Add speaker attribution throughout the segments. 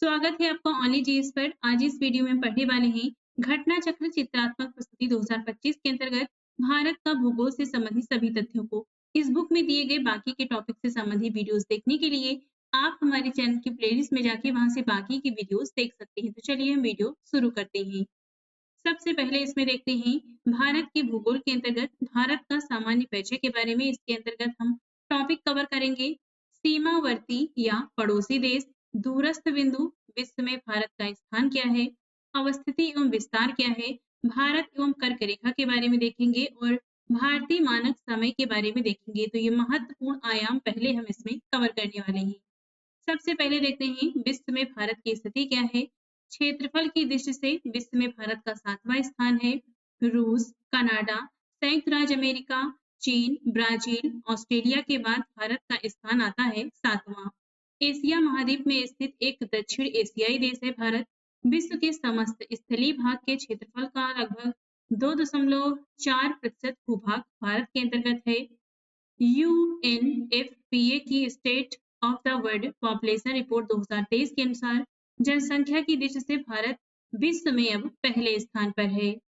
Speaker 1: स्वागत है आपका ओनली जीएस पर। आज इस वीडियो में पढ़ने वाले हैं घटना चक्र चित्रात्मक प्रस्तुति 2025 के अंतर्गत भारत का भूगोल से संबंधित सभी तथ्यों को। इस बुक में दिए गए बाकी के टॉपिक से संबंधित वीडियोस देखने के लिए आप हमारे चैनल की प्लेलिस्ट में जाके वहां से बाकी की वीडियोस देख सकते हैं। तो चलिए हम वीडियो शुरू करते हैं। सबसे पहले इसमें देखते हैं भारत के भूगोल के अंतर्गत भारत का सामान्य परिचय के बारे में। इसके अंतर्गत हम टॉपिक कवर करेंगे सीमावर्ती या पड़ोसी देश, दूरस्थ बिंदु, विश्व में भारत का स्थान क्या है, अवस्थिति एवं विस्तार क्या है, भारत एवं कर्क रेखा के बारे में देखेंगे और भारतीय मानक समय के बारे में देखेंगे। तो ये महत्वपूर्ण आयाम पहले हम इसमें कवर करने वाले हैं। सबसे पहले देखते हैं विश्व में भारत की स्थिति क्या है। क्षेत्रफल की दृष्टि से विश्व में भारत का 7वां स्थान है। रूस, कनाडा, संयुक्त राज्य अमेरिका, चीन, ब्राजील, ऑस्ट्रेलिया के बाद भारत का स्थान आता है 7वां। एशिया महाद्वीप में स्थित एक दक्षिण एशियाई देश है भारत। विश्व के समस्त स्थलीय भाग के क्षेत्रफल का लगभग 2.4% भूभाग भारत के अंतर्गत है। यूएनएफपीए की state of the world population report 2023 के अनुसार जनसंख्या की दृष्टि से भारत विश्व में अब पहले स्थान पर है।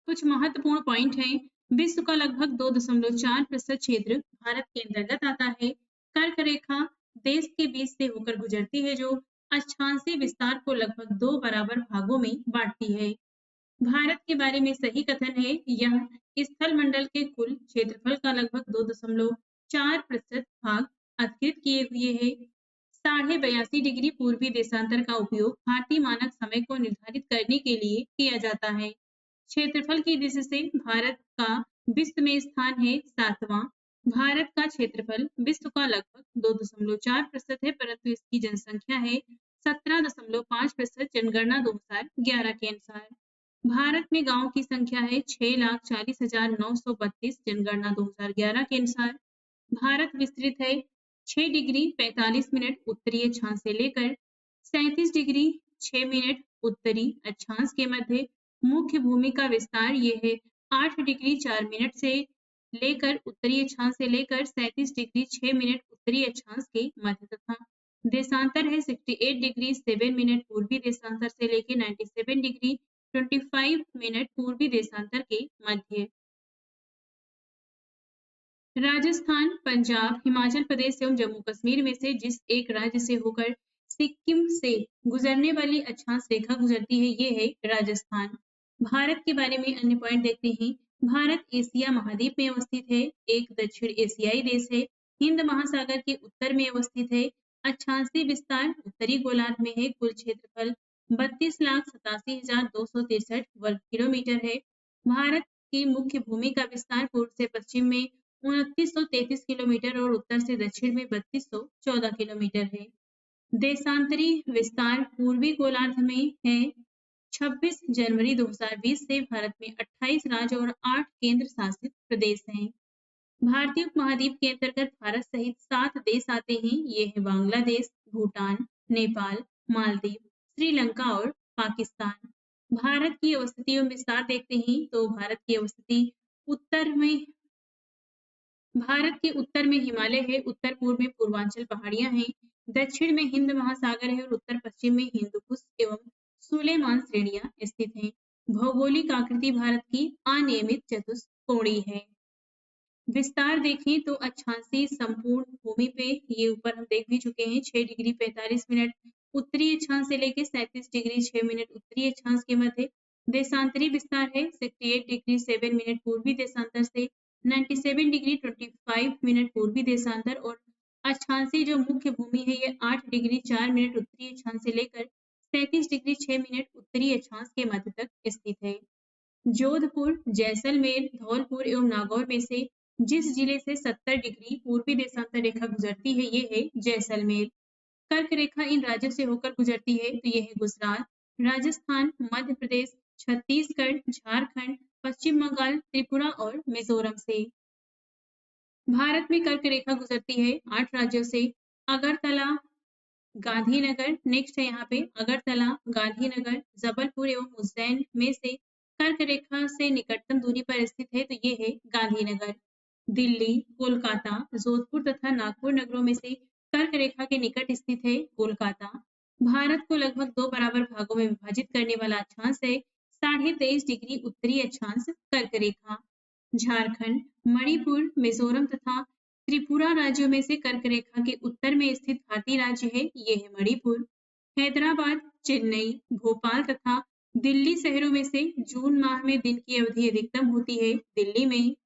Speaker 1: कुछ महत्वपूर्ण पॉइंट हैं। विश्व का लगभग 2.4% क्षेत्र भारत के अंतर्गत आता है। कर्क रेखा देश के बीच से होकर गुजरती है जो अक्षांशीय विस्तार को लगभग 2 बराबर भागों में बांटती है। भारत के बारे में सही कथन है। यह स्थल मंडल के कुल क्षेत्रफल का लगभग 2.4% भाग अधिकृत किए हुए है। 82.5 डिग्री पूर्वी देशांतर का उपयोग भारतीय मानक समय को निर्धारित करने के लिए किया जाता है। क्षेत्रफल की दृष्टि से भारत का विश्व में स्थान है 7वां। भारत का क्षेत्रफल विश्व का लगभग 2.4% है, परंतु इसकी जनसंख्या है 17.5%। जनगणना 2011 के अनुसार भारत में गांवों की संख्या है 6,40,932। जनगणना 2011 के अनुसार भारत विस्तृत है 6 डिग्री 45 मिनट उत्तरी अक्षांश से लेकर 37 डिग्री 6 मिनट उत्तरी अक्षांश के मध्य। मुख्य भूमि का विस्तार ये है 8 डिग्री 4 मिनट से लेकर उत्तरी अक्षांश से लेकर 37 डिग्री 6 मिनट उत्तरी अक्षांश के मध्य तथा देशांतर है 68 डिग्री 7 मिनट पूर्वी देशांतर से लेकर 97 डिग्री 25 मिनट पूर्वी देशांतर के मध्य। राजस्थान, पंजाब, हिमाचल प्रदेश एवं जम्मू कश्मीर में से जिस एक राज्य से होकर सिक्किम से गुजरने वाली अक्षांश रेखा गुजरती है ये है राजस्थान। भारत के बारे में अन्य पॉइंट देखते हैं। भारत एशिया महाद्वीप में अवस्थित है, एक दक्षिण एशियाई देश है, हिंद महासागर के उत्तर में अवस्थित है, अक्षांशीय विस्तार उत्तरी गोलार्ध में है, कुल क्षेत्रफल 32,87,263 वर्ग किलोमीटर है। भारत की मुख्य भूमि का विस्तार पूर्व से पश्चिम में 2933 किलोमीटर और उत्तर से दक्षिण में 3214 किलोमीटर है। देशांतरी विस्तार पूर्वी गोलार्ध में है। 26 जनवरी 2020 से भारत में 28 राज्य और 8 केंद्र शासित प्रदेश हैं। भारतीय उपमहाद्वीप के अंतर्गत भारत सहित 7 देश आते हैं। ये है बांग्लादेश, भूटान, नेपाल, मालदीव, श्रीलंका और पाकिस्तान। भारत की अवस्थिति एवं विस्तार देखते हैं तो भारत की अवस्थिति भारत के उत्तर में हिमालय है, उत्तर पूर्व में पूर्वांचल पहाड़ियां हैं, दक्षिण में हिंद महासागर है और उत्तर पश्चिम में हिंदुकुश एवं सुलेमान श्रेणियां स्थित हैं। भौगोलिक आकृति भारत की अनियमित चतुष्कोणीय है। विस्तार देखें तो अक्षांशीय संपूर्ण भूमि पे ये ऊपर हम देख भी चुके हैं 6 डिग्री 45 मिनट उत्तरी अक्षांश से लेकर 37 डिग्री 6 मिनट उत्तरी अक्षांश के मध्य। देशांतरी विस्तार है 68 डिग्री 7 मिनट पूर्वी देशांतर से 97 डिग्री 25 मिनट पूर्वी देशांतर और अक्षांशीय जो मुख्य भूमि है ये 8 डिग्री 4 मिनट उत्तरी अक्षांश से लेकर 37 डिग्री 6 मिनट उत्तरी अक्षांश के मध्य तक स्थित है। जोधपुर, जैसलमेर, धौलपुर एवं नागौर में से जिस जिले से 70 डिग्री पूर्वी देशांतर रेखा गुजरती है ये है जैसलमेर। कर्क रेखा इन राज्यों से होकर गुजरती है तो ये है गुजरात, राजस्थान, मध्य प्रदेश, छत्तीसगढ़, झारखंड, पश्चिम बंगाल, त्रिपुरा और मिजोरम से। भारत में कर्क रेखा गुजरती है 8 राज्यों से। अगरतला, गांधीनगर नेक्स्ट है यहाँ पे अगरतला, गांधीनगर, जबलपुर एवं उज्जैन में से कर्क रेखा से निकटतम दूरी पर स्थित है तो ये है गांधीनगर। दिल्ली, कोलकाता, जोधपुर तथा नागपुर नगरों में से कर्क रेखा के निकट स्थित है कोलकाता। भारत को लगभग 2 बराबर भागों में विभाजित करने वाला अक्षांश है 23.5 डिग्री उत्तरी अक्षांश कर्क रेखा। झारखंड, मणिपुर, मिजोरम तथा त्रिपुरा राज्यों में से कर्क रेखा के उत्तर में स्थित भारतीय राज्य है, ये है मणिपुर। हैदराबाद, चेन्नई, भोपाल तथा दिल्ली शहरों में से जून माह में दिन की अवधि अधिकतम होती है दिल्ली में।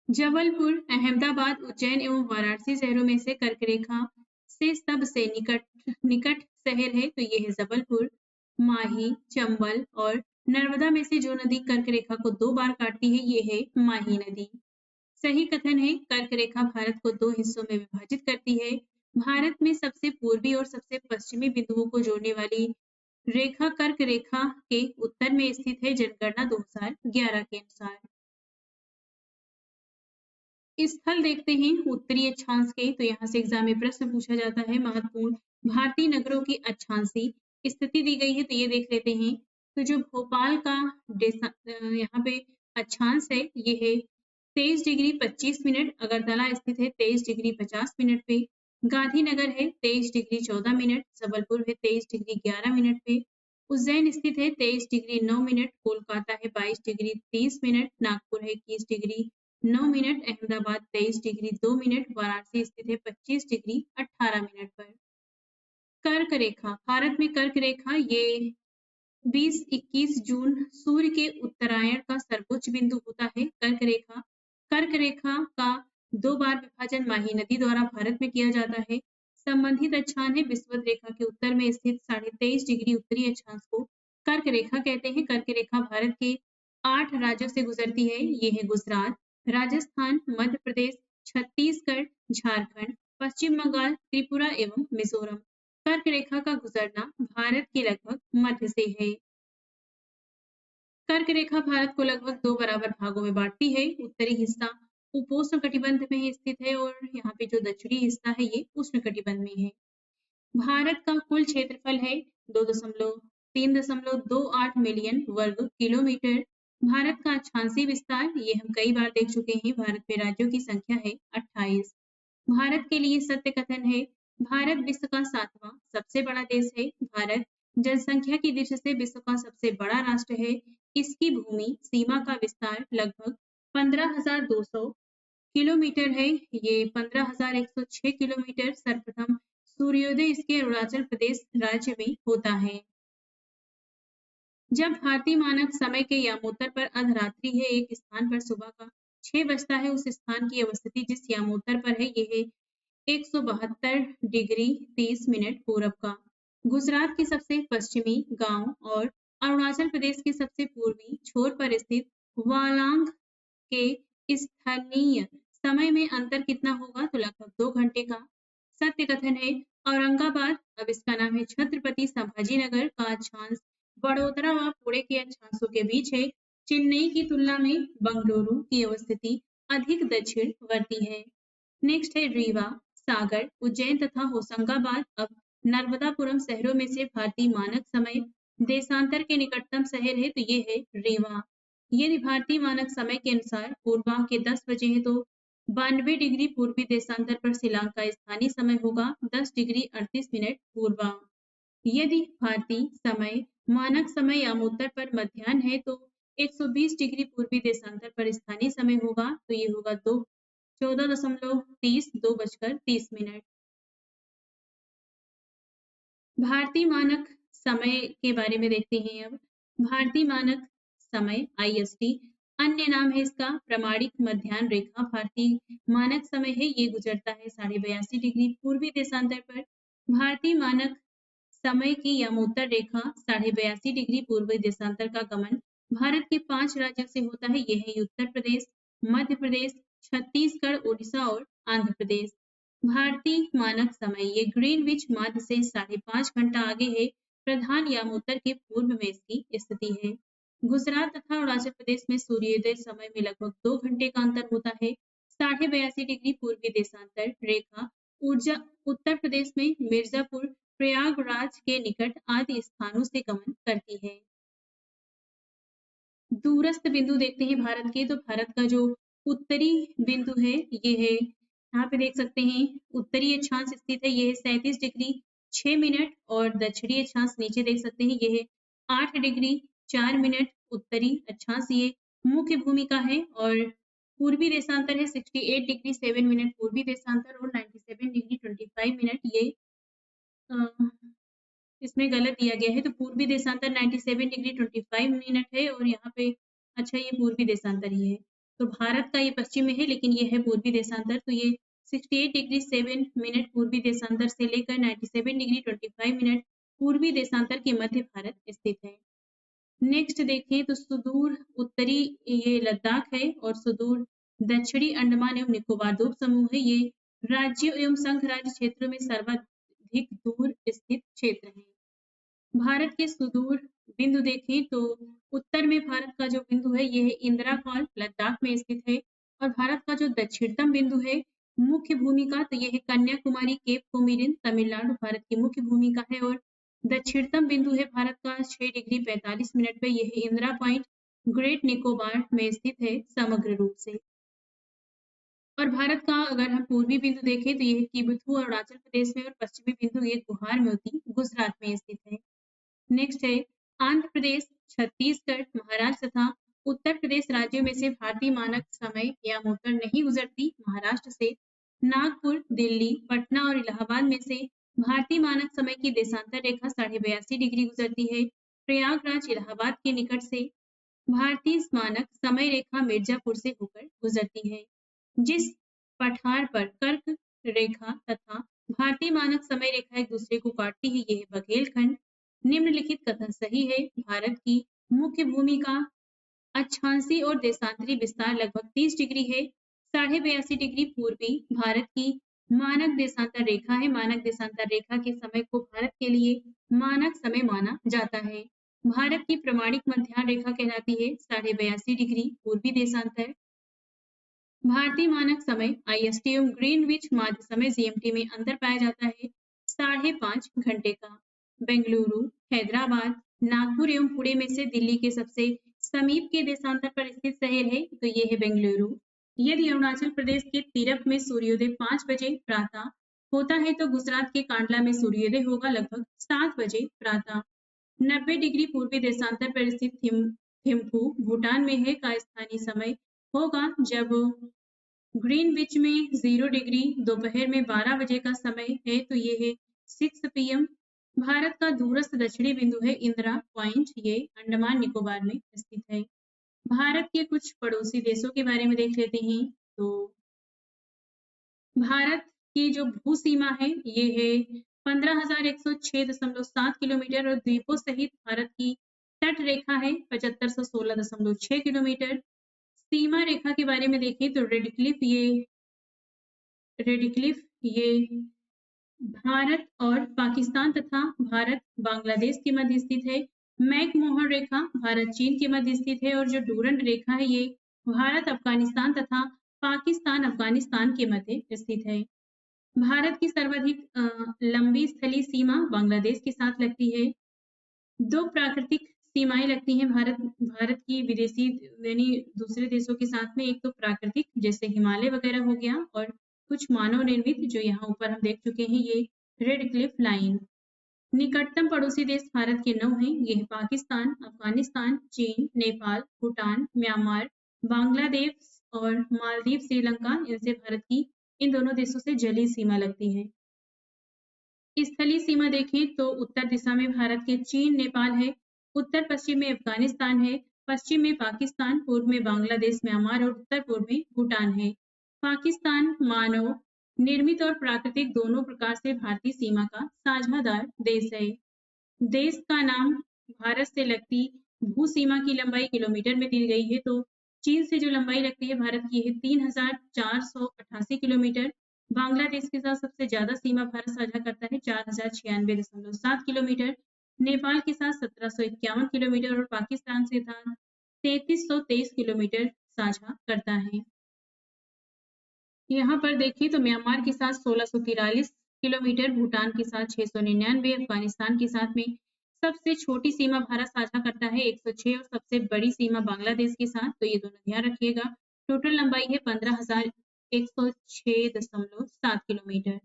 Speaker 1: जबलपुर, अहमदाबाद, उज्जैन एवं वाराणसी शहरों में से कर्क रेखा से सबसे निकट निकट शहर है, तो ये है जबलपुर। माही, चंबल और नर्मदा में से जो नदी कर्क रेखा को 2 बार काटती है, ये है माही नदी। सही कथन है, कर्क रेखा भारत को 2 हिस्सों में विभाजित करती है। भारत में सबसे पूर्वी और सबसे पश्चिमी बिंदुओं को जोड़ने वाली रेखा कर्क रेखा के उत्तर में स्थित है, जनगणना 2011 के अनुसार। स्थल देखते हैं उत्तरी अक्षांश के, तो यहाँ से एग्जाम में प्रश्न पूछा जाता है। महत्वपूर्ण भारतीय नगरों की अक्षांशी स्थिति दी गई है, तो ये देख लेते हैं। तो जो भोपाल का यहाँ पे अक्षांश है, ये है 23 डिग्री 25 मिनट। अगरतला स्थित है 23 डिग्री 50 मिनट पे। गांधीनगर है 23 डिग्री 14 मिनट। जबलपुर है 23 डिग्री 11 मिनट पे। उज्जैन स्थित है 23 डिग्री 9 मिनट। कोलकाता है 22 डिग्री 30 मिनट। नागपुर है 21 degree 9 minute. Ahmedabad 23 degree 2 minute. Varanasi स्थित है 25 डिग्री 18 मिनट पर। कर्क रेखा, भारत में कर्क रेखा ये 20-21 जून सूर्य के उत्तरायण का सर्वोच्च बिंदु होता है कर्क रेखा। कर्क रेखा का 2 बार विभाजन माही नदी द्वारा भारत में किया जाता है। संबंधित अक्षांश है विषुवत रेखा के उत्तर में स्थित 23.5 डिग्री उत्तरी अक्षांश को कर्क रेखा कहते हैं। कर्क रेखा भारत के 8 राज्यों से गुजरती है, ये है गुजरात, राजस्थान, मध्य प्रदेश, छत्तीसगढ़, झारखंड, पश्चिम बंगाल, त्रिपुरा एवं मिजोरम। कर्क रेखा का गुजरना भारत के लगभग मध्य से है। कर्क रेखा भारत को लगभग 2 बराबर भागों में बांटती है। उत्तरी हिस्सा उपोष्ण कटिबंध में स्थित है और यहाँ पे जो दक्षिणी हिस्सा है ये उष्ण कटिबंध में है। भारत का कुल क्षेत्रफल है 3.28 मिलियन वर्ग किलोमीटर। भारत का अक्षांशीय विस्तार ये हम कई बार देख चुके हैं। भारत में राज्यों की संख्या है 28। भारत के लिए सत्य कथन है, भारत विश्व का 7वां सबसे बड़ा देश है। भारत जनसंख्या की दृष्टि से विश्व का सबसे बड़ा राष्ट्र है। इसकी भूमि सीमा का विस्तार लगभग 15,200 किलोमीटर है, ये 15,106 किलोमीटर। सर्वप्रथम सूर्योदय इसके अरुणाचल प्रदेश राज्य में होता है। जब भारतीय मानक समय के यामोत्तर पर अर्धरात्रि है, एक स्थान पर सुबह का 6 बजता है, उस स्थान की अवस्थिति जिस यामोत्तर पर है, ये है 172 डिग्री 30 मिनट पूरब का। गुजरात के सबसे पश्चिमी गांव और अरुणाचल प्रदेश के सबसे पूर्वी छोर पर स्थित वालांग के स्थानीय समय में अंतर कितना होगा, तो लगभग 2 घंटे का। सत्य कथन है, औरंगाबाद, अब इसका नाम है छत्रपति संभाजीनगर का अक्षांश बड़ोदरा व पुणे के अक्षांशों के बीच है। चेन्नई की तुलना में बंगलुरु की अवस्थिति अधिक दक्षिणवर्ती है। नेक्स्ट है रीवा, सागर, उज्जैन तथा होशंगाबाद अब नर्मदापुरम शहरों में से भारतीय मानक समय देशांतर के निकटतम शहर है, तो ये है रीवा। यदि भारतीय मानक समय के अनुसार पूर्वाह्न के 10 बजे है, तो 92 डिग्री पूर्वी देशांतर पर शिलांग का स्थानीय समय होगा 10 डिग्री 38 मिनट पूर्वाह्न। यदि भारतीय समय मानक समय यामोत्तर पर मध्याह्न है, तो 120 डिग्री पूर्वी देशांतर पर स्थानीय समय होगा, तो ये होगा 14.30 2:30 मिनट। भारतीय मानक समय के बारे में देखते हैं अब। भारतीय मानक समय IST अन्य नाम है इसका प्रमाणिक मध्याह्न रेखा। भारतीय मानक समय है, ये गुजरता है 82.5 डिग्री पूर्वी देशांतर पर। भारतीय मानक समय की यामोत्तर रेखा 82.5 डिग्री पूर्वी देशांतर का गमन भारत के 5 राज्यों से होता है, ये है उत्तर प्रदेश, मध्य प्रदेश, छत्तीसगढ़, उड़ीसा और आंध्र प्रदेश। भारतीय मानक समय ये ग्रीनविच माध्य से 5.5 घंटा आगे है। प्रधान यामोत्तर के पूर्व में इसकी स्थिति है। गुजरात तथा अरुणाचल प्रदेश में सूर्योदय समय में लगभग 2 घंटे का अंतर होता है। 82.5 डिग्री पूर्वी देशांतर रेखा ऊर्जा उत्तर प्रदेश में मिर्जापुर, प्रयागराज के निकट आदि स्थानों से गमन करती है। दूरस्थ बिंदु देखते हैं भारत के, तो भारत का जो उत्तरी बिंदु है ये है, यहाँ पे देख सकते हैं उत्तरी अक्षांश स्थित है, ये है 37 डिग्री 6 मिनट और दक्षिणी अक्षांश नीचे देख सकते हैं ये है 8 डिग्री 4 मिनट, उत्तरी अक्षांश ये मुख्य भूमिका है और पूर्वी देशांतर है 68 डिग्री 7 मिनट पूर्वी देशांतर और 97 डिग्री 25 मिनट ये अ, इसमें गलत दिया गया है तो पूर्वी देशांतर 97 डिग्री 25 मिनट है और यहाँ पे अच्छा ये पूर्वी देशांतर ही है तो भारत का ये पश्चिम में है लेकिन ये है पूर्वी देशांतर तो ये 68 डिग्री 7 मिनट पूर्वी देशांतर से लेकर 97 डिग्री 25 मिनट पूर्वी देशांतर के मध्य भारत स्थित है। नेक्स्ट देखें तो सुदूर उत्तरी ये लद्दाख है और सुदूर दक्षिणी अंडमान एवं निकोबार द्वीप समूह है ये राज्यों एवं संघ राज्य क्षेत्रों में सर्वाधिक दूर स्थित क्षेत्र है। भारत के सुदूर बिंदु देखें तो उत्तर में भारत का जो बिंदु है यह इंदिरा कॉल लद्दाख में स्थित है और भारत का जो दक्षिणतम बिंदु है मुख्य भूमिका तो यह है कन्याकुमारी केप कोमिरिन तमिलनाडु भारत की मुख्य भूमिका है और दक्षिणतम बिंदु है भारत का 6 डिग्री 45 मिनट पे यह इंदिरा पॉइंट ग्रेट निकोबार में स्थित है समग्र रूप से। और भारत का अगर हम पूर्वी बिंदु देखें तो यह किबुथु अरुणाचल प्रदेश में और पश्चिमी बिंदु ये गुहार मोती गुजरात में स्थित है। नेक्स्ट है आंध्र प्रदेश, छत्तीसगढ़, महाराष्ट्र तथा उत्तर प्रदेश राज्यों में से भारतीय मानक समय या मोटर नहीं गुजरती। महाराष्ट्र से नागपुर, दिल्ली, पटना और इलाहाबाद में से भारतीय मानक समय की देशांतर रेखा 82.5 डिग्री गुजरती है। प्रयागराज इलाहाबाद के निकट से भारतीय मानक समय रेखा मिर्जापुर से होकर गुजरती है। जिस पठार पर कर्क रेखा तथा भारतीय मानक समय रेखा एक दूसरे को काटती है यह बघेलखंड। निम्नलिखित कथन सही है। भारत की मुख्य भूमिका अक्षांशीय और देशांतरी विस्तार लगभग 30 डिग्री है। 82.5 डिग्री पूर्वी भारत की मानक देशांतर रेखा है। मानक देशांतर रेखा के समय को भारत के लिए मानक समय माना जाता है। भारत की प्रमाणिक मध्याह्न रेखा कहलाती है 82.5 डिग्री पूर्वी देशांतर। भारतीय मानक समय आईएसटी एवं ग्रीनविच माध्य समय जीएमटी में अंतर पाया जाता है 5.5 घंटे का। बेंगलुरु, हैदराबाद, नागपुर एवं पुणे में से दिल्ली के सबसे समीप के देशांतर पर स्थित शहर है तो ये है बेंगलुरु। यदि अरुणाचल प्रदेश के तिरप में सूर्योदय 5 बजे प्रातः होता है तो गुजरात के कांडला में सूर्योदय होगा लगभग 7 बजे प्रातः। 90 डिग्री पूर्वी देशांतर पर स्थित थिम्पू भूटान में है का स्थानीय समय होगा जब ग्रीनविच में 0 डिग्री दोपहर में 12 बजे का समय है तो ये है 6 पीएम। भारत का दूरस्थ दक्षिणी बिंदु है इंदिरा पॉइंट ये अंडमान निकोबार में स्थित है। भारत के कुछ पड़ोसी देशों के बारे में देख लेते हैं तो भारत की जो भू सीमा है ये है 15,106.7 किलोमीटर और द्वीपों सहित भारत की तट रेखा है 7516.6 किलोमीटर। सीमा रेखा के बारे में देखें तो रेडिक्लिफ ये भारत और पाकिस्तान तथा भारत बांग्लादेश के मध्य स्थित है। मैकमोहन रेखा भारत चीन के मध्य स्थित है और जो डूरंड रेखा है ये भारत अफगानिस्तान तथा पाकिस्तान अफगानिस्तान के मध्य स्थित है। भारत की सर्वाधिक लंबी स्थलीय सीमा बांग्लादेश के साथ लगती है। 2 प्राकृतिक सीमाएं लगती हैं भारत की विदेशी यानी दूसरे देशों के साथ में। एक तो प्राकृतिक जैसे हिमालय वगैरह हो गया और कुछ मानव निर्मित जो यहाँ ऊपर हम देख चुके हैं ये रेड क्लिफ लाइन। निकटतम पड़ोसी देश भारत के 9 हैं ये पाकिस्तान, अफगानिस्तान, चीन, नेपाल, भूटान, म्यांमार, बांग्लादेश और मालदीव, श्रीलंका। इनसे भारत की इन दोनों देशों से जलीय सीमा लगती है। स्थलीय सीमा देखें तो उत्तर दिशा में भारत के चीन, नेपाल है, उत्तर पश्चिम में अफगानिस्तान है, पश्चिम में पाकिस्तान, पूर्व में बांग्लादेश, म्यांमार और उत्तर पूर्व में भूटान है। पाकिस्तान मानव निर्मित और प्राकृतिक दोनों प्रकार से भारतीय सीमा का साझादार देश है। देश का नाम भारत से लगती भू सीमा की लंबाई किलोमीटर में दी गई है तो चीन से जो लंबाई लगती है भारत की है 3,488 किलोमीटर। बांग्लादेश के साथ सबसे ज्यादा सीमा भारत साझा करता है 4,096.7 किलोमीटर। नेपाल के साथ 1751 किलोमीटर और पाकिस्तान से था 3323 किलोमीटर साझा करता है। यहाँ पर देखिए तो म्यांमार के साथ 1643 किलोमीटर, भूटान के साथ 699, अफगानिस्तान के साथ में सबसे छोटी सीमा भारत साझा करता है 106 और सबसे बड़ी सीमा बांग्लादेश के साथ तो ये दोनों ध्यान रखिएगा। टोटल लंबाई है 15,106.7 किलोमीटर।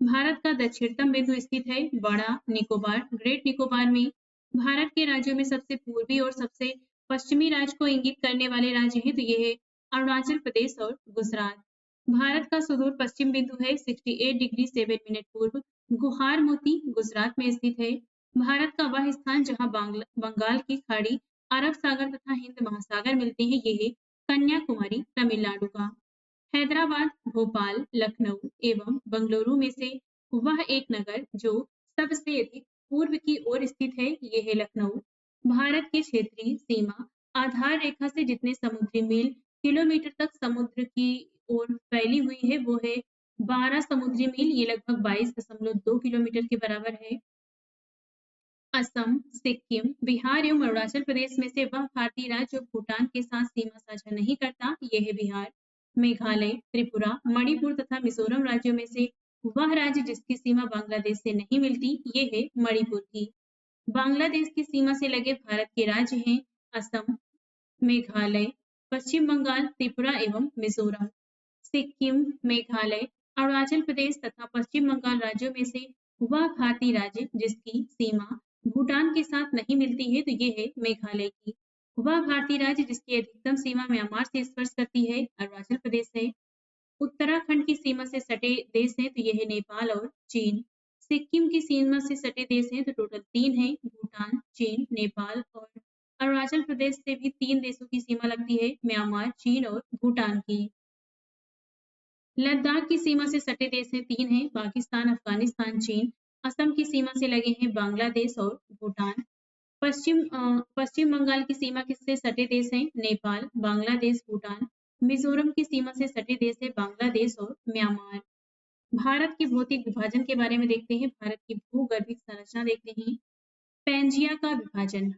Speaker 1: भारत का दक्षिणतम बिंदु स्थित है बड़ा निकोबार। ग्रेट निकोबार में भारत के राज्यों में सबसे पूर्वी और सबसे पश्चिमी राज्य को इंगित करने वाले राज्य हैं तो ये है अरुणाचल प्रदेश और गुजरात। भारत का सुदूर पश्चिम बिंदु है 68 डिग्री 7 मिनट पूर्व। गुहार मोती गुजरात में स्थित है। भारत का वह स्थान जहां बंगाल की खाड़ी, अरब सागर तथा हिंद महासागर मिलते हैं ये है कन्याकुमारी तमिलनाडु का। हैदराबाद, भोपाल, लखनऊ एवं बंगलुरु में से वह एक नगर जो सबसे अधिक पूर्व की ओर स्थित है ये है लखनऊ। भारत की क्षेत्रीय सीमा आधार रेखा से जितने समुद्री मील किलोमीटर तक समुद्र की ओर फैली हुई है वो है 12 समुद्री मील। ये लगभग 22.2 किलोमीटर के बराबर है। असम, सिक्किम, बिहार एवं अरुणाचल प्रदेश में से वह भारतीय राज्य जो भूटान के साथ सीमा साझा नहीं करता ये है बिहार। मेघालय, त्रिपुरा, मणिपुर तथा मिजोरम राज्यों में से वह राज्य जिसकी सीमा बांग्लादेश से नहीं मिलती ये है मणिपुर की। बांग्लादेश की सीमा से लगे भारत के राज्य हैं असम, मेघालय, पश्चिम बंगाल, त्रिपुरा एवं मिजोरम। सिक्किम, मेघालय, अरुणाचल प्रदेश तथा पश्चिम बंगाल राज्यों में से वह भारतीय राज्य जिसकी सीमा भूटान के साथ नहीं मिलती है तो ये है मेघालय की। वह भारतीय राज्य जिसकी अधिकतम सीमा म्यांमार से स्पर्श करती है अरुणाचल प्रदेश है। उत्तराखंड की सीमा से सटे देश हैं तो ये है नेपाल और चीन। सिक्किम की सीमा से सटे देश हैं तो टोटल 3 हैं भूटान, चीन, नेपाल और अरुणाचल प्रदेश से भी 3 देशों की सीमा लगती है म्यांमार, चीन और भूटान की। लद्दाख की सीमा से सटे देश हैं 3 हैं पाकिस्तान, अफगानिस्तान, चीन। असम की सीमा से लगे हैं बांग्लादेश और भूटान। पश्चिम बंगाल की सीमा किससे सटे देश हैं नेपाल, बांग्लादेश, भूटान। मिजोरम की सीमा से सटे देश है बांग्लादेश और म्यांमार। भारत के भौतिक विभाजन के बारे में देखते हैं। भारत की भूगर्भिक संरचना देखते हैं। पैंजिया का विभाजन।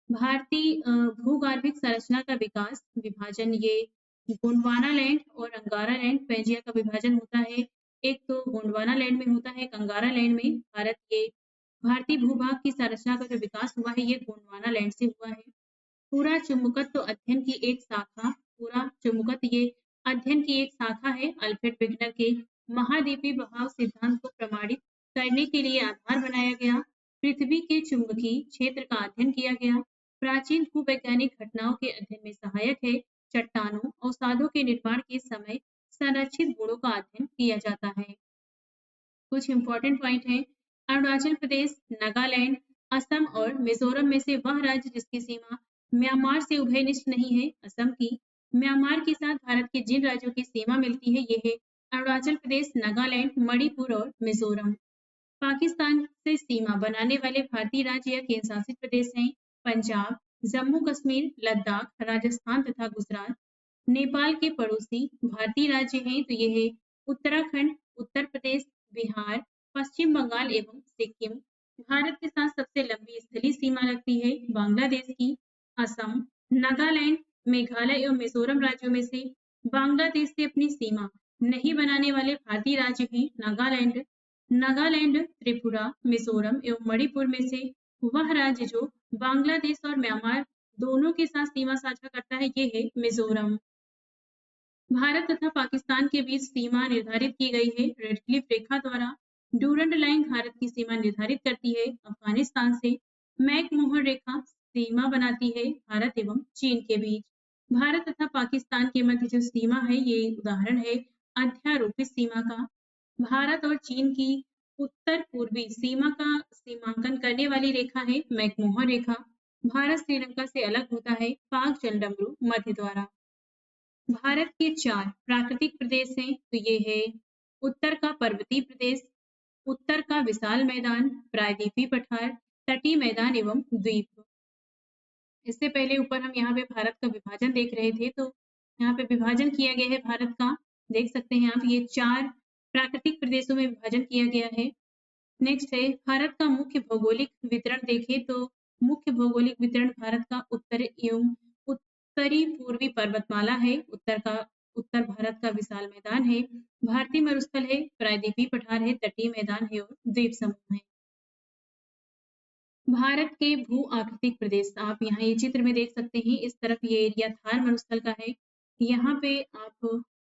Speaker 1: भारतीय भूगर्भिक संरचना का विकास विभाजन ये गोंडवाना लैंड और अंगारा लैंड पैंजिया का विभाजन होता है। एक तो गोंडवाना लैंड में होता है, एक अंगारा लैंड में। भारतीय भूभाग की संरचना का जो विकास हुआ है ये गोंडवाना लैंड से हुआ है। पूरा चुंबकत्व अध्ययन की एक शाखा पूरा चुंबकत्व ये अध्ययन की एक शाखा है अल्फ्रेड वेगनर के महाद्वीपीय बहाव सिद्धांत को प्रमाणित करने के लिए आधार बनाया गया। पृथ्वी के चुंबकीय क्षेत्र का अध्ययन किया गया। प्राचीन भूवैज्ञानिक घटनाओं के अध्ययन में सहायक है। चट्टानों अवसादों के निर्माण के समय संरक्षित गुणों का अध्ययन किया जाता है। कुछ इंपॉर्टेंट पॉइंट हैं। अरुणाचल प्रदेश, नागालैंड, असम और मिजोरम में से वह राज्य जिसकी सीमा म्यांमार से उभयनिष्ठ नहीं है असम की। म्यांमार के साथ भारत के जिन राज्यों की सीमा मिलती है ये है अरुणाचल प्रदेश, नागालैंड, मणिपुर और मिजोरम। पाकिस्तान से सीमा बनाने वाले भारतीय राज्य या केंद्र शासित प्रदेश हैं पंजाब, जम्मू कश्मीर, लद्दाख, राजस्थान तथा गुजरात। नेपाल के पड़ोसी भारतीय राज्य हैं तो ये है उत्तराखंड, उत्तर प्रदेश, बिहार, पश्चिम बंगाल एवं सिक्किम। भारत के साथ सबसे लंबी स्थलीय सीमा लगती है बांग्लादेश की। असम, नागालैंड, मेघालय एवं मिजोरम राज्यों में से बांग्लादेश से अपनी सीमा नहीं बनाने वाले भारतीय राज्य हैं नागालैंड, त्रिपुरा, मिजोरम एवं मणिपुर में से वह राज्य जो बांग्लादेश और म्यांमार दोनों के साथ सीमा साझा करता है ये है मिजोरम। भारत तथा पाकिस्तान के बीच सीमा निर्धारित की गई है रेड क्लिफ रेखा द्वारा। डूरंड लाइन भारत की सीमा निर्धारित करती है अफगानिस्तान से। मैकमोहन रेखा सीमा बनाती है भारत एवं चीन के बीच। भारत तथा पाकिस्तान के मध्य जो सीमा है ये उदाहरण है अध्यारोपित सीमा का। भारत और चीन की उत्तर पूर्वी सीमा का सीमांकन करने वाली रेखा है मैकमोहन रेखा। भारत श्रीलंका से अलग होता है पाक जलडमरू मध्य द्वारा। भारत के 4 प्राकृतिक प्रदेश हैं तो ये है उत्तर का पर्वतीय प्रदेश, उत्तर का विशाल मैदान, प्रायद्वीपीय पठार, तटीय मैदान एवं द्वीप। इससे पहले ऊपर हम यहाँ पे भारत का विभाजन देख रहे थे तो यहाँ पे विभाजन किया गया है भारत का। देख सकते हैं आप ये 4 प्राकृतिक प्रदेशों में विभाजन किया गया है। नेक्स्ट है भारत का मुख्य भौगोलिक वितरण देखें तो मुख्य भौगोलिक वितरण भारत का उत्तर एवं उत्तरी पूर्वी पर्वतमाला है। उत्तर भारत का विशाल मैदान है। भारतीय मरुस्थल है, प्रायद्वीपीय पठार है, तटीय मैदान है और द्वीप समूह है। भारत के भू आकृतिक प्रदेश आप यहाँ ये चित्र में देख सकते हैं। इस तरफ ये एरिया थार मरुस्थल का है। यहाँ पे आप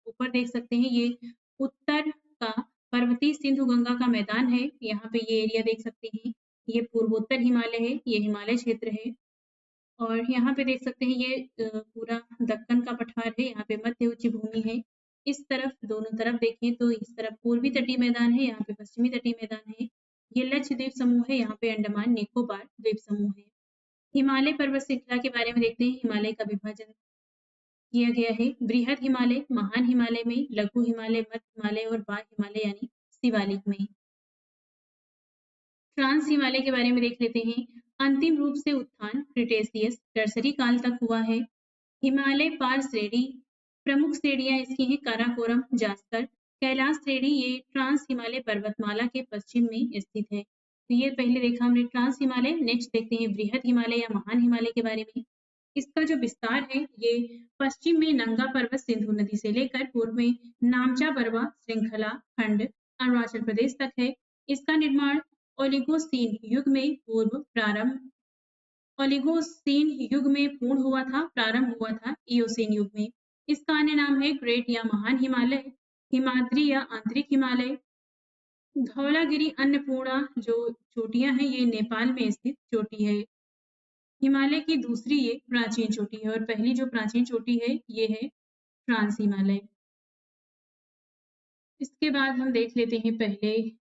Speaker 1: ऊपर देख सकते हैं ये उत्तर का पर्वतीय सिंधु गंगा का मैदान है। यहाँ पे ये एरिया देख सकते हैं। ये पूर्वोत्तर हिमालय है, ये हिमालय क्षेत्र है। और यहाँ पे देख सकते हैं ये पूरा दक्कन का पठार है, यहाँ पे मध्य उच्च भूमि है। इस तरफ दोनों तरफ देखें तो इस तरफ पूर्वी तटीय मैदान है, यहाँ पे पश्चिमी तटीय मैदान है। ये लक्षद्वीप समूह है, यहाँ पे अंडमान निकोबार द्वीप समूह है। हिमालय पर्वत श्रृंखला के बारे में देखते हैं। हिमालय का विभाजन किया गया है बृहद हिमालय, महान हिमालय में, लघु हिमालय, मध्य हिमालय और बाह्य हिमालय यानी शिवालिक में। ट्रांस हिमालय के बारे में देख लेते हैं। अंतिम रूप से उत्थान क्रिटेशियस टर्सरी काल तक हुआ है। हिमालय पार श्रेणी, प्रमुख श्रेणियां इसकी हैं काराकोरम, जास्कर, कैलाश श्रेणी। ये ट्रांस हिमालय पर्वतमाला के पश्चिम में स्थित है। तो ये पहले देखा हमने ट्रांस हिमालय। नेक्स्ट देखते हैं बृहद हिमालय या महान हिमालय के बारे में। इसका जो विस्तार है ये पश्चिम में नंगा पर्वत सिंधु नदी से लेकर पूर्व में नामचा बरवा श्रृंखला खंड अरुणाचल प्रदेश तक है। इसका निर्माण ओलिगोसीन युग में पूर्ण हुआ था, प्रारंभ हुआ था इयोसीन युग में। इसका अन्य नाम है ग्रेट या महान हिमालय, हिमाद्री या आंतरिक हिमालय। धौलागिरी, अन्नपूर्णा जो चोटियां हैं ये नेपाल में स्थित चोटी है। हिमालय की दूसरी ये प्राचीन चोटी है और पहली जो प्राचीन चोटी है ये है ट्रांस हिमालय। इसके बाद हम देख लेते हैं पहले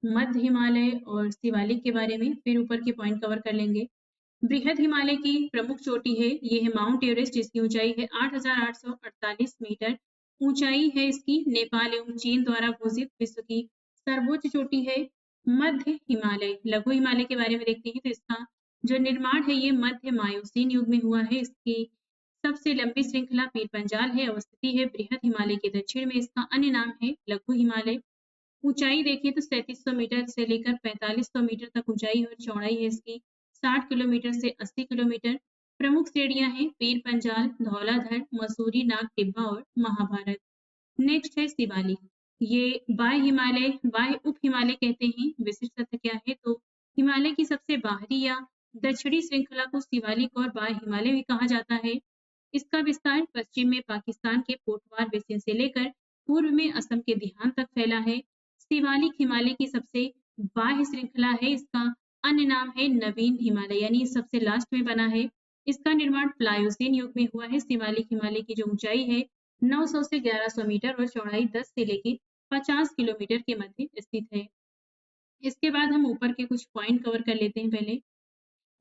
Speaker 1: मध्य हिमालय और शिवालिक के बारे में, फिर ऊपर के पॉइंट कवर कर लेंगे। बृहद हिमालय की प्रमुख चोटी है ये है माउंट एवरेस्ट, जिसकी ऊंचाई है 8,848 मीटर ऊंचाई है इसकी। नेपाल एवं चीन द्वारा घोषित विश्व की सर्वोच्च चोटी है। मध्य हिमालय, लघु हिमालय के बारे में देखते हैं तो इसका जो निर्माण है ये मध्य मायोसीन युग में हुआ है। इसकी सबसे लंबी श्रृंखला पीर पंजाल है, अवस्थिति है बृहद हिमालय के दक्षिण में। इसका अन्य नाम है लघु हिमालय। ऊंचाई देखें तो 3700 मीटर से लेकर 4500 मीटर तक ऊंचाई और चौड़ाई है इसकी 60 किलोमीटर से 80 किलोमीटर। प्रमुख श्रेणियां हैं पीर पंजाल, धौलाधर, मसूरी, नाग टिब्बा और महाभारत। नेक्स्ट है शिवालिक। ये बाह्य हिमालय, बाह्य उप हिमालय कहते हैं। विशिष्ट तथ्य क्या है तो हिमालय की सबसे बाहरी या दक्षिणी श्रृंखला को शिवालिक और बाह्य हिमालय भी कहा जाता है। इसका विस्तार पश्चिम में पाकिस्तान के पोठवार बेसिन से लेकर पूर्व में असम के दिहान तक फैला है। शिवालिक हिमालय की सबसे बाह्य श्रृंखला है। इसका अन्य नाम है नवीन हिमालय, यानी सबसे लास्ट में बना है। इसका निर्माण प्लायोसीन युग में हुआ है। शिवालिक हिमालय की जो ऊंचाई है 900 से 1100 मीटर और चौड़ाई 10 से लेकर 50 किलोमीटर के मध्य स्थित है। इसके बाद हम ऊपर के कुछ पॉइंट कवर कर लेते हैं। पहले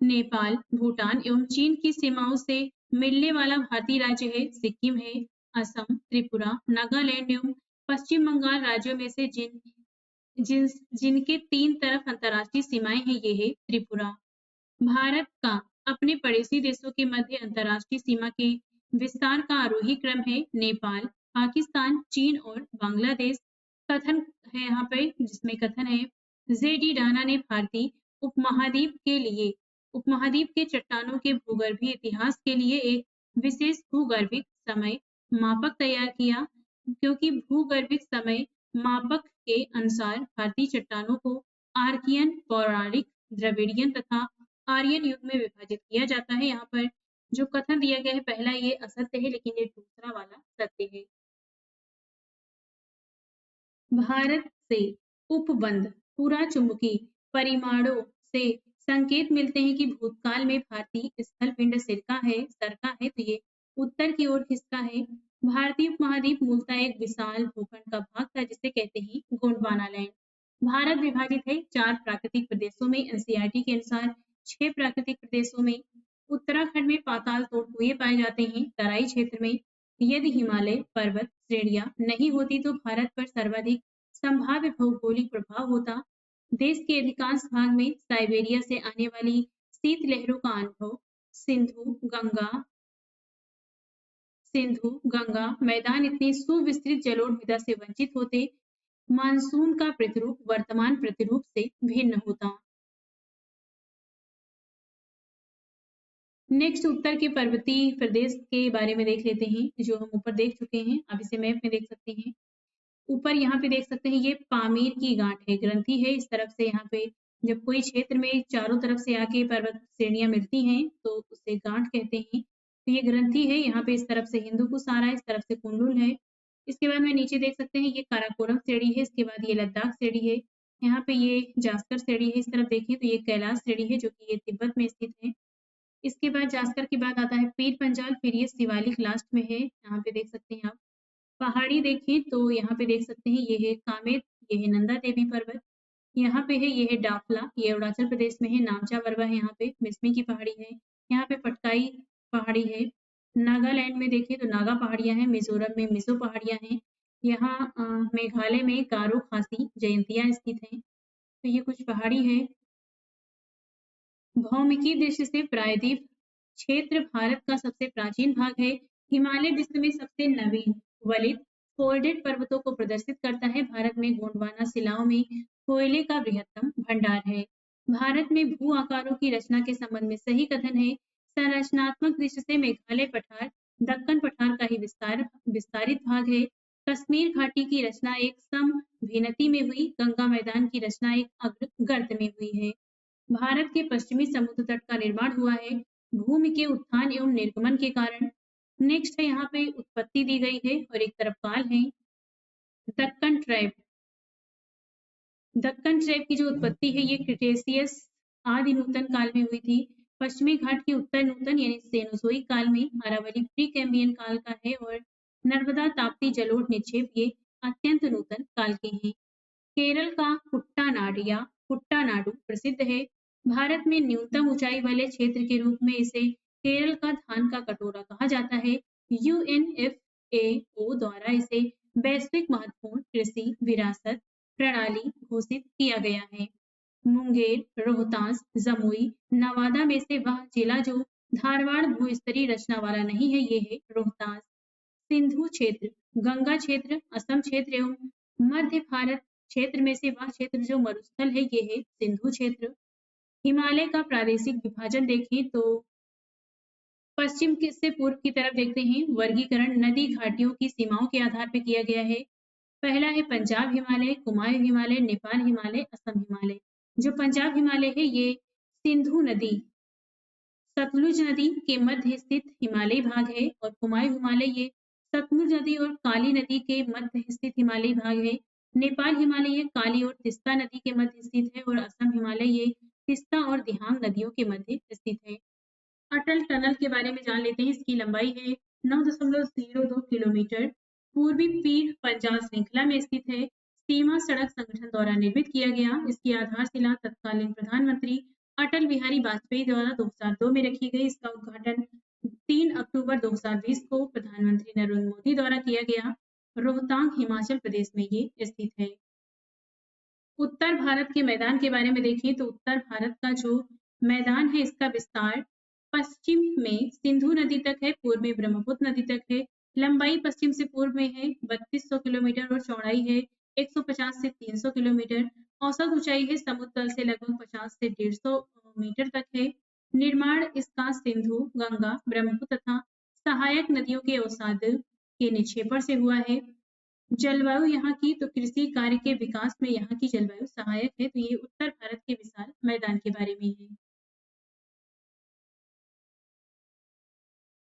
Speaker 1: नेपाल, भूटान एवं चीन की सीमाओं से मिलने वाला भारतीय राज्य है सिक्किम है। असम, त्रिपुरा, नागालैंड एवं पश्चिम बंगाल राज्यों में से जिनके 3 तरफ अंतर्राष्ट्रीय सीमाएं हैं ये है त्रिपुरा। भारत का अपने पड़ोसी देशों के मध्य अंतर्राष्ट्रीय सीमा के विस्तार का आरोही क्रम है नेपाल, पाकिस्तान, चीन और बांग्लादेश। कथन है यहाँ पे, जिसमें कथन है जेडी डाना ने भारतीय उपमहाद्वीप के चट्टानों के भूगर्भीय इतिहास के लिए एक विशेष भूगर्भिक समय मापक तैयार किया, क्योंकि भूगर्भिक समय मापक के अनुसार भारतीय चट्टानों को आर्कियन, पौराणिक, द्रविडियन तथा आर्यन युग में विभाजित किया जाता है। यहाँ पर जो कथन दिया गया है पहला ये असत्य है, लेकिन ये दूसरा वाला सत्य है। भारत से उपबंध पूरा चुंबकीय परिमाणों से संकेत मिलते हैं कि भूतकाल में भारतीय स्थल पिंड सरका है तो ये उत्तर की ओर खिसका है। भारतीय उपमहाद्वीप मूलतः एक विशाल भूखंड का भाग था जिसे कहते हैं गोंडवाना लैंड। भारत विभाजित है 4 प्राकृतिक प्रदेशों में। एनसीईआरटी के अनुसार 6 प्राकृतिक प्रदेशों में। उत्तराखंड में पाताल तोड़ कुएं पाए जाते हैं। तराई क्षेत्र में यदि हिमालय पर्वत श्रेणियां नहीं होती तो भारत पर सर्वाधिक संभाव्य भौगोलिक प्रभाव होता। देश के अधिकांश भाग में साइबेरिया से आने वाली शीत लहरों का अनुभव सिंधु गंगा मैदान इतनी सुविस्तृत जलोढ़ मृदा से वंचित होते, मानसून का प्रतिरूप वर्तमान प्रतिरूप से भिन्न होता। नेक्स्ट उत्तर के पर्वतीय प्रदेश के बारे में देख लेते हैं, जो हम ऊपर देख चुके हैं। अब इसे मैप में देख सकते हैं। ऊपर यहाँ पे देख सकते हैं ये पामीर की गांठ है, ग्रंथि है। इस तरफ से यहाँ पे जब कोई क्षेत्र में चारों तरफ से आके पर्वत श्रेणियां मिलती हैं तो उसे गांठ कहते हैं। तो ये ग्रंथि है। यहाँ पे इस तरफ से हिंदू कुश आ रहा है, इस तरफ से कुंडुल है। इसके बाद में नीचे देख सकते हैं ये काराकोरम श्रेणी है, इसके बाद ये लद्दाख श्रेणी है, यहाँ पे ये जास्कर श्रेणी है, इस तरफ देखें तो ये कैलाश श्रेणी है जो कि ये तिब्बत में स्थित है। इसके बाद जास्कर के बाद आता है पीर पंजाल, फिर ये शिवालिक लास्ट में है, यहाँ पे देख सकते हैं आप। पहाड़ी देखें तो यहाँ पे देख सकते हैं ये है कामेत, ये है नंदा देवी पर्वत, यहाँ पे है ये है डाफला, ये अरुणाचल प्रदेश में है, नामचा बरवा है यहाँ पे, मिसमी की पहाड़ी है, यहाँ पे पटकाई पहाड़ी है, नागालैंड में देखें तो नागा पहाड़ियाँ हैं, मिजोरम में मिजो पहाड़ियाँ हैं, यहाँ मेघालय में गारो खासी जयंतियाँ स्थित हैं। तो ये कुछ पहाड़ी है। भौमिकी दृष्टि से प्रायद्वीप क्षेत्र भारत का सबसे प्राचीन भाग है। हिमालय विश्व में सबसे नवीन वलित फोल्डेड पर्वतों को प्रदर्शित करता है। भारत में गोंडवाना शिलाओं में कोयले का बृहत्तम भंडार है। भारत में भू आकारों की रचना के संबंध में सही कथन है। संरचनात्मक दृष्टि से मेघालय पठार दक्कन पठार का ही विस्तारित भाग है। कश्मीर घाटी की रचना एक समभिनति में हुई, गंगा मैदान की रचना एक गर्त में हुई है। भारत के पश्चिमी समुद्र तट का निर्माण हुआ है भूमि के उत्थान एवं निर्गमन के कारण। नेक्स्ट है यहाँ पे उत्पत्ति दी गई है और एक तरफ काल है। दक्कन ट्रैप, दक्कन ट्रैप की जो उत्पत्ति है ये क्रिटेशियस आदि नूतन काल में हुई थी। पश्चिमी घाट की उत्तर नूतन यानी सेनोजोइक काल में, अरावली प्री कैम्बियन काल का है और नर्मदा ताप्ती जलोढ़ निक्षेप ये अत्यंत नूतन काल के हैं। केरल का कुट्टानाड या कुट्टानाडु प्रसिद्ध है। भारत में न्यूनतम ऊंचाई वाले क्षेत्र के रूप में इसे केरल का धान का कटोरा कहा जाता है। यूएनएफएओ द्वारा इसे वैश्विक महत्वपूर्ण कृषि विरासत प्रणाली घोषित किया गया है। मुंगेर, रोहतास, जमुई, नवादा में से वह जिला जो धारवाड़ भूस्तरीय रचना वाला नहीं है ये है रोहतास। सिंधु क्षेत्र, गंगा क्षेत्र, असम क्षेत्र एवं मध्य भारत क्षेत्र में से वह क्षेत्र जो मरुस्थल है ये है सिंधु क्षेत्र। हिमालय का प्रादेशिक विभाजन देखें तो पश्चिम से पूर्व की तरफ देखते हैं वर्गीकरण नदी घाटियों की सीमाओं के आधार पर किया गया है। पहला है पंजाब हिमालय, कुमायूं हिमालय, नेपाल हिमालय, असम हिमालय। जो पंजाब हिमालय है ये सिंधु नदी सतलुज नदी के मध्य स्थित हिमालयी भाग है और कुमायूं हिमालय ये सतलुज नदी और काली नदी के मध्य स्थित हिमालयी भाग है। नेपाल हिमालय ये काली और तिस्ता नदी के मध्य स्थित है और असम हिमालय ये तिस्ता और दिहांग नदियों के मध्य स्थित है। अटल टनल के बारे में जान लेते हैं। इसकी लंबाई है 9.02 किलोमीटर। पूर्वी पीर पंजाल श्रृंखला में स्थित है। सीमा सड़क संगठन द्वारा निर्मित किया गया। इसकी आधारशिला तत्कालीन प्रधानमंत्री अटल बिहारी वाजपेयी द्वारा 2002 में रखी गई। इसका उद्घाटन 3 अक्टूबर 2020 को प्रधानमंत्री नरेंद्र मोदी द्वारा किया गया। रोहतांग हिमाचल प्रदेश में ये स्थित है। उत्तर भारत के मैदान के बारे में देखें तो उत्तर भारत का जो मैदान है इसका विस्तार पश्चिम में सिंधु नदी तक है, पूर्व में ब्रह्मपुत्र नदी तक है। लंबाई पश्चिम से पूर्व में है 3200 किलोमीटर और चौड़ाई है 150 से 300 किलोमीटर। औसत ऊंचाई है समुद्र तल से लगभग 50 से 150 मीटर तक है। निर्माण इसका सिंधु, गंगा, ब्रह्मपुत्र तथा सहायक नदियों के अवसाद के निक्षेपण से हुआ है। जलवायु यहाँ की तो कृषि कार्य के विकास में यहाँ की जलवायु सहायक है। तो ये उत्तर भारत के विशाल मैदान के बारे में है।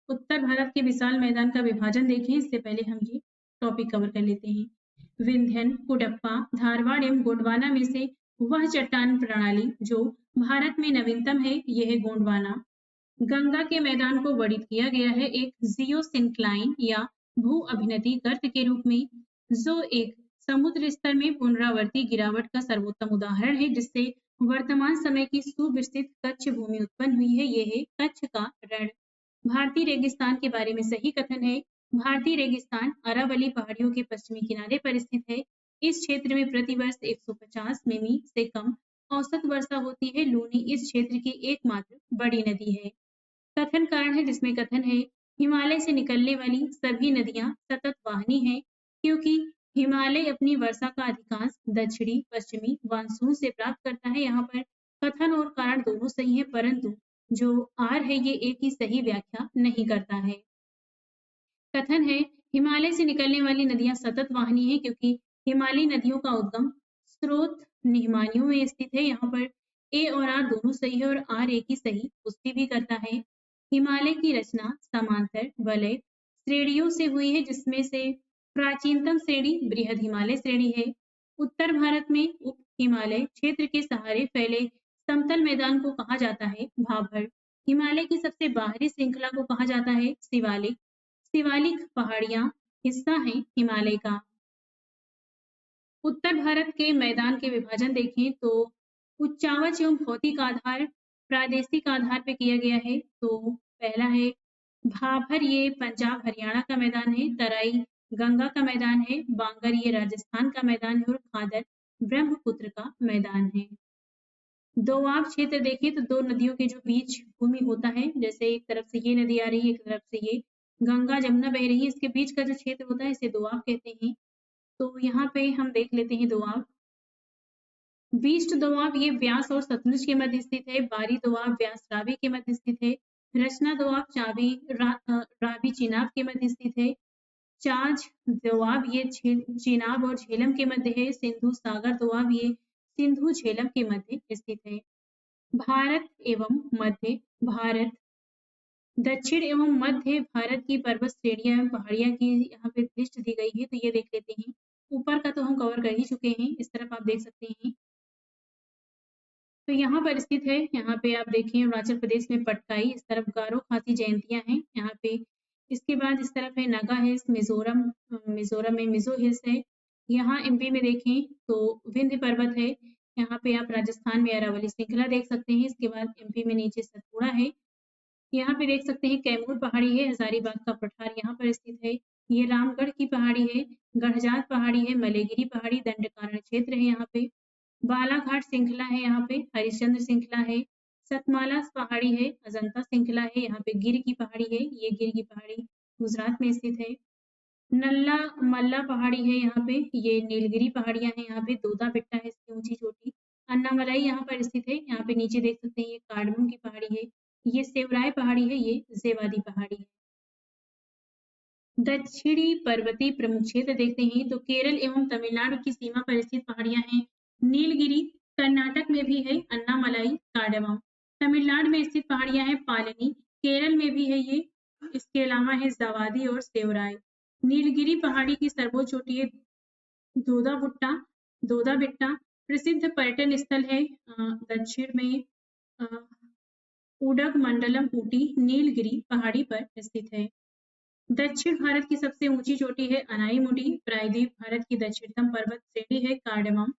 Speaker 1: उत्तर भारत के विशाल मैदान का विभाजन देखें इससे पहले हम ये टॉपिक कवर कर लेते हैं। विंध्यन, कुडप्पा, धारवाड़ एवं गोंडवाना में से वह चट्टान प्रणाली जो भारत में नवीनतम है यह है गोंडवाना। गंगा के मैदान को वर्णित किया गया है एक जियोसिंक्लाइन या भू अभिनति गर्त के रूप में, जो एक समुद्र स्तर में पुनरावर्ती गिरावट का सर्वोत्तम उदाहरण है जिससे वर्तमान समय की सुविस्तृत कच्छ भूमि उत्पन्न हुई है। यह है कच्छ का रण। भारतीय रेगिस्तान के बारे में सही कथन है। भारतीय रेगिस्तान अरावली पहाड़ियों के पश्चिमी किनारे पर स्थित है। इस क्षेत्र में प्रतिवर्ष 150 मिमी से कम औसत वर्षा होती है। लूनी इस क्षेत्र की एकमात्र बड़ी नदी है। कथन कारण है जिसमें कथन है हिमालय से निकलने वाली सभी नदियां सतत वाहिनी हैं क्योंकि हिमालय अपनी वर्षा का अधिकांश दक्षिणी पश्चिमी मानसून से प्राप्त करता है। यहाँ पर कथन और कारण दोनों सही है परंतु जो आर है ये एक ही सही व्याख्या नहीं करता है। कथन है हिमालय से निकलने वाली नदियां सतत वाहिनी है क्योंकि हिमालयी नदियों का उद्गम स्रोत हिमानियों में स्थित है। यहाँ पर ए और आर दोनों सही है और आर एक ही सही पुष्टि भी करता है। हिमालय की रचना समांतर वलय श्रेणियों से हुई है जिसमें से प्राचीनतम श्रेणी बृहद हिमालय श्रेणी है। उत्तर भारत में उप हिमालय क्षेत्र के सहारे फैले समतल मैदान को कहा जाता है भाभर। हिमालय की सबसे बाहरी श्रृंखला को कहा जाता है शिवालिक। शिवालिक पहाड़ियां हिस्सा है हिमालय का। उत्तर भारत के मैदान के विभाजन देखें तो उच्चावच एवं भौतिक आधार प्रादेशिक आधार पे किया गया है। तो पहला है भाभर, ये पंजाब हरियाणा का मैदान है। तराई गंगा का मैदान है। बांगर ये राजस्थान का मैदान है और खादर ब्रह्मपुत्र का मैदान है। दोआब क्षेत्र देखें तो दो नदियों के जो बीच भूमि होता है, जैसे एक तरफ से ये नदी आ रही है, एक तरफ से ये गंगा जमुना बह रही है, इसके बीच का जो क्षेत्र होता है इसे दोआब कहते हैं। तो यहाँ पे हम देख लेते हैं दोआब। बीस्ट दोआब ये व्यास और सतलुज के मध्य स्थित है। बारी दोआब व्यास रावी के मध्य स्थित है। रचना दोआब रावी चिनाब के मध्य स्थित है। चाज दोआब ये चिनाब और झेलम के मध्य है। सिंधु सागर दोआब ये सिंधु झेलम के मध्य स्थित है। भारत एवं मध्य भारत, दक्षिण एवं मध्य भारत की पर्वत श्रेणियां एवं पहाड़ियां की यहाँ पे लिस्ट दी गई है, तो ये देख लेते हैं। ऊपर का तो हम कवर कर ही चुके हैं, इस तरफ आप देख सकते हैं। तो यहाँ पर स्थित है, यहाँ पे आप देखें अरुणाचल प्रदेश में पटकाई, इस तरफ गारो खासी जयंतियां हैं यहाँ पे। इसके बाद इस तरफ है नगा हिल्स, मिजोरम, मिजोरम में मिजो हिल्स है। यहाँ एमपी में देखें तो विंध्य पर्वत है। यहाँ पे आप राजस्थान में अरावली श्रृंखला देख सकते हैं। इसके बाद एमपी में नीचे सतपुड़ा है। यहाँ पे देख सकते हैं कैमूर पहाड़ी है। हजारीबाग का पठार यहाँ पर स्थित है। ये रामगढ़ की पहाड़ी है। गढ़जात पहाड़ी है। मलेगिरी पहाड़ी दंडकारण्य क्षेत्र है यहाँ पे। बालाघाट श्रृंखला है यहाँ पे। हरिश्चंद्र श्रृंखला है। सतमाला पहाड़ी है। अजंता श्रृंखला है। यहाँ पे गिर की पहाड़ी है। ये गिर की पहाड़ी गुजरात में स्थित है। नल्ला मल्ला पहाड़ी है यहाँ पे। ये नीलगिरी पहाड़ियां हैं यहाँ पे। दोदा बेट्टा है इसकी ऊंची चोटी। अन्नामलाई यहाँ पर स्थित है। यहाँ पे नीचे देख सकते हैं ये कार्डमम की पहाड़ी है। ये सेवराय पहाड़ी है। ये जेवादी पहाड़ी है। दक्षिणी पर्वतीय प्रमुख क्षेत्र देखते हैं तो केरल एवं तमिलनाडु की सीमा पर स्थित पहाड़ियां हैं नीलगिरी। कर्नाटक में भी है अन्नामलाई कार्डमम। तमिलनाडु में स्थित पहाड़ियां हैं पालनी। केरल में भी है ये। इसके अलावा है जवादी और सेवराय। नीलगिरी पहाड़ी की सर्वोच्च चोटी है दोदा बुट्टा, दोदा बेट्टा। प्रसिद्ध पर्यटन स्थल है दक्षिण में उडग मंडलम ऊटी नीलगिरी पहाड़ी पर स्थित है। दक्षिण भारत की सबसे ऊंची चोटी है अनाईमुडी। प्रायद्वीप भारत की दक्षिणतम पर्वत श्रेणी है कार्डमम।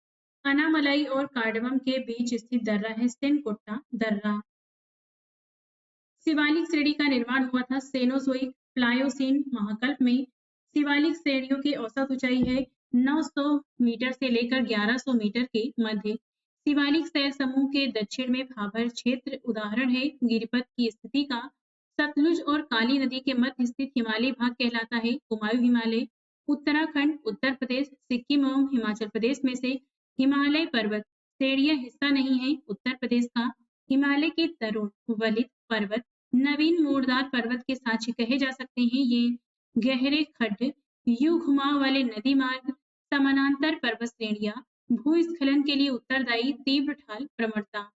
Speaker 1: अनामलाई और कार्डमम के बीच स्थित दर्रा है सेनकोट्टा दर्रा। शिवालिक श्रेणी का निर्माण हुआ था सेनोजोइक प्लायोसीन महाकल्प में। शिवालिक श्रेणियों की औसत ऊंचाई है 900 मीटर से लेकर 1100 मीटर के मध्य। शिवालिक शैल समूह के दक्षिण में भाभर क्षेत्र उदाहरण है गिरिपथ की स्थिति का। सतलुज और काली नदी के मध्य स्थित हिमालय भाग कहलाता है कुमायूं हिमालय। उत्तराखंड, उत्तर प्रदेश, सिक्किम एवं हिमाचल प्रदेश में से हिमालय पर्वत श्रेणियां हिस्सा नहीं है उत्तर प्रदेश का। हिमालय के तरुण वलित पर्वत नवीन मोड़दार पर्वत के साक्ष्य कहे जा सकते हैं। ये गहरे खड्ड, यू घुमाव वाले नदी मार्ग, समानांतर पर्वत श्रेणियां, भूस्खलन के लिए उत्तरदायी तीव्र ढाल प्रवणता।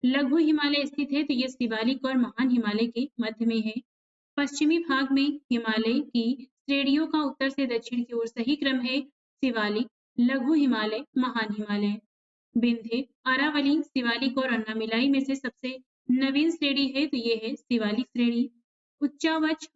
Speaker 1: लघु हिमालय स्थित है तो ये शिवालिक और महान हिमालय के मध्य में है। पश्चिमी भाग में हिमालय की श्रेणियों का उत्तर से दक्षिण की ओर सही क्रम है शिवालिक, लघु हिमालय, महान हिमालय। विंध्य, अरावली, शिवालिक और अन्नामिलाई में से सबसे नवीन श्रेणी है तो ये है शिवालिक श्रेणी। उच्चावच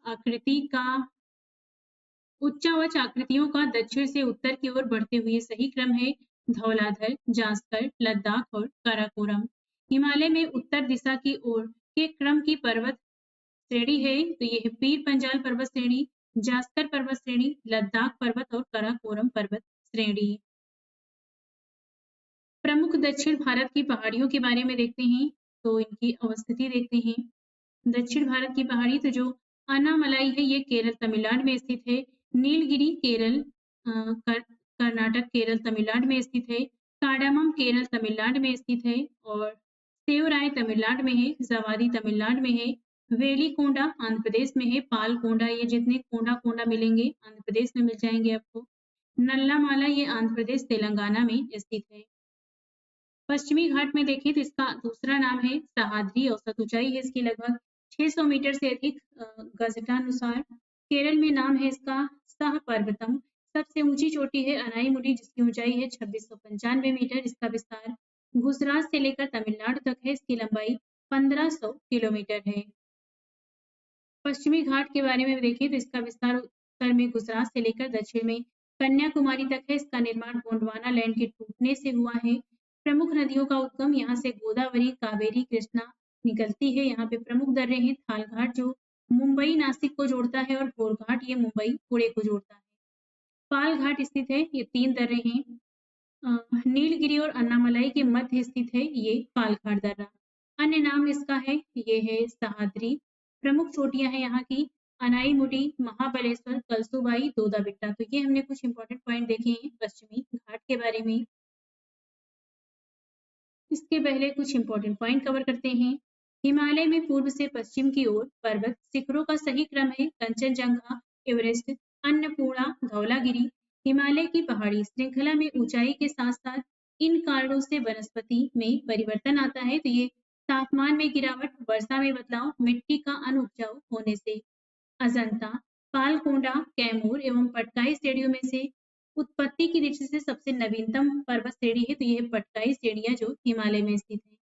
Speaker 1: आकृतियों का दक्षिण से उत्तर की ओर बढ़ते हुए सही क्रम है धौलाधर, जास्कर, लद्दाख और काराकोरम। हिमालय में उत्तर दिशा की ओर के क्रम की पर्वत श्रेणी है तो ये है पीर पंजाल पर्वत श्रेणी, जास्कर पर्वत श्रेणी, लद्दाख पर्वत और काराकोरम पर्वत श्रेणी। प्रमुख दक्षिण भारत की पहाड़ियों के बारे में देखते हैं तो इनकी अवस्थिति देखते हैं। दक्षिण भारत की पहाड़ी तो जो अनामलाई है ये केरल तमिलनाडु में स्थित है। नीलगिरी केरल कर्नाटक केरल तमिलनाडु में स्थित है। कार्डामम केरल तमिलनाडु में स्थित है और सेवराय तमिलनाडु में है। जवादी तमिलनाडु में है। वेलीकोंडा आंध्र प्रदेश में है। पालकोंडा, ये जितने कोंडा कोंडा मिलेंगे आंध्र प्रदेश में मिल जाएंगे आपको। नल्लामाला ये आंध्र प्रदेश तेलंगाना में स्थित है। पश्चिमी घाट में देखें तो इसका दूसरा नाम है सहाद्री। औसत ऊंचाई है इसकी लगभग 600 मीटर से अधिक गजटानुसार। केरल में नाम है इसका सह पर्वतम। सबसे ऊंची चोटी है अनाईमुडी जिसकी ऊंचाई है 2695 मीटर। इसका विस्तार गुजरात से लेकर तमिलनाडु तक है। इसकी लंबाई 1500 किलोमीटर है। पश्चिमी घाट के बारे में देखें तो इसका विस्तार उत्तर में गुजरात से लेकर दक्षिण में कन्याकुमारी तक है। इसका निर्माण गोंडवाना लैंड के टूटने से हुआ है। प्रमुख नदियों का उद्गम यहाँ से गोदावरी, कावेरी, कृष्णा निकलती है। यहाँ पे प्रमुख दर्रे हैं थाल घाट जो मुंबई नासिक को जोड़ता है और घोड़घाट ये मुंबई पुणे को जोड़ता है। पाल घाट स्थित है। ये 3 दर्रे हैं। नीलगिरी और अन्नामलाई के मध्य स्थित है ये पालघाट दर्रा। अन्य नाम इसका है ये है सह्याद्री। प्रमुख चोटियां हैं यहाँ की अनाईमुडी, महाबलेश्वर, कलसुबाई, दोदा बेट्टा। तो ये हमने कुछ इंपॉर्टेंट पॉइंट देखे हैं पश्चिमी घाट के बारे में। इसके पहले कुछ इंपॉर्टेंट पॉइंट कवर करते हैं। हिमालय में पूर्व से पश्चिम की ओर पर्वत शिखरों का सही क्रम है कंचनजंगा, एवरेस्ट, अन्नपूर्णा, धौलागिरी। हिमालय की पहाड़ी श्रृंखला में ऊंचाई के साथ साथ इन कारणों से वनस्पति में परिवर्तन आता है। तो ये तापमान में गिरावट, वर्षा में बदलाव, मिट्टी का अनउपजाऊ होने से। अजंता, पालकोंडा, कैमूर एवं पटकाई श्रेणियों में से उत्पत्ति की दृष्टि से सबसे नवीनतम पर्वत श्रेणी है। तो यह पटकाई श्रेणियां जो हिमालय में स्थित है।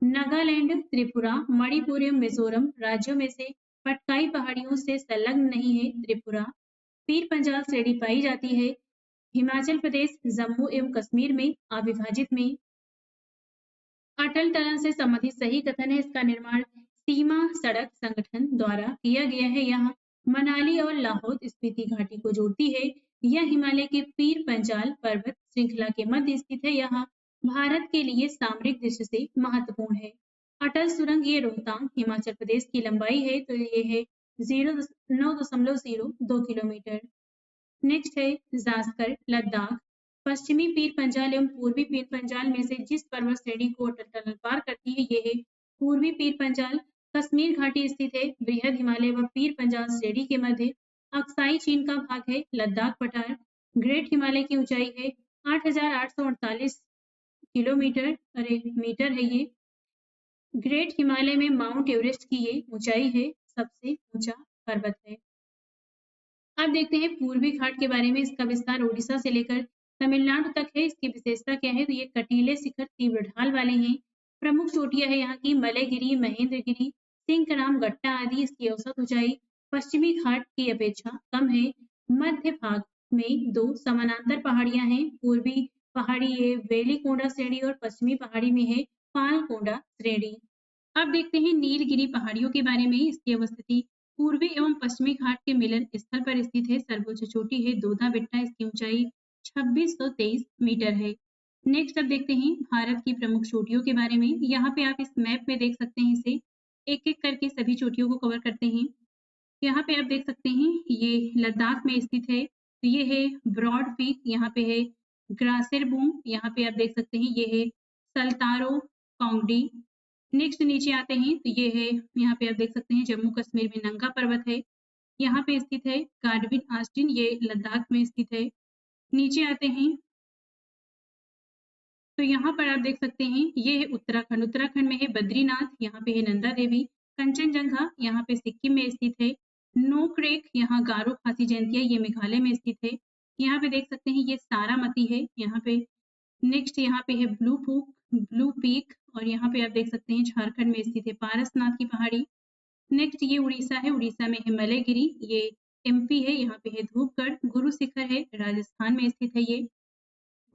Speaker 1: नागालैंड, त्रिपुरा, मणिपुर एवं मिजोरम राज्यों में से पटकाई पहाड़ियों से संलग्न नहीं है। त्रिपुरा पीर पंजाल श्रेणी पाई जाती है। हिमाचल प्रदेश जम्मू एवं कश्मीर में अविभाजित में। अटल टनल से संबंधित सही कथन है। इसका निर्माण सीमा सड़क संगठन द्वारा किया गया है। यह मनाली और लाहौल स्पीति घाटी को जोड़ती है। यह हिमालय के पीर पंजाल पर्वत श्रृंखला के मध्य स्थित है। यह भारत के लिए सामरिक दृष्टि से महत्वपूर्ण है। अटल सुरंग ये रोहतांग हिमाचल प्रदेश की लंबाई है। तो ये है 9.02 किलोमीटर। नेक्स्ट है जास्कर लद्दाख। पश्चिमी पीर पंजाल एवं पूर्वी पीर पंजाल में से जिस पर्वत श्रेणी को अटल टनल पार करती है ये है पूर्वी पीर पंजाल। कश्मीर घाटी स्थित है। बृहद हिमालय व पीर पंजाल श्रेणी के मध्य अक्साई चीन का भाग है। लद्दाख पठार ग्रेट हिमालय की ऊंचाई है 8,848 किलोमीटर अरे मीटर है। ये ग्रेट हिमालय में माउंट एवरेस्ट की ये ऊंचाई है, सबसे ऊंचा पर्वत है। अब देखते हैं पूर्वी घाट के बारे में। इसका विस्तार ओडिशा से लेकर तमिलनाडु तक है। इसकी विशेषता क्या है तो ये कटीले शिखर तीव्र ढाल वाले हैं। प्रमुख चोटियां है यहाँ की मलयगिरी, महेंद्रगिरी, सिंकराम गट्टा आदि। इसकी औसत ऊंचाई पश्चिमी घाट की अपेक्षा कम है। मध्य भाग में 2 समानांतर पहाड़ियां हैं। पूर्वी पहाड़ी है वेलिकोंडा श्रेणी और पश्चिमी पहाड़ी में है पालकोंडा श्रेणी। अब देखते हैं नीलगिरी पहाड़ियों के बारे में। इसकी अवस्थिति पूर्वी एवं पश्चिमी घाट के मिलन स्थल पर स्थित है। सर्वोच्च चोटी है दोदा बेट्टा। इसकी ऊंचाई 2623 मीटर है। नेक्स्ट अब देखते हैं भारत की प्रमुख चोटियों के बारे में। यहाँ पे आप इस मैप में देख सकते हैं। इसे एक एक करके सभी चोटियों को कवर करते हैं। यहाँ पे आप देख सकते हैं ये लद्दाख में स्थित है। तो ये है ब्रॉड पीक, यहाँ पे है ग्रासिर बूम, यहाँ पे आप देख सकते हैं ये है सल्तारो कांगडी। नेक्स्ट नीचे आते हैं तो ये है यहाँ पे आप देख सकते हैं जम्मू कश्मीर में नंगा पर्वत है। यहाँ पे स्थित है गाडविन आस्टिन, ये लद्दाख में स्थित है। नीचे आते हैं तो यहाँ पर आप देख सकते हैं ये है उत्तराखंड। उत्तराखंड में है बद्रीनाथ, यहाँ पे है नंदा देवी। कंचनजंगा यहाँ पे सिक्किम में स्थित है। नोक्रेक यहाँ गारो खासी जयंतिया ये मेघालय में स्थित है। यहाँ पे देख सकते हैं ये सारामती है यहाँ पे। नेक्स्ट यहाँ पे है ब्लू पीक और यहाँ पे आप देख सकते हैं झारखंड में स्थित है पारसनाथ की पहाड़ी। नेक्स्ट ये उड़ीसा है, उड़ीसा में है मलयगिरी, ये एमपी है। यहाँ पे है धूपगढ़, गुरु शिखर है राजस्थान में स्थित है ये।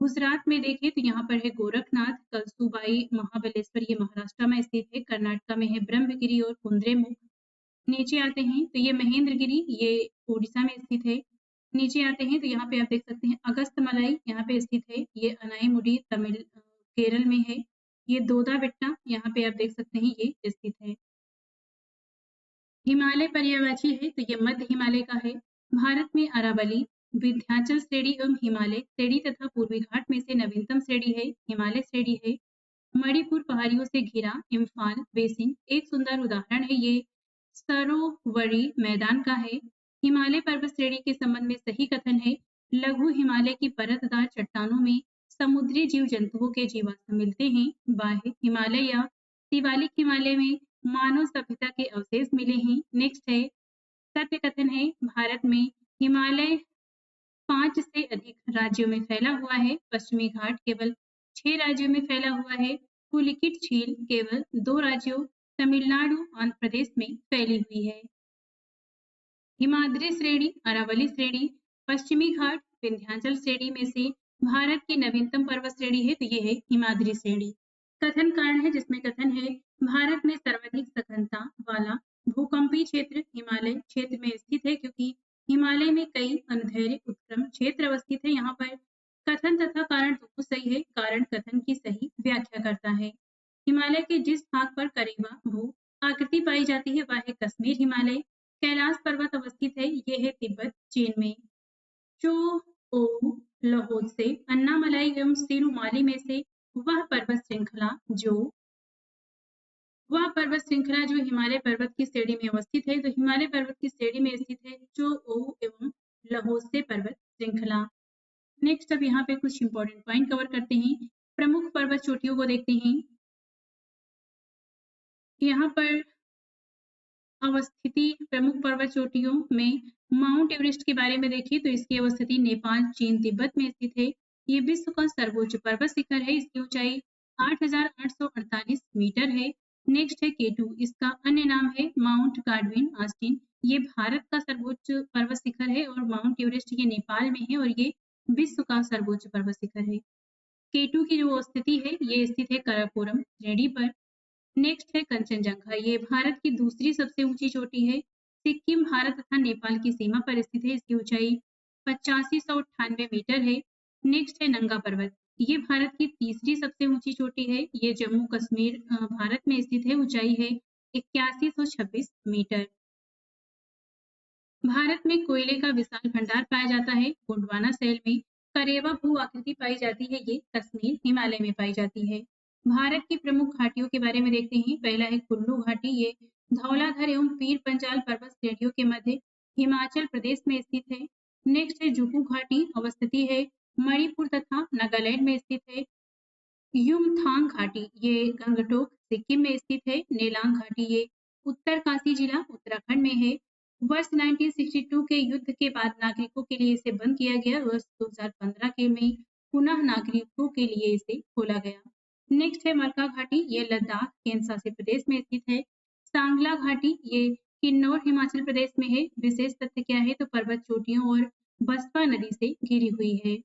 Speaker 1: गुजरात में देखें तो यहाँ पर है गोरखनाथ, कलसूबाई, महाबलेश्वर ये महाराष्ट्र में स्थित है। कर्नाटक में है ब्रह्मगिरी और कुंद्रेमुख। नीचे आते हैं तो ये महेंद्रगिरी ये उड़ीसा में स्थित है। नीचे आते हैं तो यहाँ पे आप देख सकते हैं अगस्त्यमलाई यहाँ पे स्थित है। ये अनाईमुडी केरल में है। ये दोदा बेट्टा यहाँ पे आप देख सकते हैं ये स्थित है। हिमालय पर्यायवाची है तो ये मध्य हिमालय का है। भारत में अरावली, विंध्याचल श्रेणी एवं हिमालय श्रेणी तथा पूर्वी घाट में से नवीनतम श्रेणी है हिमालय श्रेणी है। मणिपुर पहाड़ियों से घिरा इम्फाल बेसिन एक सुंदर उदाहरण है। ये सरोवरी मैदान का है। हिमालय पर्वत श्रेणी के संबंध में सही कथन है लघु हिमालय की परतदार चट्टानों में समुद्री जीव जंतुओं के जीवाश्म मिलते हैं। बाह्य हिमालय या शिवालिक हिमालय में मानव सभ्यता के अवशेष मिले हैं। नेक्स्ट है सत्य कथन है भारत में हिमालय 5 से अधिक राज्यों में फैला हुआ है। पश्चिमी घाट केवल 6 राज्यों में फैला हुआ है। पुलिकिट झील केवल 2 राज्यों तमिलनाडु, आंध्र प्रदेश में फैली हुई है। हिमाद्री श्रेणी, अरावली श्रेणी, पश्चिमी घाट, विंध्याचल श्रेणी में से भारत की नवीनतम पर्वत श्रेणी है, तो ये है हिमाद्री श्रेणी। कथन कारण है, जिसमें कथन है भारत में सर्वाधिक सघनता वाला भूकंपीय क्षेत्र हिमालय क्षेत्र में स्थित है, क्योंकि हिमालय में कई अनुदैर्ध्य उत्क्रम क्षेत्र अवस्थित है। यहाँ पर कथन तथा कारण दोनों सही है। कारण कथन की सही व्याख्या करता है। हिमालय के जिस भाग पर करेवा भू आकृति पाई जाती है वह है कश्मीर हिमालय। कैलाश पर्वत अवस्थित है, ये है तिब्बत चीन में। चो ओ लाहौल से अन्नामलाई एवं सिरुमाली में से वह पर्वत श्रृंखला जो हिमालय पर्वत की श्रेणी में अवस्थित है, तो हिमालय पर्वत की श्रेणी में स्थित है चो ओ एवं लाहौल से पर्वत श्रृंखला। नेक्स्ट अब यहाँ पे कुछ इंपॉर्टेंट पॉइंट कवर करते हैं। प्रमुख पर्वत चोटियों को देखते हैं। यहाँ पर अवस्थिति प्रमुख पर्वत चोटियों में माउंट एवरेस्ट के बारे में देखिए तो इसकी अवस्थिति नेपाल, चीन, तिब्बत में स्थित है। ये विश्व का सर्वोच्च पर्वत शिखर है। इसकी ऊंचाई 8,848 मीटर है। नेक्स्ट है केटू, इसका अन्य नाम है माउंट गाडविन ऑस्टिन। ये भारत का सर्वोच्च पर्वत शिखर है और माउंट एवरेस्ट ये नेपाल में है और ये विश्व का सर्वोच्च पर्वत शिखर है। केटू की जो स्थिति है ये स्थित है काराकोरम श्रेणी पर। नेक्स्ट है कंचनजंगा, ये भारत की दूसरी सबसे ऊंची चोटी है। सिक्किम भारत तथा नेपाल की सीमा पर स्थित है। इसकी ऊंचाई 8598 मीटर है। नेक्स्ट है नंगा पर्वत, ये भारत की तीसरी सबसे ऊंची चोटी है। ये जम्मू कश्मीर भारत में स्थित है। ऊंचाई है 8126 मीटर। भारत में कोयले का विशाल भंडार पाया जाता है। गोंडवाना शैल में करेवा भू आकृति पाई जाती है, ये कश्मीर हिमालय में पाई जाती है। भारत की प्रमुख घाटियों के बारे में देखते हैं। पहला है कुल्लू घाटी, ये धौलाधर एवं पीर पंजाल पर्वत श्रेणियों के मध्य हिमाचल प्रदेश में स्थित है। नेक्स्ट है जुहू घाटी, अवस्थिति है मणिपुर तथा नागालैंड में स्थित है। युमथांग घाटी, ये गंगटोक सिक्किम में स्थित है। नेलांग घाटी, ये उत्तरकाशी जिला उत्तराखंड में है। वर्ष 1962 के युद्ध के बाद नागरिकों के लिए इसे बंद किया गया। वर्ष 2015 के में पुनः नागरिकों के लिए इसे खोला गया। नेक्स्ट है मरका घाटी, ये लद्दाख केंद्र शासित प्रदेश में स्थित है। सांगला घाटी, ये किन्नौर हिमाचल प्रदेश में है। विशेष तथ्य क्या है तो पर्वत चोटियों और बसपा नदी से घिरी हुई है।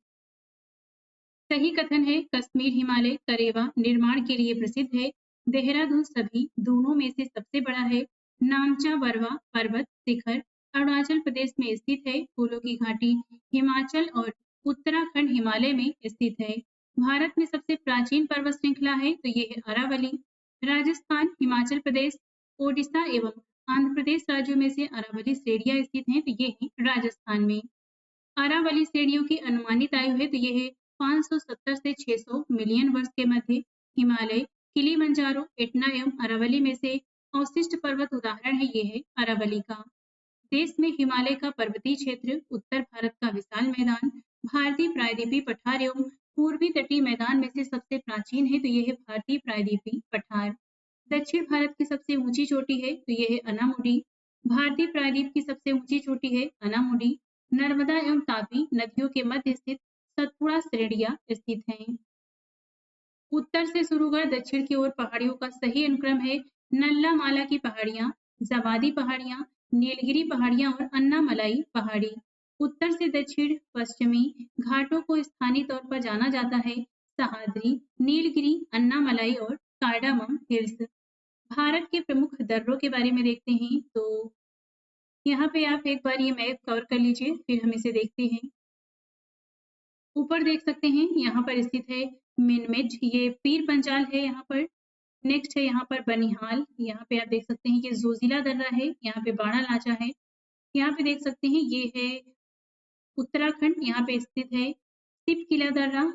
Speaker 1: सही कथन है कश्मीर हिमालय करेवा निर्माण के लिए प्रसिद्ध है। देहरादून सभी दोनों में से सबसे बड़ा है। नामचा बरवा पर्वत शिखर अरुणाचल प्रदेश में स्थित है। फूलों की घाटी हिमाचल और उत्तराखंड हिमालय में स्थित है। भारत में सबसे प्राचीन पर्वत श्रृंखला है तो ये है अरावली। राजस्थान, हिमाचल प्रदेश, ओडिशा एवं आंध्र प्रदेश राज्यों में से अरावली श्रेणियां स्थित हैं, तो ये है राजस्थान में। अरावली श्रेणियों की अनुमानित आयु है तो ये है 570 से 600 मिलियन वर्ष के मध्य। हिमालय, किलिमंजारो, एटना एवं अरावली में से अवशिष्ट पर्वत उदाहरण है, ये है अरावली का। देश में हिमालय का पर्वतीय क्षेत्र, उत्तर भारत का विशाल मैदान, भारतीय प्रायद्वीपीय पठार एवं पूर्वी तटीय मैदान में से सबसे प्राचीन है तो ये है भारतीय प्रायद्वीपीय पठार। दक्षिण भारत की सबसे ऊंची चोटी है तो ये है अनामुडी। भारतीय प्रायद्वीप की सबसे ऊंची चोटी है अनामुडी। नर्मदा एवं तापी नदियों के मध्य स्थित सतपुड़ा श्रेणियां स्थित हैं। उत्तर से शुरू कर दक्षिण की ओर पहाड़ियों का सही अनुक्रम है नल्ला माला की पहाड़ियां, जवादी पहाड़ियां, नीलगिरी पहाड़ियां और अन्नामलाई पहाड़ी। उत्तर से दक्षिण पश्चिमी घाटों को स्थानीय तौर पर जाना जाता है सहाद्री, नीलगिरी, अन्नामलाई और कार्डामम हिल्स। भारत के प्रमुख दर्रों के बारे में देखते हैं तो यहाँ पे आप एक बार ये मैप कवर कर लीजिए, फिर हम इसे देखते हैं। ऊपर देख सकते हैं यहाँ पर स्थित है मिनमिज, ये पीर पंजाल है यहाँ पर। नेक्स्ट है यहाँ पर बनिहाल, यहाँ पे आप देख सकते हैं ये जोजिला दर्रा है, यहाँ पे बाड़ा लाचा है। यहाँ पे देख सकते हैं ये है उत्तराखंड, यहाँ पे स्थित है सिप किला दर्रा,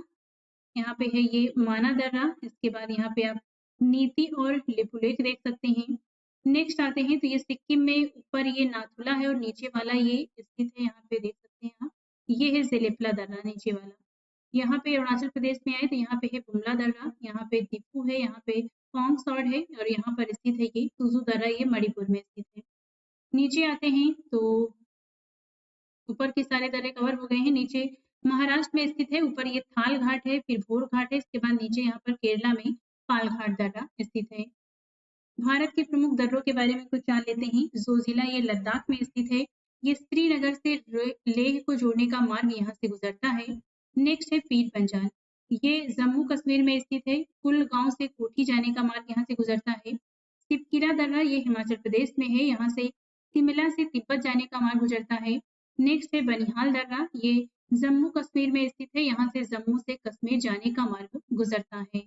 Speaker 1: यहाँ पे है ये माना दर्रा। इसके बाद यहाँ पे आप नीति और लिपुलेख देख सकते हैं। नेक्स्ट आते हैं तो ये सिक्किम में ऊपर ये नाथुला है और नीचे वाला ये स्थित है, यहाँ पे देख सकते हैं आप, ये है जेलेपला दर्रा नीचे वाला। यहाँ पे अरुणाचल प्रदेश में आए तो यहाँ पे है बुमला दर्रा, यहाँ पे दीपू है, यहाँ पे पोंग सॉर्ड है और यहाँ पर स्थित है ये सुजू दर्रा, ये मणिपुर में स्थित है। नीचे आते हैं तो ऊपर के सारे दर्रे कवर हो गए हैं। नीचे महाराष्ट्र में स्थित है, ऊपर ये थाल घाट है, फिर भोर घाट है, इसके बाद नीचे यहाँ पर केरला में पालघाट दर्रा स्थित है। भारत के प्रमुख दर्रों के बारे में कुछ जान लेते हैं। जोजिला ये लद्दाख में स्थित है। ये श्रीनगर से लेह को जोड़ने का मार्ग यहाँ से गुजरता है। नेक्स्ट है पीर पंजाल, ये जम्मू कश्मीर में स्थित है। कुलगांव से कोठी जाने का मार्ग यहाँ से गुजरता है। सिपकिरा दर्रा ये हिमाचल प्रदेश में है, यहाँ से शिमला से तिब्बत जाने का मार्ग गुजरता है। नेक्स्ट है बनिहाल दर्रा, ये जम्मू कश्मीर में स्थित है, यहाँ से जम्मू से कश्मीर जाने का मार्ग गुजरता है।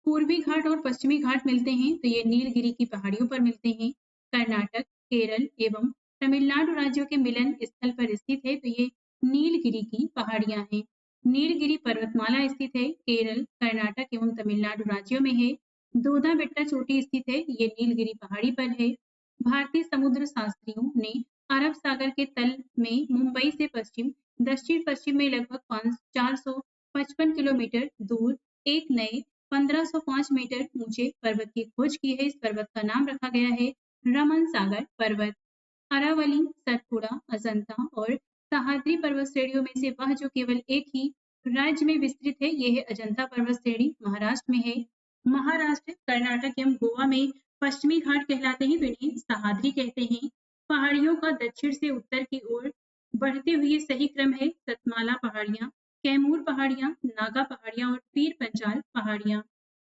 Speaker 1: पूर्वी घाट और पश्चिमी घाट मिलते हैं तो ये नीलगिरी की पहाड़ियों पर मिलते हैं। कर्नाटक, केरल एवं तमिलनाडु राज्यों के मिलन स्थल पर स्थित है तो ये नीलगिरी की पहाड़ियां हैं। नीलगिरी पर्वतमाला स्थित है, केरल, कर्नाटक एवं तमिलनाडु राज्यों में है। दोदा बेट्टा चोटी स्थित है, ये नीलगिरी पहाड़ी पर है। भारतीय समुद्र शास्त्रियों ने अरब सागर के तल में मुंबई से दक्षिण पश्चिम में लगभग 455 किलोमीटर दूर एक नए 1505 मीटर ऊंचे पर्वत की खोज की है। इस पर्वत का नाम रखा गया है रमन सागर पर्वत। अरावली, सतपुड़ा, अजंता और सह्याद्री पर्वत श्रेणियों में से वह जो केवल एक ही राज्य में विस्तृत है, यह है अजंता पर्वत श्रेणी, महाराष्ट्र में है। महाराष्ट्र, कर्नाटक एवं गोवा में पश्चिमी घाट कहलाते हैं तो इन्हें सह्याद्री कहते हैं। पहाड़ियों का दक्षिण से उत्तर की ओर बढ़ते हुए सही क्रम है सतमाला पहाड़ियां, कैमूर पहाड़ियां, नागा पहाड़ियां और पीर पंजाल पहाड़ियां।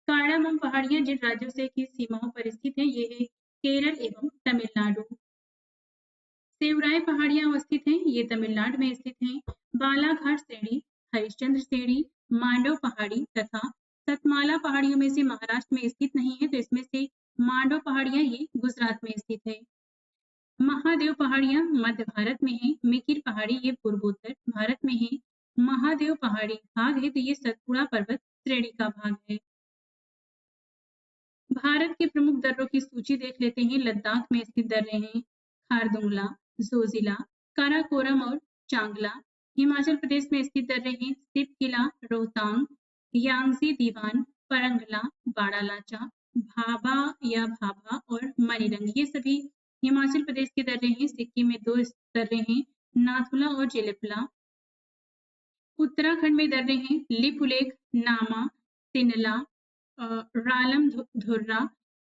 Speaker 1: कार्डामम पहाड़ियां जिन राज्यों से की सीमाओं पर स्थित है, ये है केरल एवं तमिलनाडु। सेवराय पहाड़ियां अवस्थित हैं, ये तमिलनाडु में स्थित हैं। बालाघाट श्रेणी, हरिश्चंद्र श्रेणी, मांडव पहाड़ी तथा सतमाला पहाड़ियों में से महाराष्ट्र में स्थित नहीं है तो इसमें से मांडव पहाड़ियां ये गुजरात में स्थित है। महादेव पहाड़ियां मध्य भारत में है। मिकिर पहाड़ी ये पूर्वोत्तर भारत में है। महादेव पहाड़ी भाग है तो ये सतपुड़ा पर्वत श्रेणी का भाग है। भारत के प्रमुख दर्रों की सूची देख लेते हैं। लद्दाख में स्थित दर्रे हैं खारदुंगला, जोजिला, काराकोरम और चांगला। हिमाचल प्रदेश में स्थित दर्रे हैं सिपकिला, रोहतांग, यांगजी दीवान, परंगला, बाड़ालाचा, भाभा या भाभा और मणिरंग, ये सभी हिमाचल प्रदेश के दर्रे हैं। सिक्किम में 2 दर्रे हैं, नाथुला और जेलेपला। उत्तराखंड में दर्रे हैं लिपुलेख, नामा, तिनला, रालम धुर्रा,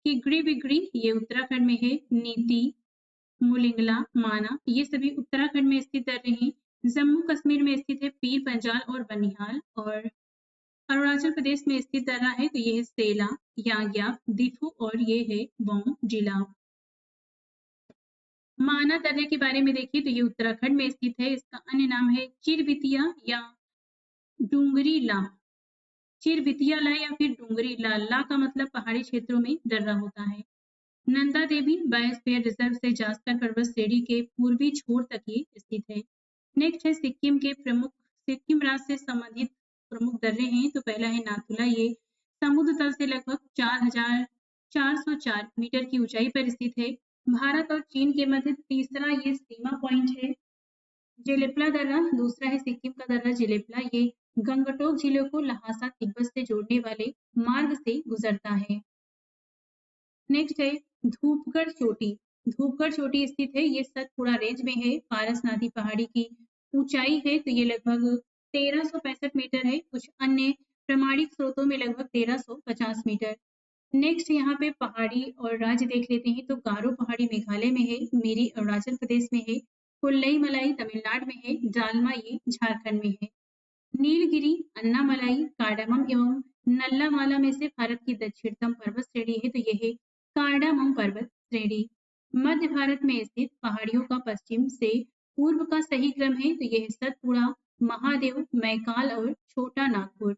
Speaker 1: किगड़ी बिगड़ी ये उत्तराखंड में है। नीति, मुलिंगला, माना, ये सभी उत्तराखंड में स्थित दर्रे हैं। जम्मू कश्मीर में स्थित है पीर पंजाल और बनिहाल, और अरुणाचल प्रदेश में स्थित दर्रा है तो ये है सेला, यांग्याप, दिफू और ये है बौंग जिला। माना दर्रे के बारे में देखिए तो ये उत्तराखंड में स्थित है। इसका अन्य नाम है चिरबितिया या डूंगरी ला। चिरबितिया ला या फिर डूंगरी ला, ला का मतलब पहाड़ी क्षेत्रों में दर्रा होता है। नंदा देवी बायोस्फीयर रिजर्व से जास्कर पर्वत श्रेणी के पूर्वी छोर तक ये स्थित है। नेक्स्ट है सिक्किम राज्य से संबंधित प्रमुख दर्रे हैं तो पहला है नाथुला, ये समुद्र तल से लगभग 4404 मीटर की ऊंचाई पर स्थित है। भारत और चीन के मध्य तीसरा ये सीमा पॉइंट है। जेलेपला दर्रा दूसरा है सिक्किम का दर्रा जेलेपला, ये गंगटोक जिले को लहासा तिब्बत से जोड़ने वाले मार्ग से गुजरता है। नेक्स्ट है धूपगढ़ चोटी। धूपगढ़ चोटी स्थित है, ये सतपुड़ा रेंज में है। पारसनाथी पहाड़ी की ऊंचाई है तो ये लगभग 1365 मीटर है। कुछ अन्य प्रमाणिक स्रोतों में लगभग 1350 मीटर। नेक्स्ट यहाँ पे पहाड़ी और राज्य देख लेते हैं तो गारो पहाड़ी मेघालय में है, मेरी अरुणाचल प्रदेश में है, कुल्लई मलाई तमिलनाडु में है, जालमा ये झारखंड में है। नीलगिरी, अन्नामलाई, कार्डामम एवं नल्लामाला में से भारत की दक्षिणतम पर्वत श्रेणी है तो यह है कार्डामम पर्वत श्रेणी। मध्य भारत में स्थित पहाड़ियों का पश्चिम से पूर्व का सही क्रम है तो यह सतपुड़ा, महादेव, मैकाल और छोटा नागपुर।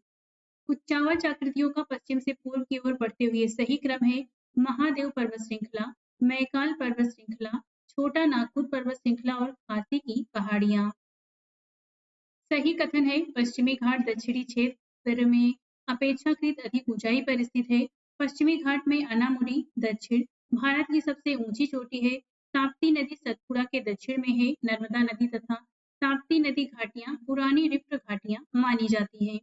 Speaker 1: कुचावच आकृतियों का पश्चिम से पूर्व की ओर बढ़ते हुए सही क्रम है महादेव पर्वत श्रृंखला, मैकाल पर्वत श्रृंखला, छोटा नागपुर पर्वत श्रृंखला और खासी की पहाड़ियां। सही कथन है पश्चिमी घाट दक्षिणी क्षेत्र में अपेक्षाकृत अधिक ऊंचाई पर स्थित है। पश्चिमी घाट में अनामुडी दक्षिण भारत की सबसे ऊंची चोटी है। ताप्ती नदी सतपुड़ा के दक्षिण में है। नर्मदा नदी तथा ताप्ती नदी घाटियां पुरानी रिफ्ट घाटियां मानी जाती हैं।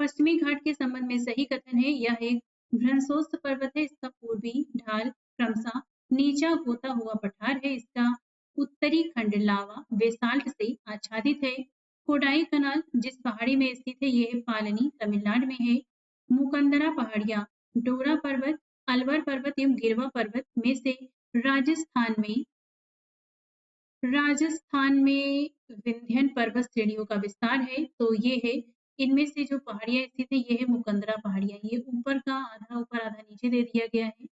Speaker 1: पश्चिमी घाट के संबंध में सही कथन है यह एक भ्रंशोस्त पर्वत है। इसका पूर्वी ढाल क्रमशः नीचा होता हुआ पठार है। इसका उत्तरी खंड लावा बेसाल्ट से आच्छादित है। कोडाई कनाल जिस पहाड़ी में स्थित है यह पालनी तमिलनाडु में है। मुकंदरा पहाड़ियाँ डोरा पर्वत, अलवर पर्वत एवं गिरवा पर्वत में से राजस्थान में विंध्यन पर्वत श्रेणियों का विस्तार है। तो ये है, इनमें से जो पहाड़ियाँ स्थित है ये है मुकंदरा पहाड़ियाँ। ये ऊपर का आधा ऊपर आधा नीचे दे दिया गया है।